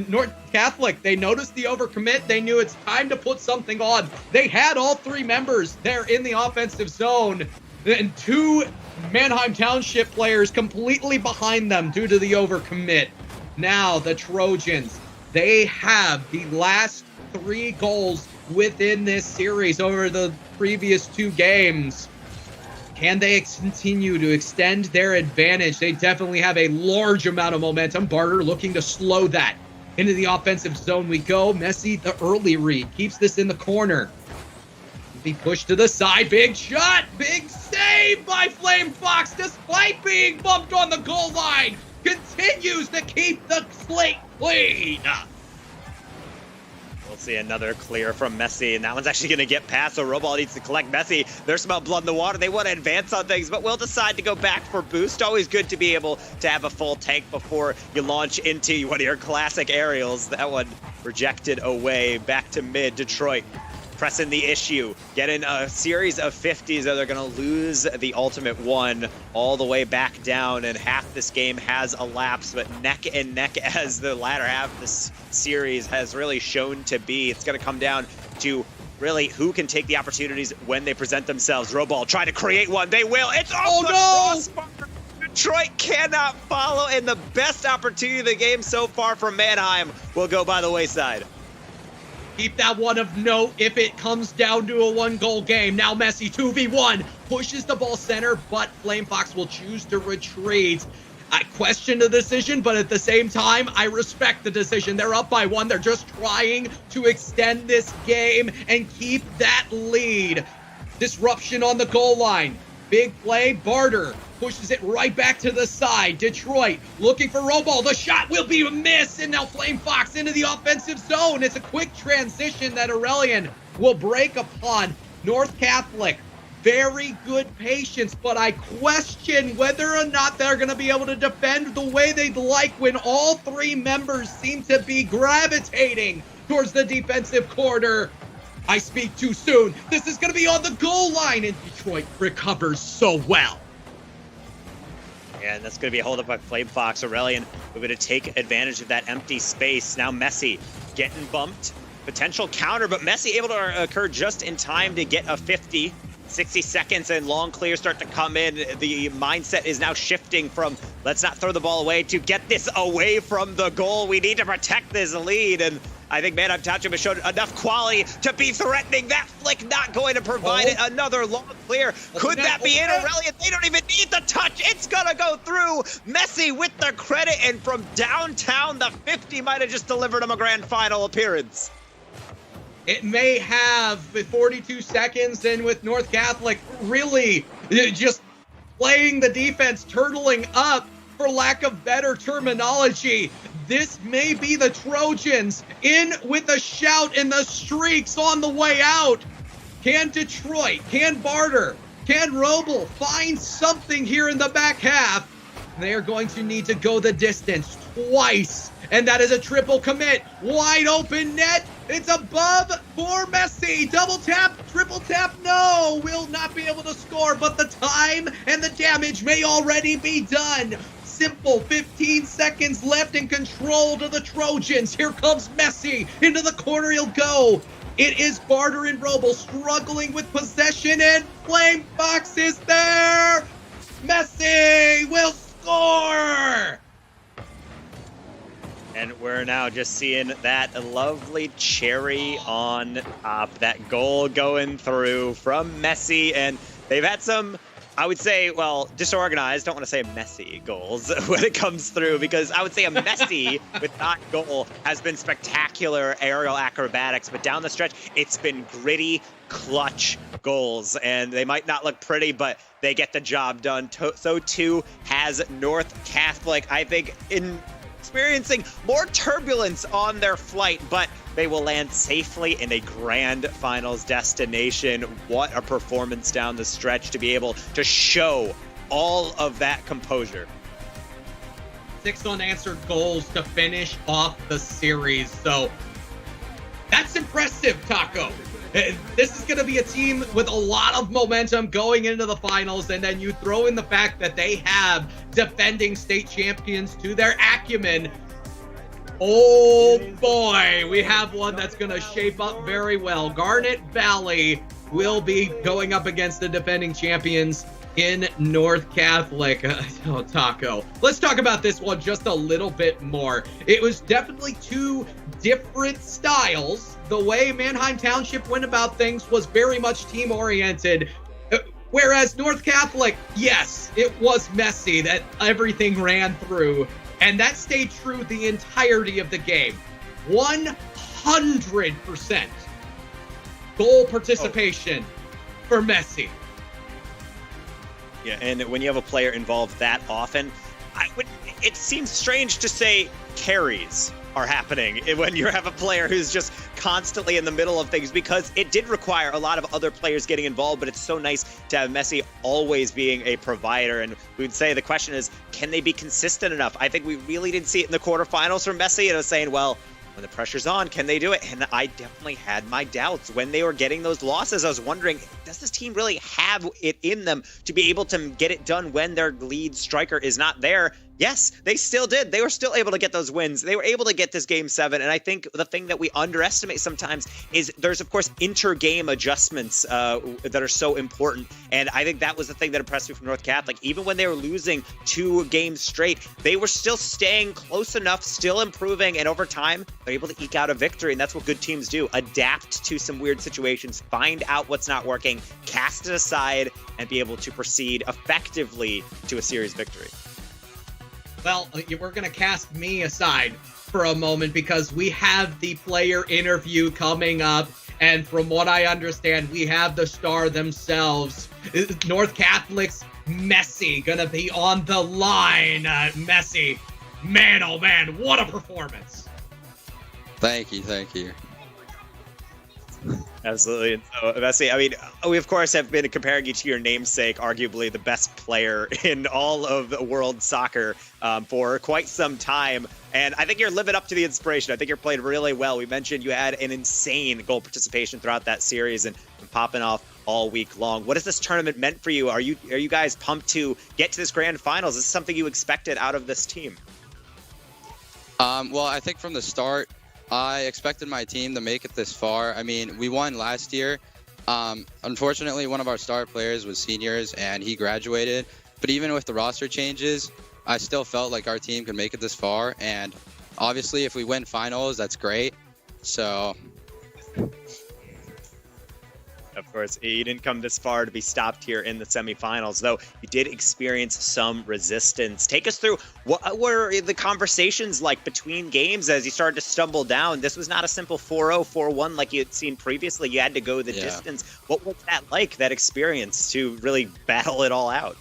North Catholic, they noticed the overcommit. They knew it's time to put something on. They had all three members there in the offensive zone, and two Mannheim Township players completely behind them due to the overcommit. Now the Trojans, they have the last 3 goals within this series over the previous 2 games. Can they continue to extend their advantage? They definitely have a large amount of momentum. Barter looking to slow that. Into the offensive zone we go. Messi, the early read, keeps this in the corner. Be pushed to the side. Big shot. Big save by Flamefox, despite being bumped on the goal line. Continues to keep the slate clean. We'll see another clear from Messi, and that one's actually going to get past, so Robal needs to collect Messi. There's some blood in the water. They want to advance on things, but will decide to go back for boost. Always good to be able to have a full tank before you launch into one of your classic aerials. That one rejected away. Back to mid. Detroit pressing the issue, getting a series of 50s that they're going to lose the ultimate one all the way back down, and half this game has elapsed, but neck and neck as the latter half of this series has really shown to be. It's going to come down to really who can take the opportunities when they present themselves. Roball trying to create one. They will. It's off the crossbar. Detroit cannot follow, and the best opportunity of the game so far from Mannheim will go by the wayside. Keep that one of note if it comes down to a 1-goal game. Now Messi 2v1 pushes the ball center, but Flame Fox will choose to retreat. I question the decision, but at the same time, I respect the decision. They're up by 1. They're just trying to extend this game and keep that lead. Disruption on the goal line. Big play, Barter pushes it right back to the side. Detroit looking for Roball. The shot will be a miss, and now Flame Fox into the offensive zone. It's a quick transition that Aurelian will break upon. North Catholic, very good patience, but I question whether or not they're going to be able to defend the way they'd like when all 3 members seem to be gravitating towards the defensive corner. I speak too soon. This is going to be on the goal line, and Detroit recovers so well. And that's going to be a hold up by Flame Fox. Aurelian moving to take advantage of that empty space. Now Messi getting bumped. Potential counter, but Messi able to occur just in time to get a 50. 60 seconds and long clears start to come in. The mindset is now shifting from let's not throw the ball away to get this away from the goal. We need to protect this lead. And I think Mannheim Township has shown enough quality to be threatening. That flick not going to provide it. Another long clear. Could that be in Aurelian? They don't even need the touch. It's going to go through. Messi with the credit. And from downtown, the 50 might have just delivered him a grand final appearance. It may have with 42 seconds, and with North Catholic really just playing the defense, turtling up, for lack of better terminology. This may be the Trojans in with a shout, and the streaks on the way out. Can Detroit, can Barter, can Robel find something here in the back half? They are going to need to go the distance twice, and that is a triple commit. Wide open net. It's above for Messi. Double tap, triple tap, no. Will not be able to score, but the time and the damage may already be done. Simple 15 seconds left in control to the Trojans. Here comes Messi. Into the corner he'll go. It is Barter and Robel struggling with possession, and Flame Fox is there. Messi will score. And we're now just seeing that lovely cherry on top, that goal going through from Messi. And they've had some, I would say, well, disorganized, don't want to say messy goals when it comes through, because I would say a Messi with that goal has been spectacular aerial acrobatics, but down the stretch, it's been gritty, clutch goals. And they might not look pretty, but they get the job done. So too has North Catholic. I think in experiencing more turbulence on their flight, but they will land safely in a grand finals destination. What a performance down the stretch to be able to show all of that composure. 6 unanswered goals to finish off the series. So that's impressive, Taco. This is going to be a team with a lot of momentum going into the finals, and then you throw in the fact that they have defending state champions to their acumen. Oh boy, we have one that's going to shape up very well. Garnet Valley will be going up against the defending champions in North Catholic. Oh, Taco. Let's talk about this one just a little bit more. It was definitely 2 different styles. The way Mannheim Township went about things was very much team-oriented. Whereas North Catholic, yes, it was Messi that everything ran through. And that stayed true the entirety of the game. 100% goal participation for Messi. Yeah, and when you have a player involved that often, it seems strange to say carries are happening when you have a player who's just constantly in the middle of things, because it did require a lot of other players getting involved, but it's so nice to have Messi always being a provider. And we'd say the question is, can they be consistent enough? I think we really didn't see it in the quarterfinals from Messi, and I was saying, well, when the pressure's on, can they do it? And I definitely had my doubts when they were getting those losses. I was wondering, does this team really have it in them to be able to get it done when their lead striker is not there? Yes, they still did. They were still able to get those wins. They were able to get this game 7. And I think the thing that we underestimate sometimes is there's, of course, inter-game adjustments that are so important. And I think that was the thing that impressed me from North Catholic. Even when they were losing 2 games straight, they were still staying close enough, still improving. And over time, they're able to eke out a victory. And that's what good teams do. Adapt to some weird situations, find out what's not working, cast it aside, and be able to proceed effectively to a series victory. Well, we're going to cast me aside for a moment because we have the player interview coming up. And from what I understand, we have the star themselves. North Catholic's Messi going to be on the line. Messi, man, oh man, what a performance. Thank you. Absolutely. And so, Messi, I mean, we of course have been comparing you to your namesake, arguably the best player in all of world soccer for quite some time. And I think you're living up to the inspiration. I think you're playing really well. We mentioned you had an insane goal participation throughout that series and popping off all week long. What has this tournament meant for you? Are you guys pumped to get to this grand finals? Is this something you expected out of this team? Well, I think from the start, I expected my team to make it this far. I mean, we won last year. Unfortunately, one of our star players was seniors and he graduated. But even with the roster changes, I still felt like our team could make it this far. And obviously, if we win finals, that's great. So, of course, you didn't come this far to be stopped here in the semifinals, though you did experience some resistance. Take us through what were the conversations like between games as you started to stumble down. This was not a simple 4-0, 4-1 like you had seen previously. You had to go the distance. What was that like, that experience, to really battle it all out?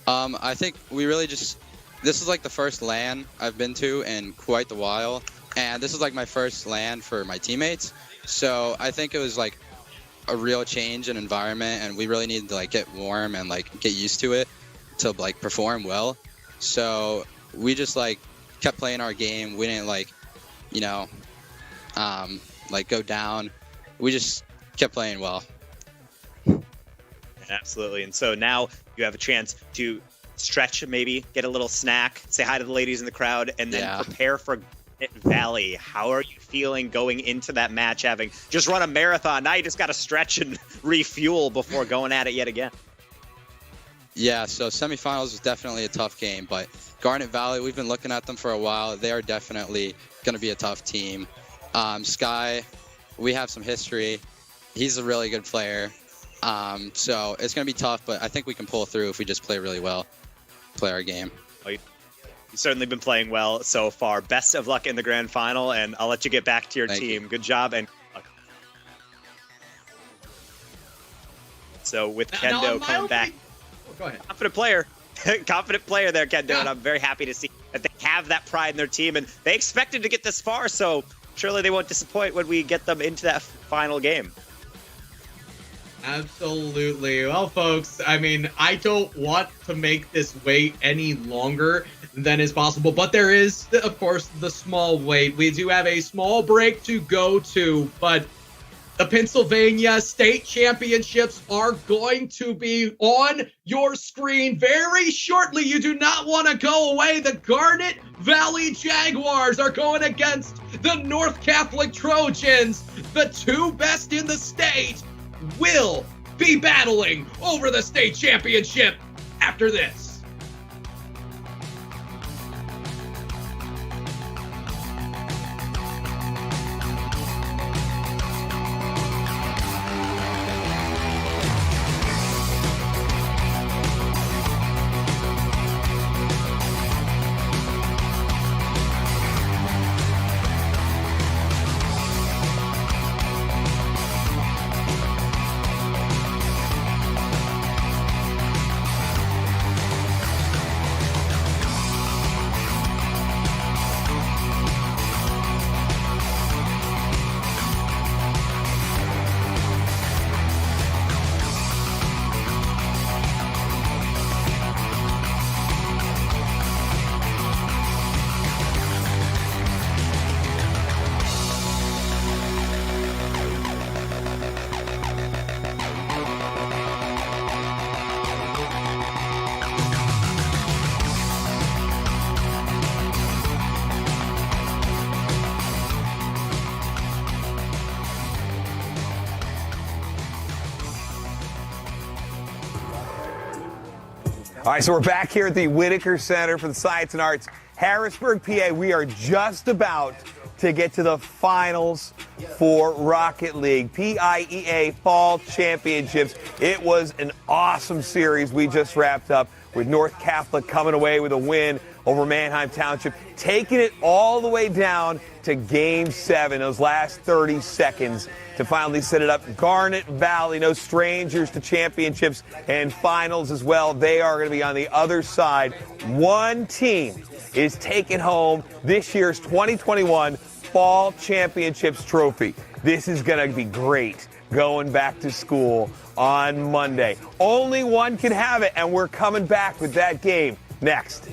I think we really this is like the first LAN I've been to in quite a while. And this is like my first LAN for my teammates. So I think it was like a real change in environment, and we really needed to like get warm and like get used to it to like perform well. So we just like kept playing our game. We didn't like, like go down. We just kept playing well. Absolutely. And so now you have a chance to stretch, maybe get a little snack, say hi to the ladies in the crowd, and then prepare for Valley. How are you feeling going into that match, having just run a marathon? Now you just got to stretch and refuel before going at it yet again. Yeah, so semifinals is definitely a tough game, but Garnet Valley, we've been looking at them for a while. They are definitely going to be a tough team. Sky, we have some history. He's a really good player. So it's going to be tough, but I think we can pull through if we just play really well, play our game. You've certainly been playing well so far. Best of luck in the grand final, and I'll let you get back to your team. Good job. And so with Kendo coming back, go ahead. confident player there, Kendo, and I'm very happy to see that they have that pride in their team, and they expected to get this far, so surely they won't disappoint when we get them into that final game. Absolutely. Well, folks, I mean, I don't want to make this wait any longer than is possible, but there is, of course, the small wait. We do have a small break to go to, but the Pennsylvania State Championships are going to be on your screen very shortly. You do not want to go away. The Garnet Valley Jaguars are going against the North Catholic Trojans. The two best in the state will be battling over the state championship after this. All right, so we're back here at the Whitaker Center for the Science and Arts, Harrisburg, PA. We are just about to get to the finals for Rocket League, PIEA Fall Championships. It was an awesome series we just wrapped up with North Catholic coming away with a win over Manheim Township, taking it all the way down to Game 7, those last 30 seconds to finally set it up. Garnet Valley, no strangers to championships and finals as well. They are going to be on the other side. One team is taking home this year's 2021 Fall Championships trophy. This is going to be great going back to school on Monday. Only one can have it, and we're coming back with that game next.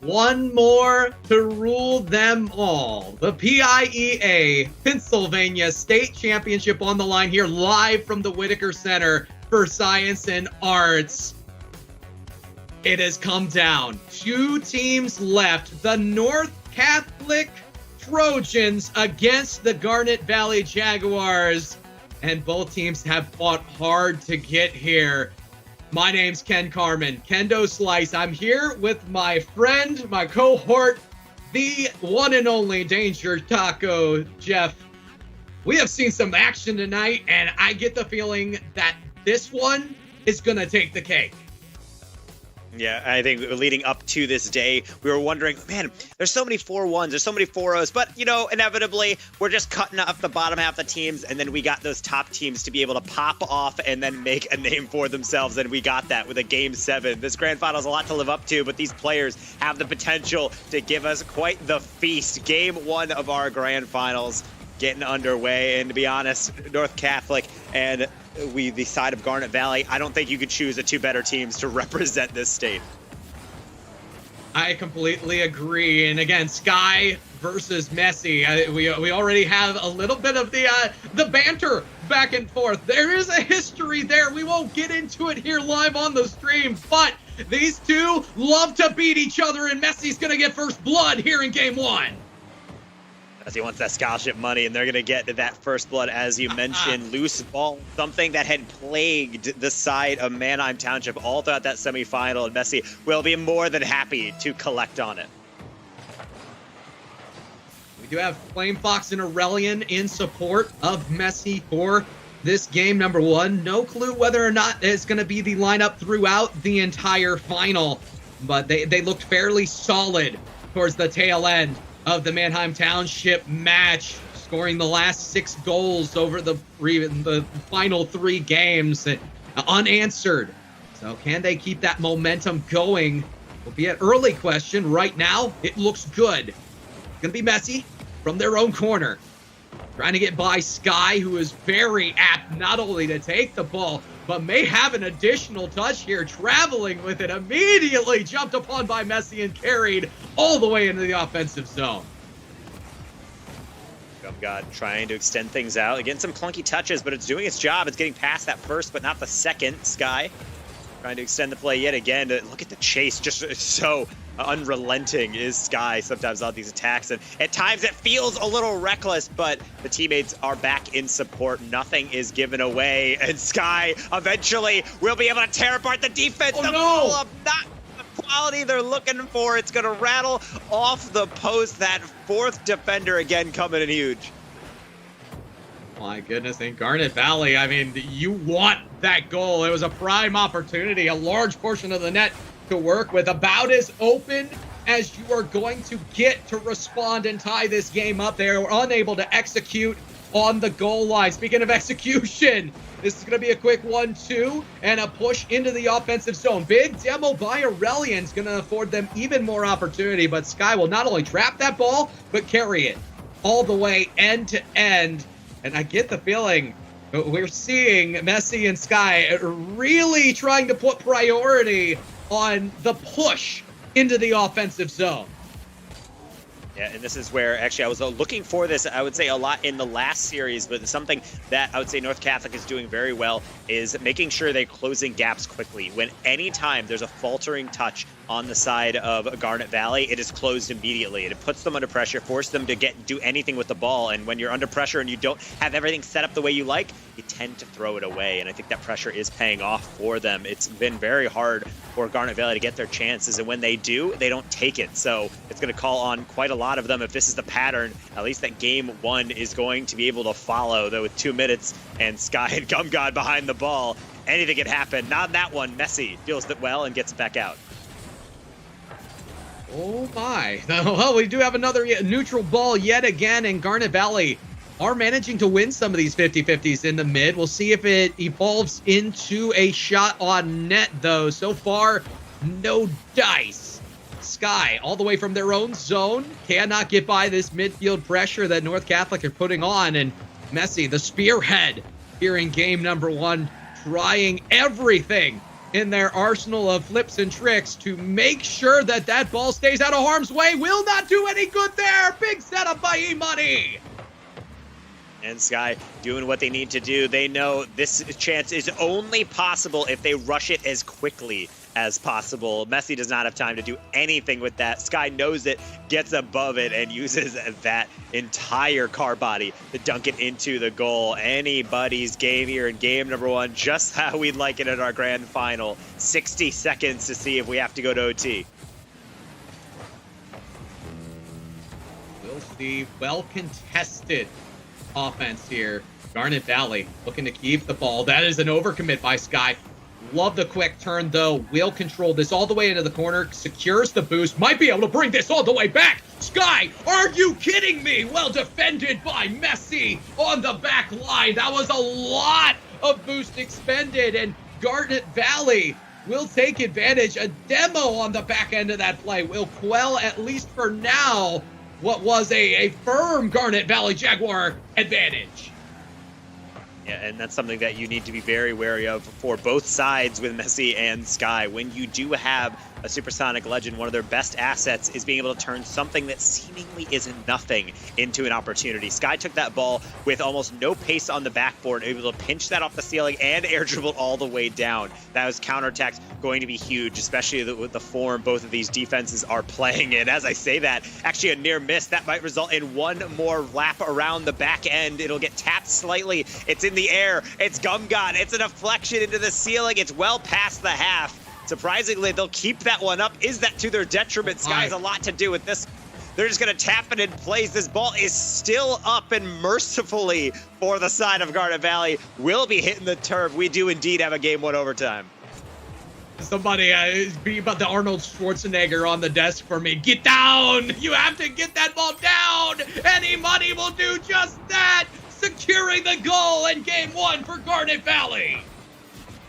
One more to rule them all. The PIEA Pennsylvania State Championship on the line here, live from the Whitaker Center for Science and Arts. It has come down. 2 teams left. The North Catholic Trojans against the Garnet Valley Jaguars. And both teams have fought hard to get here. My name's Ken Carmen, Kendo Slice. I'm here with my friend, my cohort, the one and only Danger Taco Jeff. We have seen some action tonight, and I get the feeling that this one is going to take the cake. Yeah, I think leading up to this day, we were wondering, man, there's so many 4-1s, there's so many 4-0s, but, inevitably, we're just cutting off the bottom half of the teams, and then we got those top teams to be able to pop off and then make a name for themselves, and we got that with a Game 7. This Grand Final is a lot to live up to, but these players have the potential to give us quite the feast. Game 1 of our Grand Finals getting underway, and to be honest, North Catholic and the side of Garnet Valley, I don't think you could choose the 2 better teams to represent this state. I completely agree. And again, Sky versus Messi. We already have a little bit of the banter back and forth. There is a history there. We won't get into it here live on the stream, but these 2 love to beat each other, and Messi's going to get first blood here in Game 1. As he wants that scholarship money, and they're going to get that first blood, as you mentioned. Loose ball, something that had plagued the side of Manheim Township all throughout that semifinal, and Messi will be more than happy to collect on it. We do have Flame Fox and Aurelian in support of Messi for this game number 1. No clue whether or not it's going to be the lineup throughout the entire final, but they looked fairly solid towards the tail end of the Manheim Township match, scoring the last 6 goals over the final 3 games, unanswered. So can they keep that momentum going? Will be an early question. Right now, it looks good. It's going to be Messi from their own corner, trying to get by Sky, who is very apt not only to take the ball, but may have an additional touch here, traveling with it, immediately jumped upon by Messi and carried all the way into the offensive zone. Gumgod trying to extend things out. Again, some clunky touches, but it's doing its job. It's getting past that first, but not the second. Sky trying to extend the play yet again. Look at the chase, just so unrelenting is Sky sometimes on these attacks, and at times it feels a little reckless, but the teammates are back in support. Nothing is given away, and Sky eventually will be able to tear apart the defense. Oh, the follow-up, not the quality they're looking for. It's going to rattle off the post. That 4th defender again coming in huge. My goodness, and Garnet Valley, I mean, you want that goal. It was a prime opportunity, a large portion of the net to work with, about as open as you are going to get to respond and tie this game up. They were unable to execute on the goal line. Speaking of execution, this is going to be a quick 1-2 and a push into the offensive zone. Big demo by Aurelian is going to afford them even more opportunity, but Sky will not only trap that ball, but carry it all the way end to end. And I get the feeling we're seeing Messi and Sky really trying to put priority on the push into the offensive zone. Yeah, and this is where actually I was looking for this, I would say, a lot in the last series, but something that I would say North Catholic is doing very well is making sure they're closing gaps quickly. When anytime there's a faltering touch on the side of Garnet Valley, it is closed immediately, and it puts them under pressure, force them to do anything with the ball. And when you're under pressure and you don't have everything set up the way you like, you tend to throw it away, and I think that pressure is paying off for them. It's been very hard for Garnet Valley to get their chances, and when they do, they don't take it. So it's going to call on quite a lot of them. If this is the pattern, at least that Game 1 is going to be able to follow, though with 2 minutes and Sky and Gumgod behind the ball, anything can happen. Not that one. Messi feels it well and gets it back out. Oh my. Well, we do have another neutral ball yet again, and Garnet Valley are managing to win some of these 50-50s in the mid. We'll see if it evolves into a shot on net, though. So far, no dice. Sky, all the way from their own zone, cannot get by this midfield pressure that North Catholic are putting on. And Messi, the spearhead here in game number 1, trying everything in their arsenal of flips and tricks to make sure that that ball stays out of harm's way. Will not do any good there. Big setup by E-Money. And Sky doing what they need to do. They know this chance is only possible if they rush it as quickly as possible. Messi does not have time to do anything with that. Sky knows it, gets above it, and uses that entire car body to dunk it into the goal. Anybody's game here in game number 1, just how we'd like it at our grand final. 60 seconds to see if we have to go to OT. We'll see. Well contested offense here. Garnet Valley looking to keep the ball. That is an overcommit by Sky. Love the quick turn, though. Will control this all the way into the corner. Secures the boost. Might be able to bring this all the way back. Sky, are you kidding me? Well defended by Messi on the back line. That was a lot of boost expended, and Garnet Valley will take advantage. A demo on the back end of that play will quell, at least for now, what was a firm Garnet Valley Jaguar advantage. Yeah, and that's something that you need to be very wary of for both sides with Messi and Sky. When you do have a supersonic legend, one of their best assets is being able to turn something that seemingly is nothing into an opportunity. Sky took that ball with almost no pace on the backboard, able to pinch that off the ceiling and air dribble all the way down. That was counterattacks going to be huge, especially with the form both of these defenses are playing in. As I say that, actually a near miss. That might result in one more lap around the back end. It'll get tapped slightly. It's in the air. It's Gumgot. It's a deflection into the ceiling. It's well past the half. Surprisingly, they'll keep that one up. Is that to their detriment? Sky has a lot to do with this. They're just going to tap it in place. This ball is still up, and mercifully for the side of Garnet Valley will be hitting the turf. We do indeed have a game 1 overtime. Somebody be about the Arnold Schwarzenegger on the desk for me. Get down! You have to get that ball down! Anybody will do just that! Securing the goal in game 1 for Garnet Valley.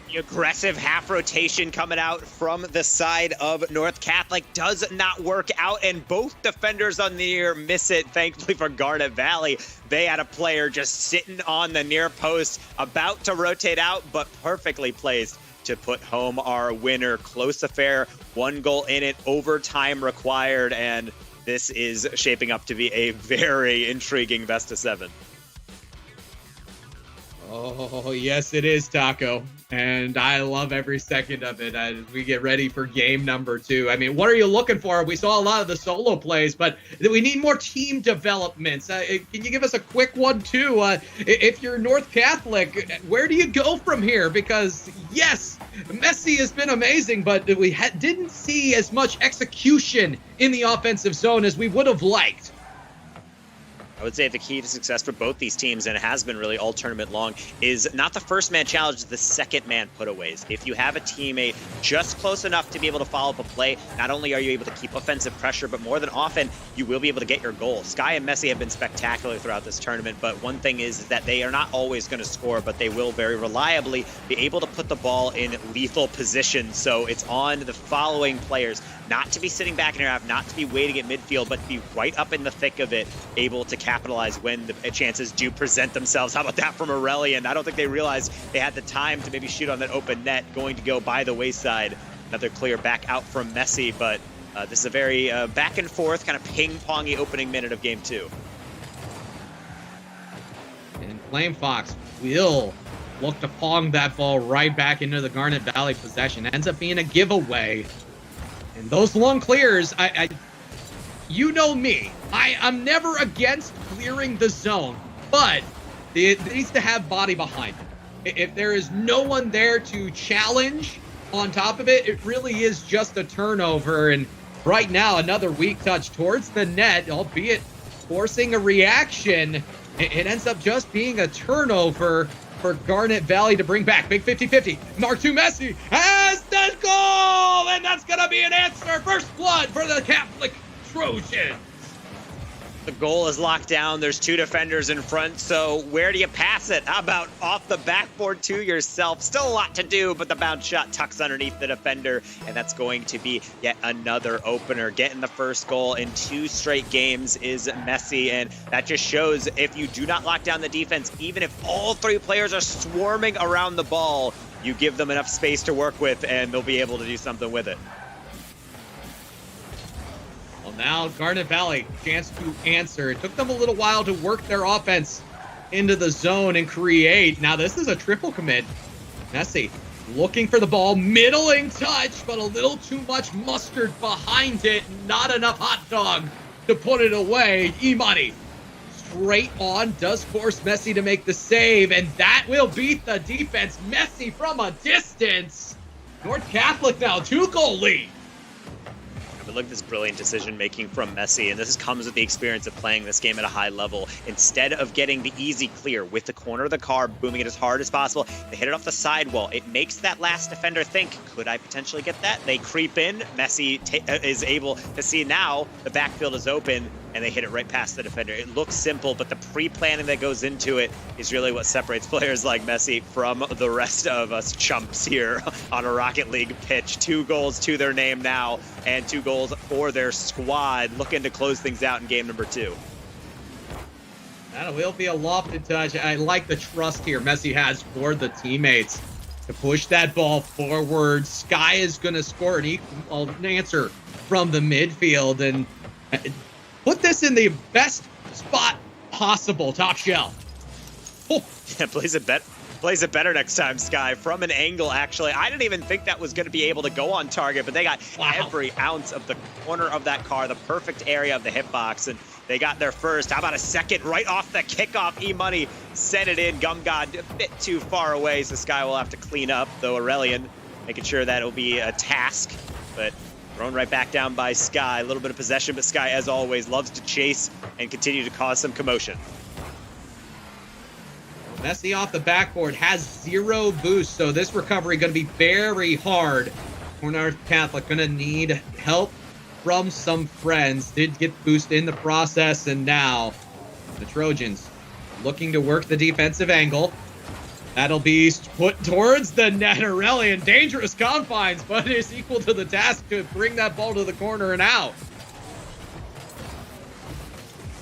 The aggressive half rotation coming out from the side of North Catholic does not work out, and both defenders on the near miss it. Thankfully for Garnet Valley, they had a player just sitting on the near post, about to rotate out, but perfectly placed to put home our winner. Close affair, 1 goal in it, overtime required, and this is shaping up to be a very intriguing best of 7. Oh, yes, it is, Taco. And I love every second of it as we get ready for game number 2. I mean, what are you looking for? We saw a lot of the solo plays, but we need more team developments. Can you give us a quick one, too? If you're North Catholic, where do you go from here? Because, yes, Messi has been amazing, but we didn't see as much execution in the offensive zone as we would have liked. I would say the key to success for both these teams, and it has been really all tournament long, is not the first man challenge, the second man putaways. If you have a teammate just close enough to be able to follow up a play, not only are you able to keep offensive pressure, but more than often, you will be able to get your goal. Sky and Messi have been spectacular throughout this tournament, but one thing is that they are not always going to score, but they will very reliably be able to put the ball in lethal position. So it's on the following players not to be sitting back in your half, not to be waiting at midfield, but to be right up in the thick of it, able to capitalize when the chances do present themselves. How about that from Aurelian? I don't think they realized they had the time to maybe shoot on that open net, going to go by the wayside. Another clear back out from Messi, but this is a very back and forth, kind of ping-pongy opening minute of game 2. And Flame Fox will look to pong that ball right back into the Garnet Valley possession. Ends up being a giveaway. And those long clears, you know me. I'm never against clearing the zone, but it needs to have body behind it. If there is no one there to challenge on top of it, it really is just a turnover. And right now, another weak touch towards the net, albeit forcing a reaction. It ends up just being a turnover for Garnet Valley to bring back. Big 50-50. Mark 2 Messi has the goal! And that's going to be an answer. First blood for the Catholic Trojans. The goal is locked down. There's 2 defenders in front, so where do you pass it? How about off the backboard to yourself? Still a lot to do, but the bounce shot tucks underneath the defender, and that's going to be yet another opener. Getting the first goal in 2 straight games is Messi, and that just shows if you do not lock down the defense, even if all 3 players are swarming around the ball, You give them enough space to work with, and they'll be able to do something with it. Well, now Garnet Valley, chance to answer. It took them a little while to work their offense into the zone and create. Now this is a triple commit. Messi looking for the ball, middling touch, but a little too much mustard behind it. Not enough hot dog to put it away. E-Money straight on, does force Messi to make the save, and that will beat the defense. Messi from a distance. North Catholic now 2-goal lead. But look at this brilliant decision-making from Messi, and this comes with the experience of playing this game at a high level. Instead of getting the easy clear with the corner of the car, booming it as hard as possible, they hit it off the sidewall. It makes that last defender think, could I potentially get that? They creep in. Messi is able to see now the backfield is open, and they hit it right past the defender. It looks simple, but the pre-planning that goes into it is really what separates players like Messi from the rest of us chumps here on a Rocket League pitch. 2 goals to their name now, and 2 goals for their squad, looking to close things out in game number 2. That will be a lofted touch. I like the trust here Messi has for the teammates to push that ball forward. Sky is going to score an answer from the midfield and put this in the best spot possible. Top shelf. Oh. Yeah, plays it better next time, Sky. From an angle, actually. I didn't even think that was going to be able to go on target, but they got every ounce of the corner of that car, the perfect area of the hitbox, and they got their first. How about a second right off the kickoff? E-Money sent it in. Gumgod a bit too far away, so Sky will have to clean up, though Aurelian making sure that it'll be a task, but thrown right back down by Sky. A little bit of possession, but Sky, as always, loves to chase and continue to cause some commotion. Messi off the backboard has 0 boost, so this recovery going to be very hard for North Catholic. Going to need help from some friends. Did get boost in the process, and now the Trojans looking to work the defensive angle. That'll be put towards the net. Aurelian, dangerous confines, but is equal to the task to bring that ball to the corner and out.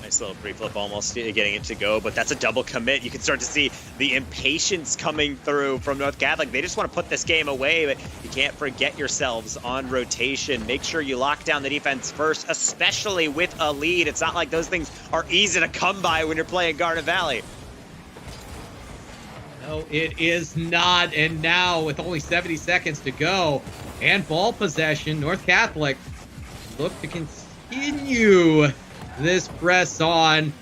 Nice little pre-flip, almost getting it to go, but that's a double commit. You can start to see the impatience coming through from North Catholic. They just want to put this game away, but you can't forget yourselves on rotation. Make sure you lock down the defense first, especially with a lead. It's not like those things are easy to come by when you're playing Garnet Valley. No, it is not. And now with only 70 seconds to go and ball possession, North Catholic look to continue this press on.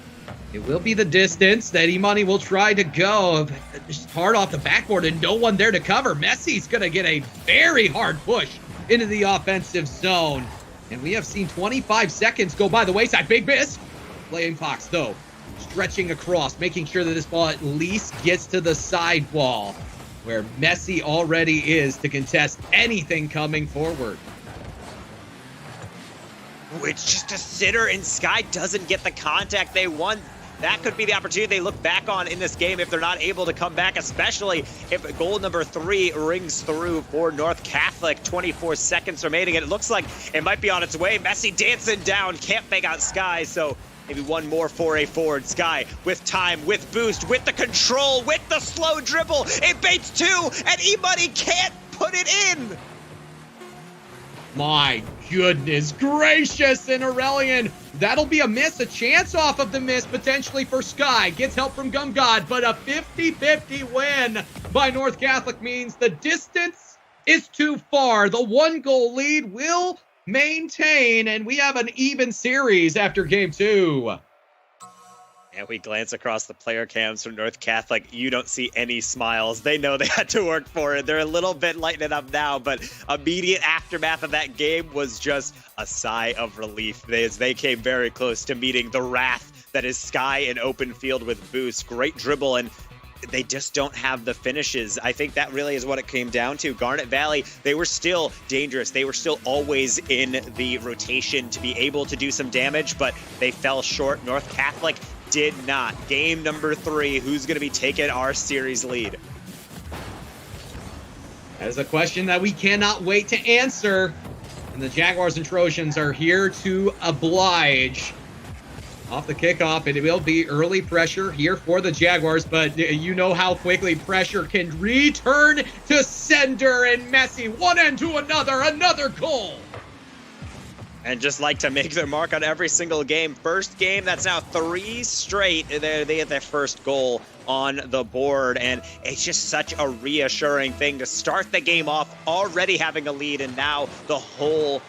It will be the distance that E-Money will try to go. Just hard off the backboard and no one there to cover. Messi's going to get a very hard push into the offensive zone. And we have seen 25 seconds go by the wayside. Big miss. Flaming Fox, though, stretching across, making sure that this ball at least gets to the sidewall, where Messi already is to contest anything coming forward. It's just a sitter, and Sky doesn't get the contact they want. That could be the opportunity they look back on in this game if they're not able to come back, especially if goal number 3 rings through for North Catholic. 24 seconds remaining, and it looks like it might be on its way. Messi dancing down, can't make out Sky, so maybe one more for a forward. Sky with time, with boost, with the control, with the slow dribble. It baits 2, and E-Money can't put it in. My goodness gracious, and Aurelian, that'll be a miss, a chance off of the miss potentially for Sky. Gets help from Gumgod, but a 50-50 win by North Catholic means the distance is too far. The 1-goal lead will maintain, and we have an even series after game 2. And we glance across the player cams from North Catholic. You don't see any smiles. They know they had to work for it. They're a little bit lightening up now, but immediate aftermath of that game was just a sigh of relief as they came very close to meeting the wrath that is Sky in open field with boost. Great dribble, and they just don't have the finishes. I think that really is what it came down to. Garnet Valley, they were still dangerous. They were still always in the rotation to be able to do some damage, but they fell short. North Catholic did not. Game number 3, who's going to be taking our series lead? That is a question that we cannot wait to answer. And the Jaguars and Trojans are here to oblige. off the kickoff, and it will be early pressure here for the Jaguars, but you know how quickly pressure can return to sender, and Messi, one end to another goal. And just like to make their mark on every single game. First game, that's now 3 straight. They had their first goal on the board, and it's just such a reassuring thing to start the game off already having a lead, and now the whole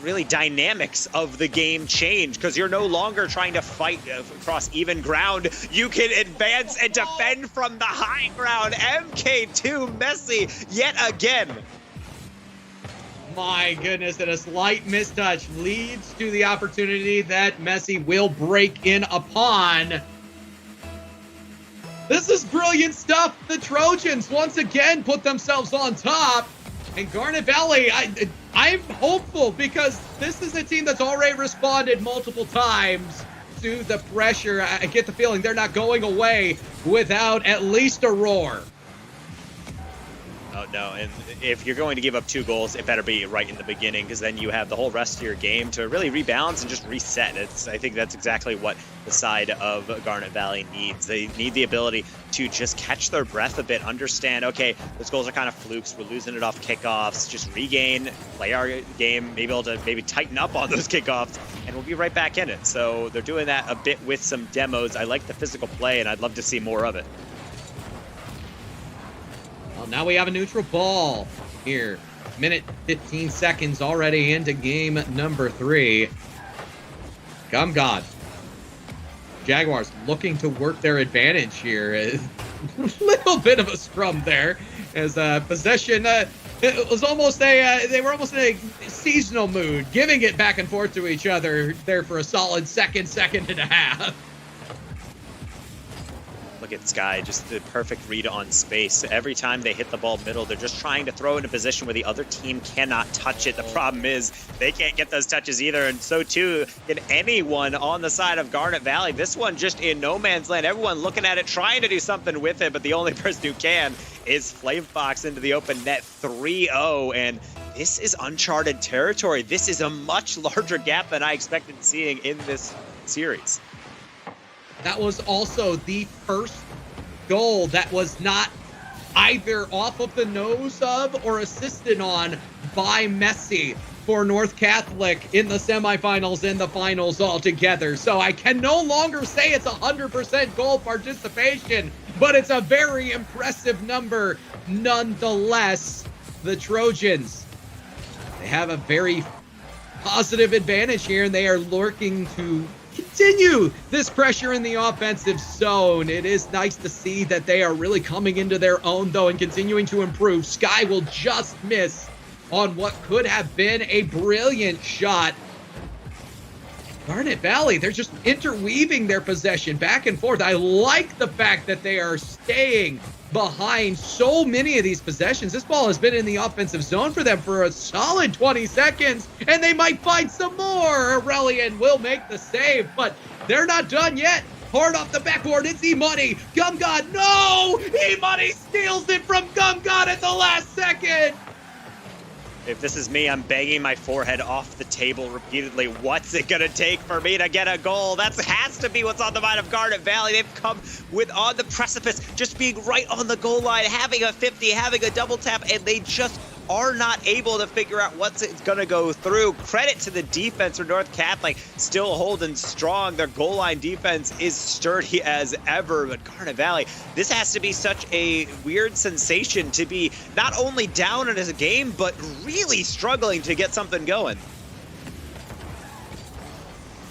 really dynamics of the game change, because you're no longer trying to fight across even ground. You can advance and defend from the high ground. MK2 Messi yet again. My goodness, and a slight mistouch leads to the opportunity that Messi will break in upon. This is brilliant stuff. The Trojans once again put themselves on top. And Garnet Valley, I'm hopeful, because this is a team that's already responded multiple times to the pressure. I get the feeling they're not going away without at least a roar. Oh, no, and if you're going to give up 2 goals, it better be right in the beginning, because then you have the whole rest of your game to really rebalance and just reset. I think that's exactly what the side of Garnet Valley needs. They need the ability to just catch their breath a bit, understand, okay, those goals are kind of flukes, we're losing it off kickoffs, just regain, play our game, maybe able to tighten up on those kickoffs, and we'll be right back in it. So they're doing that a bit with some demos. I like the physical play, and I'd love to see more of it. Well, now we have a neutral ball here. Minute 15 seconds already into game number 3. God. Jaguars looking to work their advantage here. A little bit of a scrum there, as possession. It was almost they were almost in a seasonal mood, giving it back and forth to each other there for a solid second and a half. Look at Sky, just the perfect read on space. Every time they hit the ball middle, they're just trying to throw it in a position where the other team cannot touch it. The problem is they can't get those touches either, and so too can anyone on the side of Garnet Valley. This one just in no man's land. Everyone looking at it, trying to do something with it, but the only person who can is Flamefox into the open net. 3-0, and this is uncharted territory. This is a much larger gap than I expected seeing in this series. That was also the first goal that was not either off of the nose of or assisted on by Messi for North Catholic in the semifinals and the finals altogether. So I can no longer say it's 100% goal participation, but it's a very impressive number nonetheless. The Trojans, they have a very positive advantage here, and they are looking to continue this pressure in the offensive zone. It is nice to see that they are really coming into their own, though, and continuing to improve. Sky will just miss on what could have been a brilliant shot. Garnet Valley, they're just interweaving their possession back and forth. I like the fact that they are staying behind so many of these possessions. This ball has been in the offensive zone for them for a solid 20 seconds, and they might find some more. Aurelian will make the save, but they're not done yet. Hard off the backboard, it's E-Money. Gumgod, no! E-Money steals it from Gumgod at the last second. If this is me, I'm banging my forehead off the table repeatedly. What's it going to take for me to get a goal? That has to be what's on the mind of Garnet Valley. They've come with on the precipice, just being right on the goal line, having a 50, having a double tap, and they just are not able to figure out what's going to go through. Credit to the defense for North Catholic, still holding strong. Their goal line defense is sturdy as ever, but Garnet Valley, this has to be such a weird sensation to be not only down in a game, but really struggling to get something going.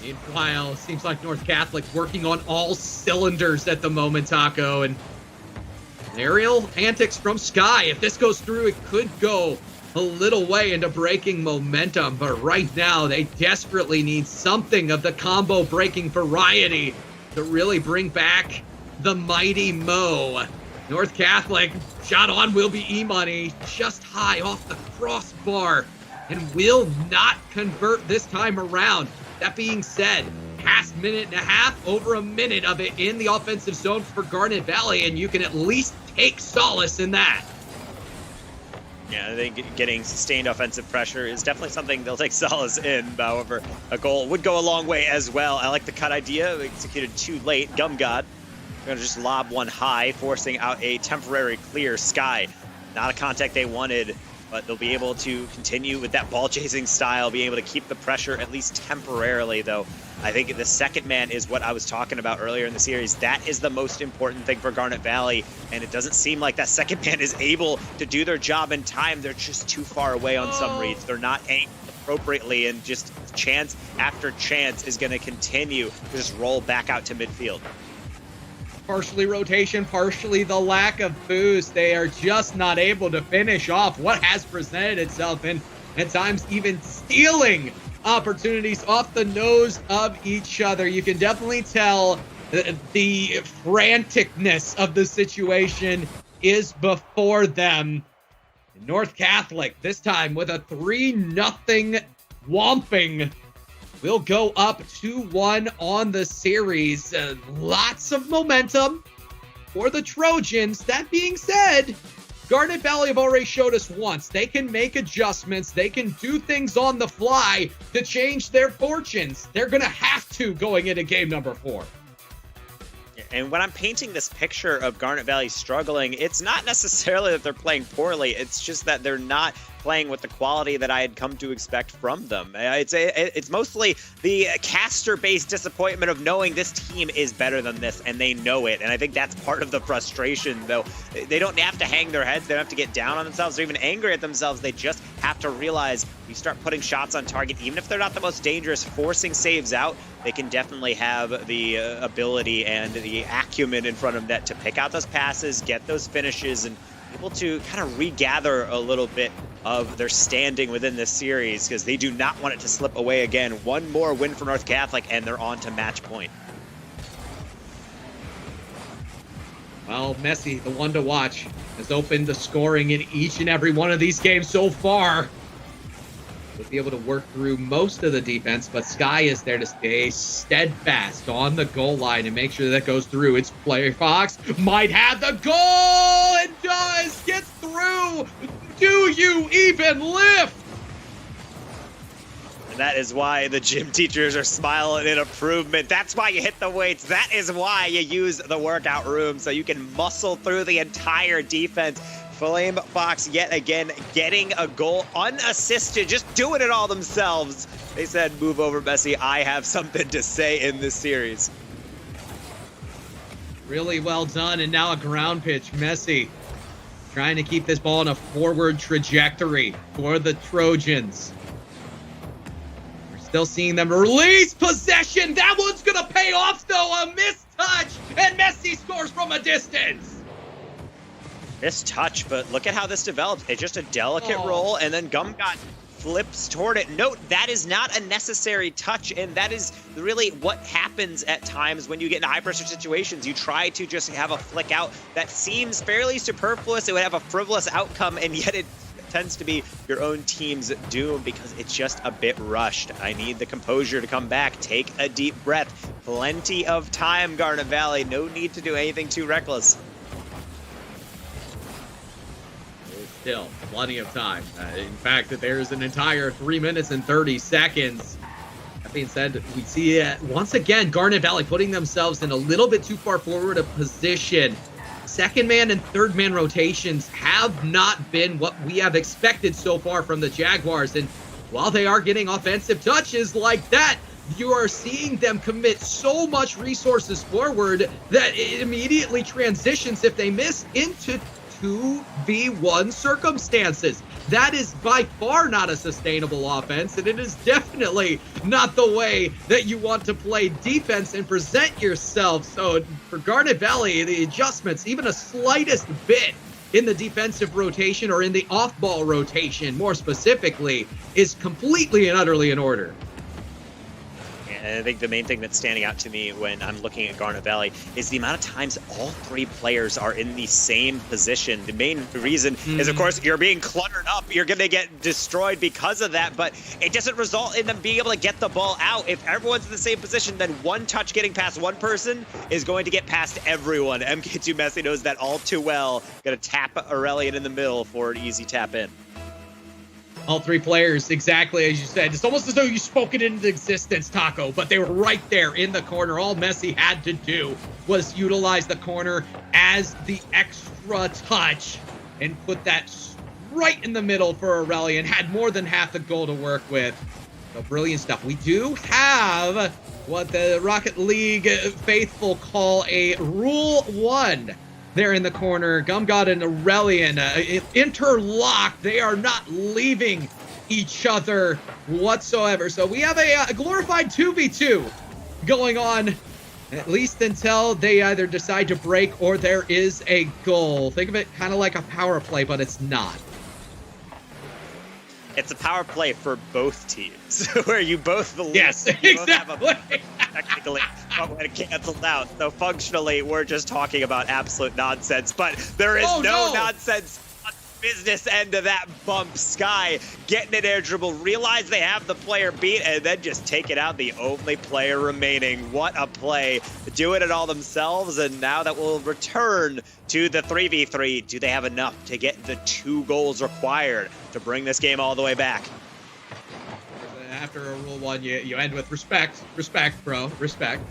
Meanwhile, it seems like North Catholic working on all cylinders at the moment, Taco, and aerial antics from Sky. If this goes through, it could go a little way into breaking momentum, but right now they desperately need something of the combo breaking variety to really bring back the mighty Mo. North Catholic, shot on will be E-Money, just high off the crossbar, and will not convert this time around. That being said, past minute and a half, over a minute of it in the offensive zone for Garnet Valley, and you can at least take solace in that. Yeah, I think getting sustained offensive pressure is definitely something they'll take solace in. However, a goal would go a long way as well. I like the cut idea, executed too late. Gumgod gonna just lob one high, forcing out a temporary clear sky. Not a contact they wanted, but they'll be able to continue with that ball chasing style, be able to keep the pressure at least temporarily, though. I think the second man is what I was talking about earlier in the series. That is the most important thing for Garnet Valley, and it doesn't seem like that second man is able to do their job in time. They're just too far away on some reads. They're not aimed appropriately, and just chance after chance is going to continue to just roll back out to midfield. Partially rotation, partially the lack of boost. They are just not able to finish off what has presented itself, and at times even stealing opportunities off the nose of each other. You can definitely tell the franticness of the situation is before them. North Catholic, this time with a 3-0 whomping, will go up 2-1 on the series. Lots of momentum for the Trojans. That being said, Garnet Valley have already showed us once they can make adjustments. They can do things on the fly to change their fortunes. They're going to have to going into game number 4. And when I'm painting this picture of Garnet Valley struggling, it's not necessarily that they're playing poorly. It's just that they're not playing with the quality that I had come to expect from them. It's mostly the caster-based disappointment of knowing this team is better than this, and they know it. And I think that's part of the frustration, though. They don't have to hang their heads. They don't have to get down on themselves or even angry at themselves. They just have to realize we start putting shots on target, even if they're not the most dangerous, forcing saves out, they can definitely have the ability and the acumen in front of net to pick out those passes, get those finishes, and able to kind of regather a little bit of their standing within this series, because they do not want it to slip away again. One more win for North Catholic, and they're on to match point. Well, Messi, the one to watch, has opened the scoring in each and every one of these games so far. We'll be able to work through most of the defense, but Sky is there to stay steadfast on the goal line and make sure that goes through. It's Player Fox, might have the goal, and does get through. Do you even lift? And that is why the gym teachers are smiling in improvement. That's why you hit the weights. That is why you use the workout room, so you can muscle through the entire defense. Flame Fox yet again getting a goal unassisted, just doing it all themselves. They said, move over, Messi. I have something to say in this series. Really well done, and now a ground pitch. Messi trying to keep this ball on a forward trajectory for the Trojans. We're still seeing them release possession. That one's going to pay off, though. A missed touch, and Messi scores from a distance. This touch, but look at how this develops. It's just a delicate roll, and then Gumgod flips toward it. Note, that is not a necessary touch, and that is really what happens at times when you get into high-pressure situations. You try to just have a flick out that seems fairly superfluous. It would have a frivolous outcome, and yet it tends to be your own team's doom because it's just a bit rushed. I need the composure to come back. Take a deep breath. Plenty of time, Garnet Valley. No need to do anything too reckless. Still plenty of time. In fact, there's an entire 3 minutes and 30 seconds. That being said, we see once again Garnet Valley putting themselves in a little bit too far forward a position. Second man and third man rotations have not been what we have expected so far from the Jaguars. And while they are getting offensive touches like that, you are seeing them commit so much resources forward that it immediately transitions, if they miss, into 2v1 circumstances. That is by far not a sustainable offense, and it is definitely not the way that you want to play defense and present yourself. So for Garnet Valley, the adjustments, even a slightest bit in the defensive rotation or in the off-ball rotation, more specifically, is completely and utterly in order. And I think the main thing that's standing out to me when I'm looking at Garnet Valley is the amount of times all three players are in the same position. The main reason is, of course, you're being cluttered up. You're going to get destroyed because of that, but it doesn't result in them being able to get the ball out. If everyone's in the same position, then one touch getting past one person is going to get past everyone. MK2 Messi knows that all too well. Going to tap Aurelian in the middle for an easy tap in. All three players, exactly as you said. It's almost as though you spoke it into existence, Taco, but they were right there in the corner. All Messi had to do was utilize the corner as the extra touch and put that right in the middle for Aurelian. Had more than half the goal to work with. So brilliant stuff. We do have what the Rocket League faithful call a Rule 1. There in the corner, Gumgod and Aurelian interlocked. They are not leaving each other whatsoever. So we have a glorified 2v2 going on, at least until they either decide to break or there is a goal. Think of it kind of like a power play, but it's not. It's a power play for both teams, where you both believe. Yes, exactly. Technically, but when it canceled out. So functionally, we're just talking about absolute nonsense. But there is no nonsense on the business end of that bump. Sky getting an air dribble, realize they have the player beat, and then just take it out. The only player remaining. What a play. Doing it all themselves, and now that will return to the 3v3. Do they have enough to get the 2 goals required to bring this game all the way back? After a Rule 1, you end with respect. Respect, bro. Respect.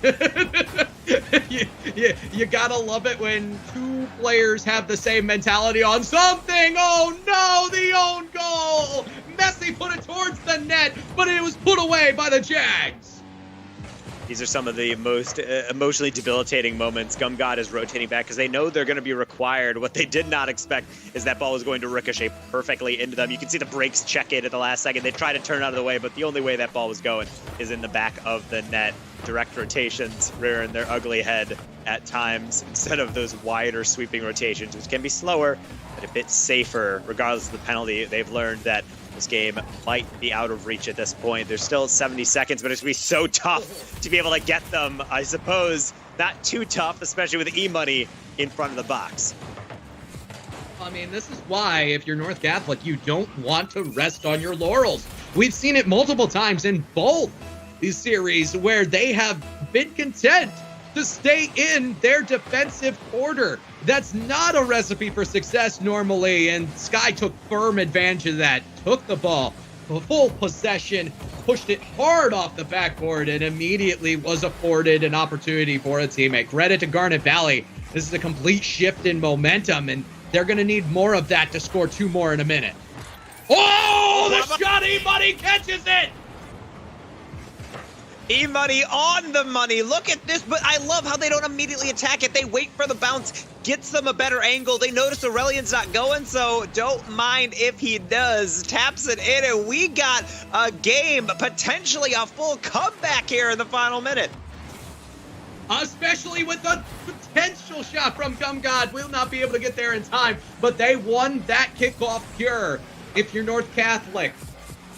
you gotta love it when 2 players have the same mentality on something. Oh no, the own goal! Messi put it towards the net, but it was put away by the Jags. These are some of the most emotionally debilitating moments. Gumgod is rotating back because they know they're going to be required. What they did not expect is that ball was going to ricochet perfectly into them. You can see the brakes check in at the last second. They try to turn out of the way, but the only way that ball was going is in the back of the net. Direct rotations rearing their ugly head at times instead of those wider sweeping rotations, which can be slower, but a bit safer regardless of the penalty. They've learned that this game might be out of reach at this point. There's still 70 seconds, but it's going to be so tough to be able to get them, I suppose. Not too tough, especially with E-Money in front of the box. I mean, this is why, if you're North Catholic, you don't want to rest on your laurels. We've seen it multiple times in both these series where they have been content to stay in their defensive quarter. That's not a recipe for success normally, and Sky took firm advantage of that. Took the ball, full possession, pushed it hard off the backboard, and immediately was afforded an opportunity for a teammate. Credit to Garnet Valley. This is a complete shift in momentum, and they're going to need more of that to score 2 more in a minute. Oh, the shot, E-Money catches it! E-Money on the money. Look at this, but I love how they don't immediately attack it. They wait for the bounce, gets them a better angle. They notice Aurelian's not going, so don't mind if he does. Taps it in, and we got a game, potentially a full comeback here in the final minute. Especially with the potential shot from Gumgod. Will not be able to get there in time, but they won that kickoff pure. If you're North Catholic,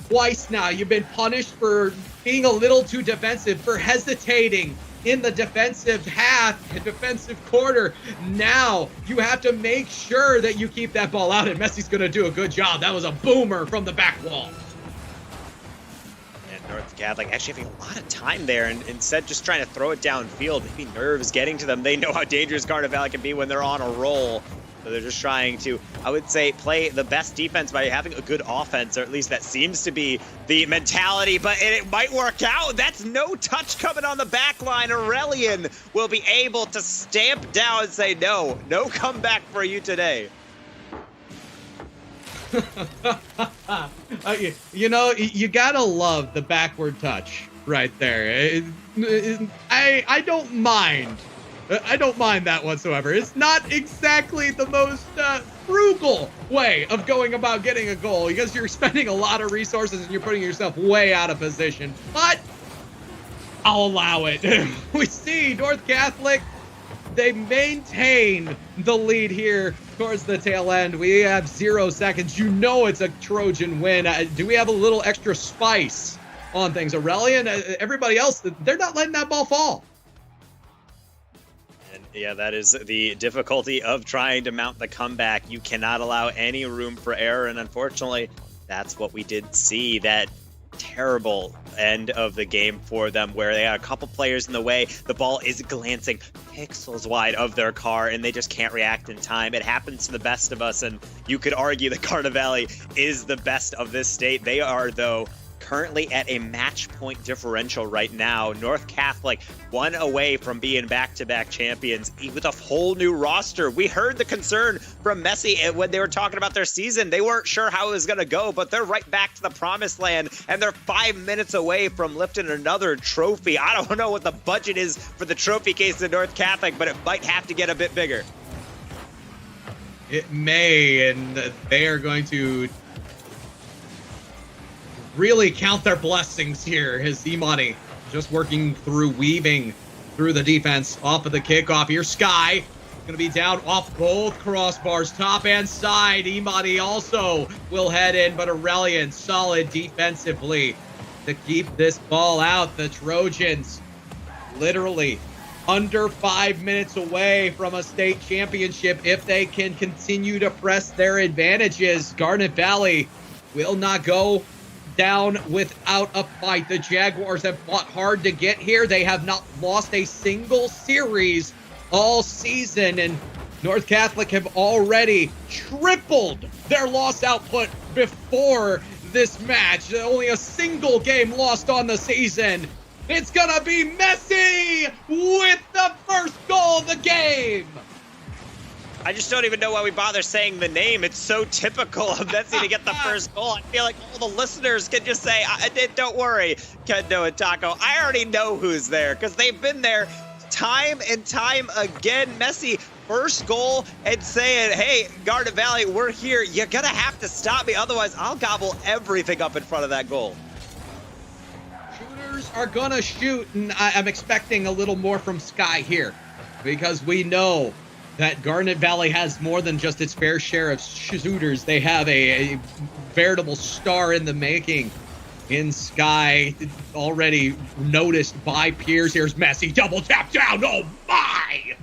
twice now you've been punished for being a little too defensive, for hesitating in the defensive half, defensive quarter. Now you have to make sure that you keep that ball out, and Messi's going to do a good job. That was a boomer from the back wall. And North Catholic actually having a lot of time there, and instead just trying to throw it downfield. Maybe nerves getting to them. They know how dangerous Garnet Valley can be when they're on a roll. So they're just trying to, I would say, play the best defense by having a good offense, or at least that seems to be the mentality, but it might work out. That's no touch coming on the back line. Aurelian will be able to stamp down and say, no comeback for you today. You know, you gotta love the backward touch right there. I don't mind. I don't mind that whatsoever. It's not exactly the most frugal way of going about getting a goal, because you're spending a lot of resources and you're putting yourself way out of position. But I'll allow it. We see North Catholic, they maintain the lead here towards the tail end. We have 0 seconds. You know it's a Trojan win. Do we have a little extra spice on things. Aurelian, everybody else, they're not letting that ball fall. And yeah, that is the difficulty of trying to mount the comeback. You cannot allow any room for error, and unfortunately, that's what we did see. That terrible end of the game for them, where they had a couple players in the way. The ball is glancing pixels wide of their car, and they just can't react in time. It happens to the best of us, and you could argue that Garnet Valley is the best of this state. They are, though, currently at a match point differential right now. North Catholic one away from being back-to-back champions with a whole new roster. We heard the concern from Messi when they were talking about their season. They weren't sure how it was going to go, but they're right back to the promised land, and they're 5 minutes away from lifting another trophy. I don't know what the budget is for the trophy case in North Catholic, but it might have to get a bit bigger. It may, and they are going to really count their blessings here. His Imani just working through, weaving through the defense off of the kickoff. Here, Sky going to be down off both crossbars, top and side. Imani also will head in, but Aurelian solid defensively to keep this ball out. The Trojans literally under 5 minutes away from a state championship if they can continue to press their advantages. Garnet Valley will not go down without a fight. The Jaguars have fought hard to get here. They have not lost a single series all season, and North Catholic have already tripled their loss output before this match. Only a single game lost on the season. It's gonna be Messi with the first goal of the game. I just don't even know why we bother saying the name. It's so typical of Messi to get the first goal. I feel like all the listeners can just say, don't worry, Kendo and Taco. I already know who's there because they've been there time and time again. Messi, first goal, and saying, hey, Garnet Valley, we're here. You're going to have to stop me. Otherwise, I'll gobble everything up in front of that goal. Shooters are going to shoot, and I'm expecting a little more from Sky here because we know that Garnet Valley has more than just its fair share of shooters. They have a veritable star in the making in Sky, already noticed by peers. Here's Messi, double tap down. Oh my!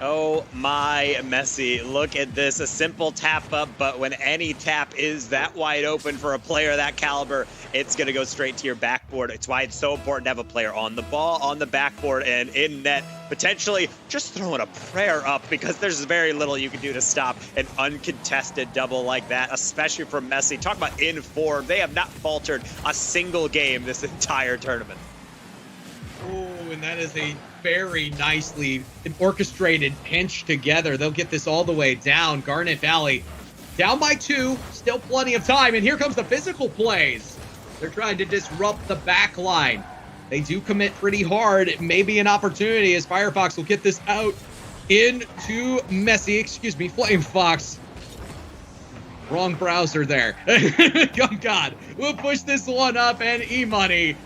Oh my, Messi, look at this, a simple tap up, but when any tap is that wide open for a player of that caliber, it's going to go straight to your backboard. It's why it's so important to have a player on the ball, on the backboard, and in net, potentially just throwing a prayer up because there's very little you can do to stop an uncontested double like that, especially from Messi. Talk about in form. They have not faltered a single game this entire tournament. Oh, and that is a very nicely orchestrated pinch together. They'll get this all the way down. Garnet Valley down by 2, still plenty of time, and here comes the physical plays. They're trying to disrupt the back line. They do commit pretty hard. It may be an opportunity as Firefox will get this out into Messi. Excuse me, Flame Fox. Wrong browser there. Oh, God. We'll push this one up, and E-Money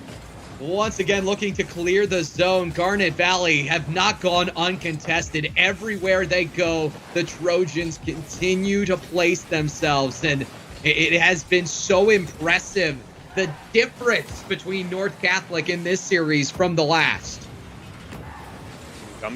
once again looking to clear the zone. Garnet Valley have not gone uncontested. Everywhere they go, the Trojans continue to place themselves, and it has been so impressive, the difference between North Catholic in this series from the last.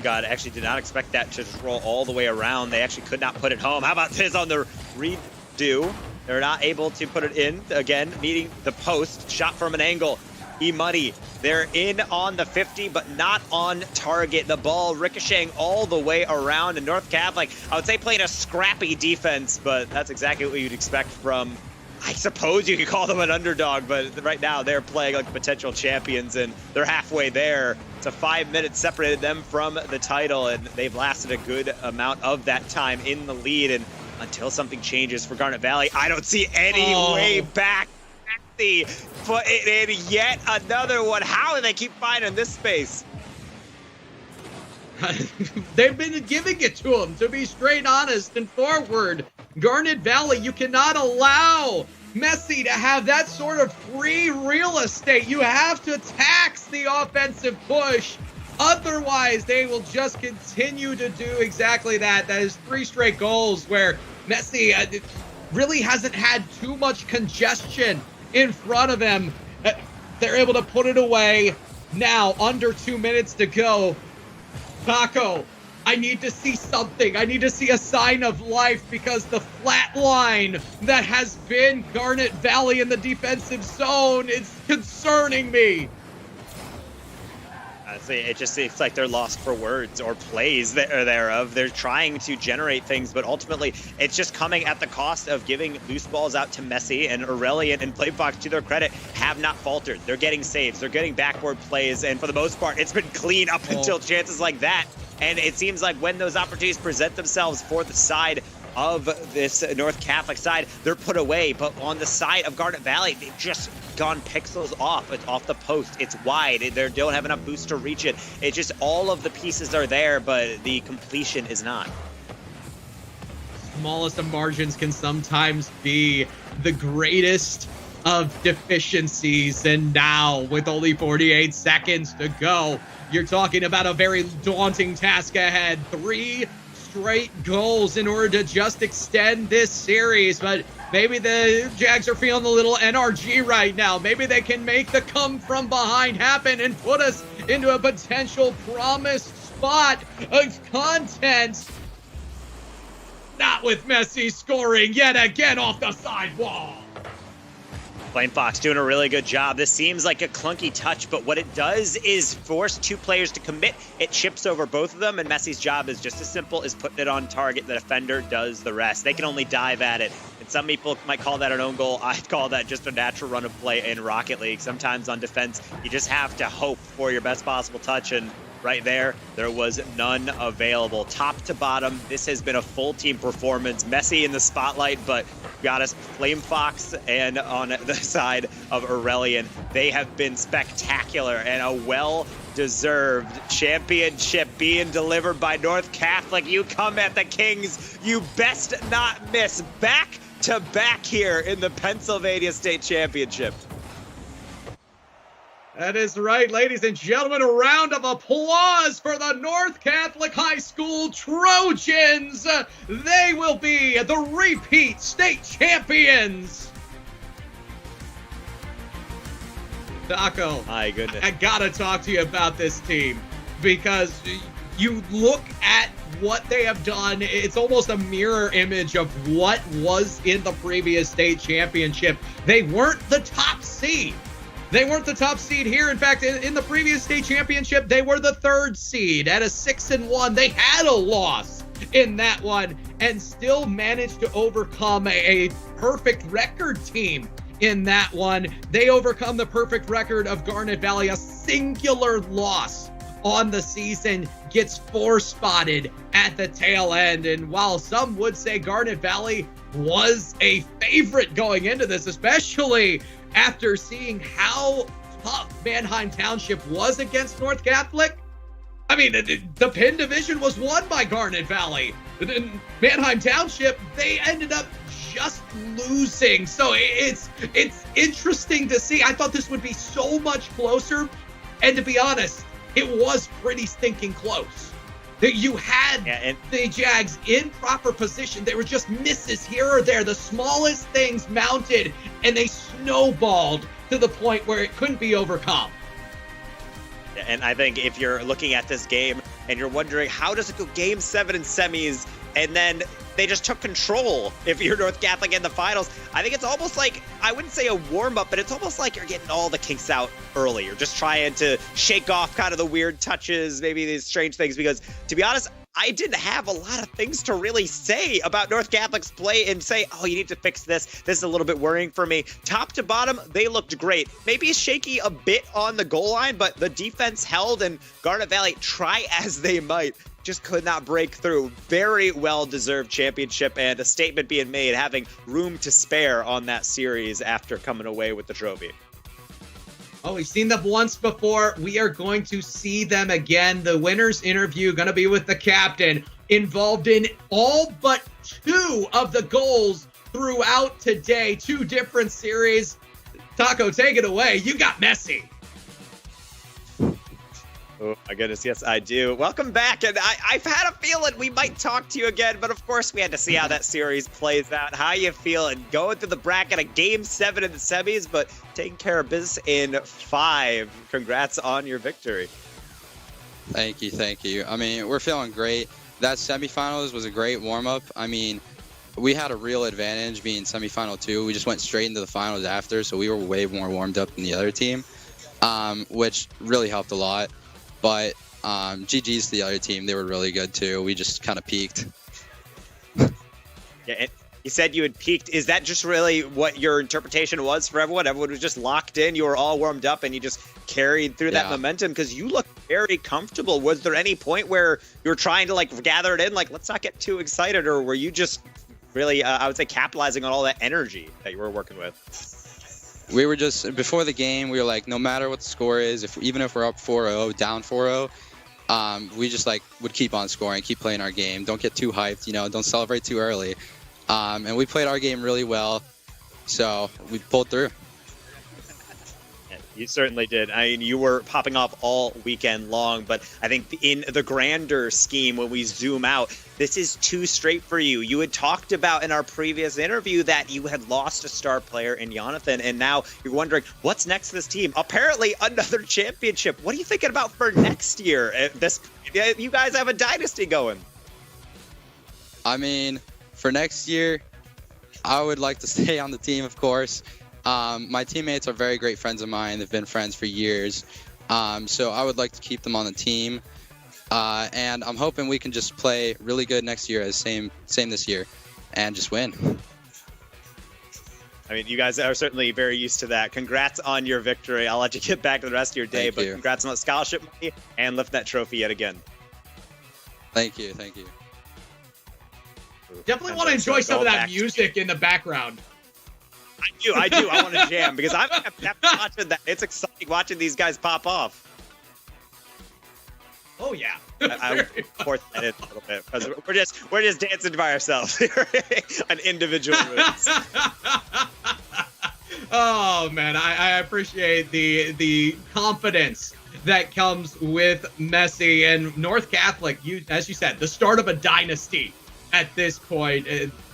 God actually did not expect that to just roll all the way around. They actually could not put it home. How about this on the redo? They're not able to put it in. Again, meeting the post. Shot from an angle. E-Money, they're in on the 50, but not on target. The ball ricocheting all the way around. And North Catholic, I would say, playing a scrappy defense, but that's exactly what you'd expect from, I suppose you could call them an underdog, but right now they're playing like potential champions, and they're halfway there. It's a 5 minutes separated them from the title, and they've lasted a good amount of that time in the lead. And until something changes for Garnet Valley, I don't see any way back. Put it in yet another one. How do they keep finding this space? They've been giving it to them, to be straight honest and forward. Garnet Valley, you cannot allow Messi to have that sort of free real estate. You have to tax the offensive push. Otherwise, they will just continue to do exactly that. That is 3 straight goals where Messi really hasn't had too much congestion in front of him. They're able to put it away. Now, under 2 minutes to go. Taco, I need to see something. I need to see a sign of life, because the flat line that has been Garnet Valley in the defensive zone is concerning me. Honestly, it just seems like they're lost for words or plays thereof. They're trying to generate things, but ultimately it's just coming at the cost of giving loose balls out to Messi, and Aurelian and Playbox, to their credit, have not faltered. They're getting saves, they're getting backward plays, and for the most part, it's been clean up until chances like that. And it seems like when those opportunities present themselves for the side of this North Catholic side, they're put away. But on the side of Garnet Valley, they've just gone pixels off. It's off the post. It's wide. They don't have enough boost to reach it. It's just all of the pieces are there, but the completion is not. Smallest of margins can sometimes be the greatest of deficiencies. And now, with only 48 seconds to go, you're talking about a very daunting task ahead. 3 straight goals in order to just extend this series. But maybe the Jags are feeling a little NRG right now. Maybe they can make the come from behind happen and put us into a potential promised spot of content. Not with Messi scoring yet again off the sidewall. Plain Fox doing a really good job. This seems like a clunky touch, but what it does is force 2 players to commit. It chips over both of them, and Messi's job is just as simple as putting it on target. The defender does the rest. They can only dive at it. And some people might call that an own goal. I'd call that just a natural run of play in Rocket League. Sometimes on defense, you just have to hope for your best possible touch, and right there was none available. Top to bottom, this has been a full team performance. Messi in the spotlight, but got us Flame Fox, and on the side of Aurelian, they have been spectacular, and a well-deserved championship being delivered by North Catholic. You come at the Kings, you best not miss. Back to back here in the Pennsylvania State Championship. That is right, ladies and gentlemen. A round of applause for the North Catholic High School Trojans. They will be the repeat state champions. Taco, my goodness, I gotta talk to you about this team, because you look at what they have done. It's almost a mirror image of what was in the previous state championship. They weren't the top seed. They weren't the top seed here. In fact, in the previous state championship, they were the 3rd seed at a 6-1. They had a loss in that one and still managed to overcome a perfect record team in that one. They overcome the perfect record of Garnet Valley. A singular loss on the season gets 4-spotted at the tail end. And while some would say Garnet Valley was a favorite going into this, especially after seeing how tough Manheim Township was against North Catholic, I mean, the Penn division was won by Garnet Valley. Manheim Township, they ended up just losing. So it's interesting to see. I thought this would be so much closer. And to be honest, it was pretty stinking close. That you had the Jags in proper position. They were just misses here or there, the smallest things mounted, and they snowballed to the point where it couldn't be overcome. And I think if you're looking at this game and you're wondering, how does it go game 7 in semis, and then they just took control if you're North Catholic in the finals, I think it's almost like, I wouldn't say a warm-up, but it's almost like you're getting all the kinks out early. You're just trying to shake off kind of the weird touches, maybe these strange things, because to be honest, I didn't have a lot of things to really say about North Catholic's play and say, oh, you need to fix this. This is a little bit worrying for me. Top to bottom, they looked great. Maybe shaky a bit on the goal line, but the defense held, and Garnet Valley, try as they might, just could not break through. Very well-deserved championship, and a statement being made, having room to spare on that series after coming away with the trophy. Oh, we've seen them once before. We are going to see them again. The winner's interview going to be with the captain, involved in all but 2 of the goals throughout today. 2 different series. Taco, take it away. You got Messi. Oh my goodness, yes I do. Welcome back, and I've had a feeling we might talk to you again, but of course we had to see how that series plays out. How you feeling? Going through the bracket, a Game 7 in the semis, but taking care of business in 5. Congrats on your victory. Thank you. I mean, we're feeling great. That semifinals was a great warm-up. I mean, we had a real advantage being semifinal 2. We just went straight into the finals after, so we were way more warmed up than the other team, which really helped a lot. But GG's to the other team. They were really good too. We just kind of peaked. Yeah, and you said you had peaked. Is that just really what your interpretation was for everyone? Everyone was just locked in. You were all warmed up, and you just carried through that momentum because you looked very comfortable. Was there any point where you were trying to like gather it in, like let's not get too excited, or were you just really, I would say, capitalizing on all that energy that you were working with? We were just, before the game, we were like, no matter what the score is, even if we're up 4-0, down 4-0, we just like would keep on scoring, keep playing our game. Don't get too hyped, don't celebrate too early. And we played our game really well, so we pulled through. You certainly did. I mean, you were popping off all weekend long, but I think in the grander scheme, when we zoom out, this is too straight for you. You had talked about in our previous interview that you had lost a star player in Jonathan, and now you're wondering, what's next for this team? Apparently, another championship. What are you thinking about for next year? You guys have a dynasty going. I mean, for next year, I would like to stay on the team, of course. My teammates are very great friends of mine. They've been friends for years. So I would like to keep them on the team. And I'm hoping we can just play really good next year as same this year and just win. I mean, you guys are certainly very used to that. Congrats on your victory. I'll let you get back to the rest of your day, but congrats on that scholarship money and lift that trophy yet again. Thank you. Definitely want to enjoy some of that music in the background. I do. I want to jam because I'm watching that. It's exciting watching these guys pop off. Oh yeah. I force that in a little bit because we're just dancing by ourselves here on individual moves. Oh man, I appreciate the confidence that comes with Messi and North Catholic. As you said, the start of a dynasty at this point.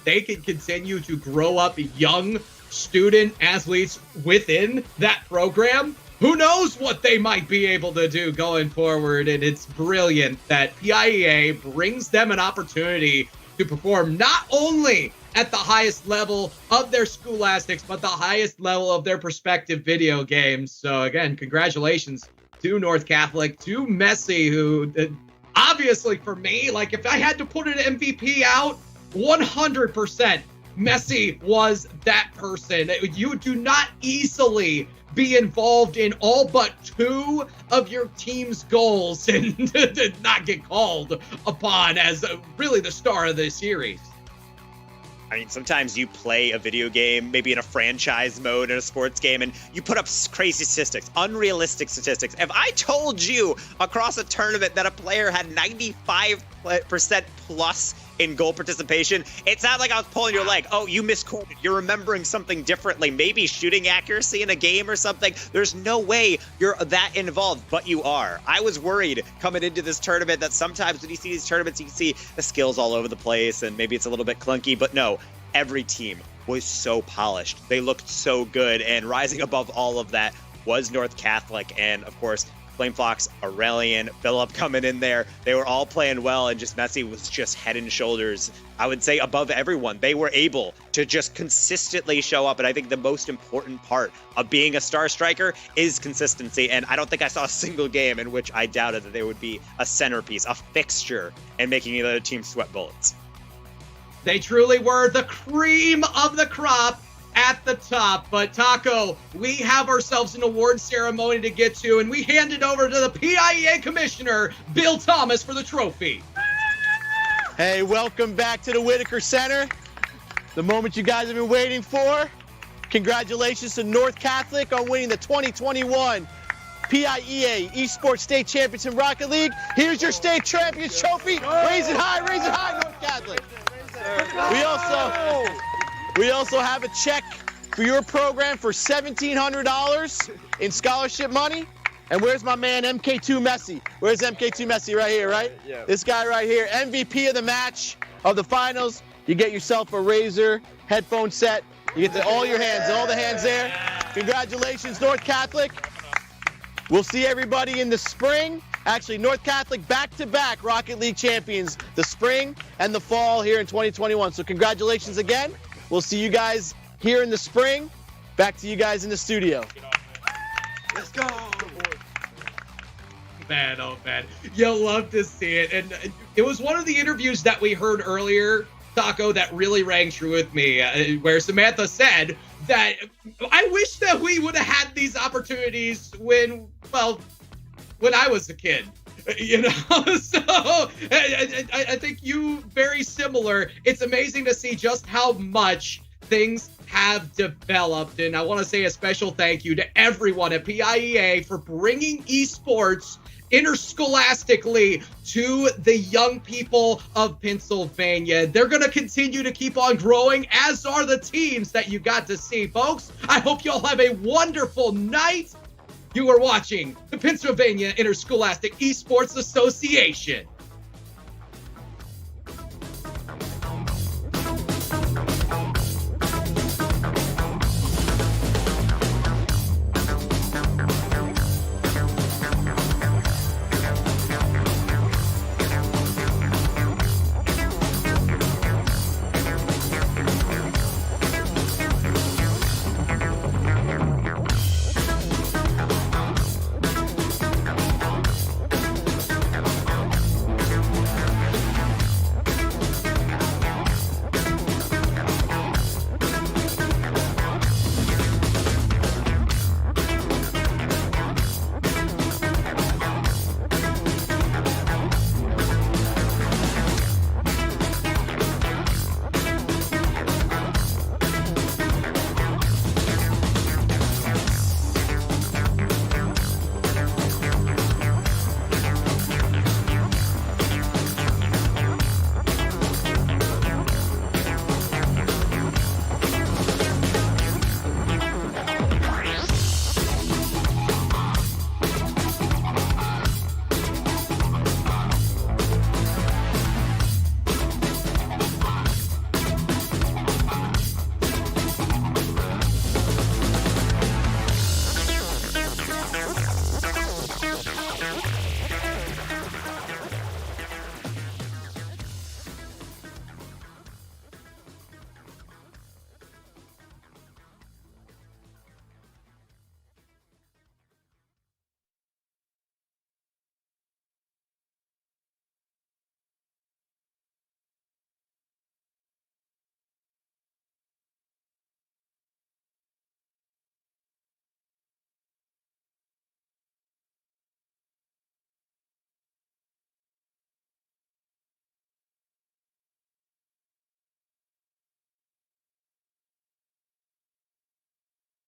They can continue to grow up young student athletes within that program. Who knows what they might be able to do going forward, and it's brilliant that PIEA brings them an opportunity to perform not only at the highest level of their scholastics, but the highest level of their prospective video games. So again, congratulations to North Catholic, to Messi, who obviously for me, like if I had to put an MVP out, 100% Messi was that person. You do not easily be involved in all but 2 of your team's goals and to not get called upon as really the star of the series. I mean, sometimes you play a video game, maybe in a franchise mode in a sports game, and you put up crazy statistics, unrealistic statistics. If I told you across a tournament that a player had 95% plus in goal participation, it's not like I was pulling your leg. Oh, you misquoted. You're remembering something differently. Maybe shooting accuracy in a game or something. There's no way you're that involved, but you are. I was worried coming into this tournament that sometimes when you see these tournaments, you can see the skills all over the place and maybe it's a little bit clunky, but no, every team was so polished. They looked so good, and rising above all of that was North Catholic, and of course, Flamefox, Aurelian, Phillip coming in there. They were all playing well, and just Messi was just head and shoulders, I would say, above everyone. They were able to just consistently show up, and I think the most important part of being a star striker is consistency, and I don't think I saw a single game in which I doubted that they would be a centerpiece, a fixture, and making the other team sweat bullets. They truly were the cream of the crop at the top. But Taco, we have ourselves an award ceremony to get to, and we hand it over to the PIEA commissioner, Bill Thomas, for the trophy. Hey, welcome back to the Whitaker Center. The moment you guys have been waiting for. Congratulations to North Catholic on winning the 2021 PIEA Esports State Champions in Rocket League. Here's your state champions trophy. Raise it high, North Catholic. We also have a check for your program for $1,700 in scholarship money. And where's my man MK2 Messi? Where's MK2 Messi? Right here, right? Yeah. This guy right here, MVP of the match, of the finals. You get yourself a Razer headphone set. You get all your hands, all the hands there. Congratulations, North Catholic. We'll see everybody in the spring. Actually, North Catholic back-to-back Rocket League champions, the spring and the fall here in 2021. So congratulations again. We'll see you guys here in the spring. Back to you guys in the studio. Let's go. Man, oh man, you'll love to see it. And it was one of the interviews that we heard earlier, Taco, that really rang true with me, where Samantha said that I wish that we would have had these opportunities when I was a kid. You know, so I think you very similar. It's amazing to see just how much things have developed, and I want to say a special thank you to everyone at PIEA for bringing esports interscholastically to the young people of Pennsylvania. They're going to continue to keep on growing, as are the teams that you got to see, folks. I hope you all have a wonderful night. You are watching the Pennsylvania Interscholastic Esports Association.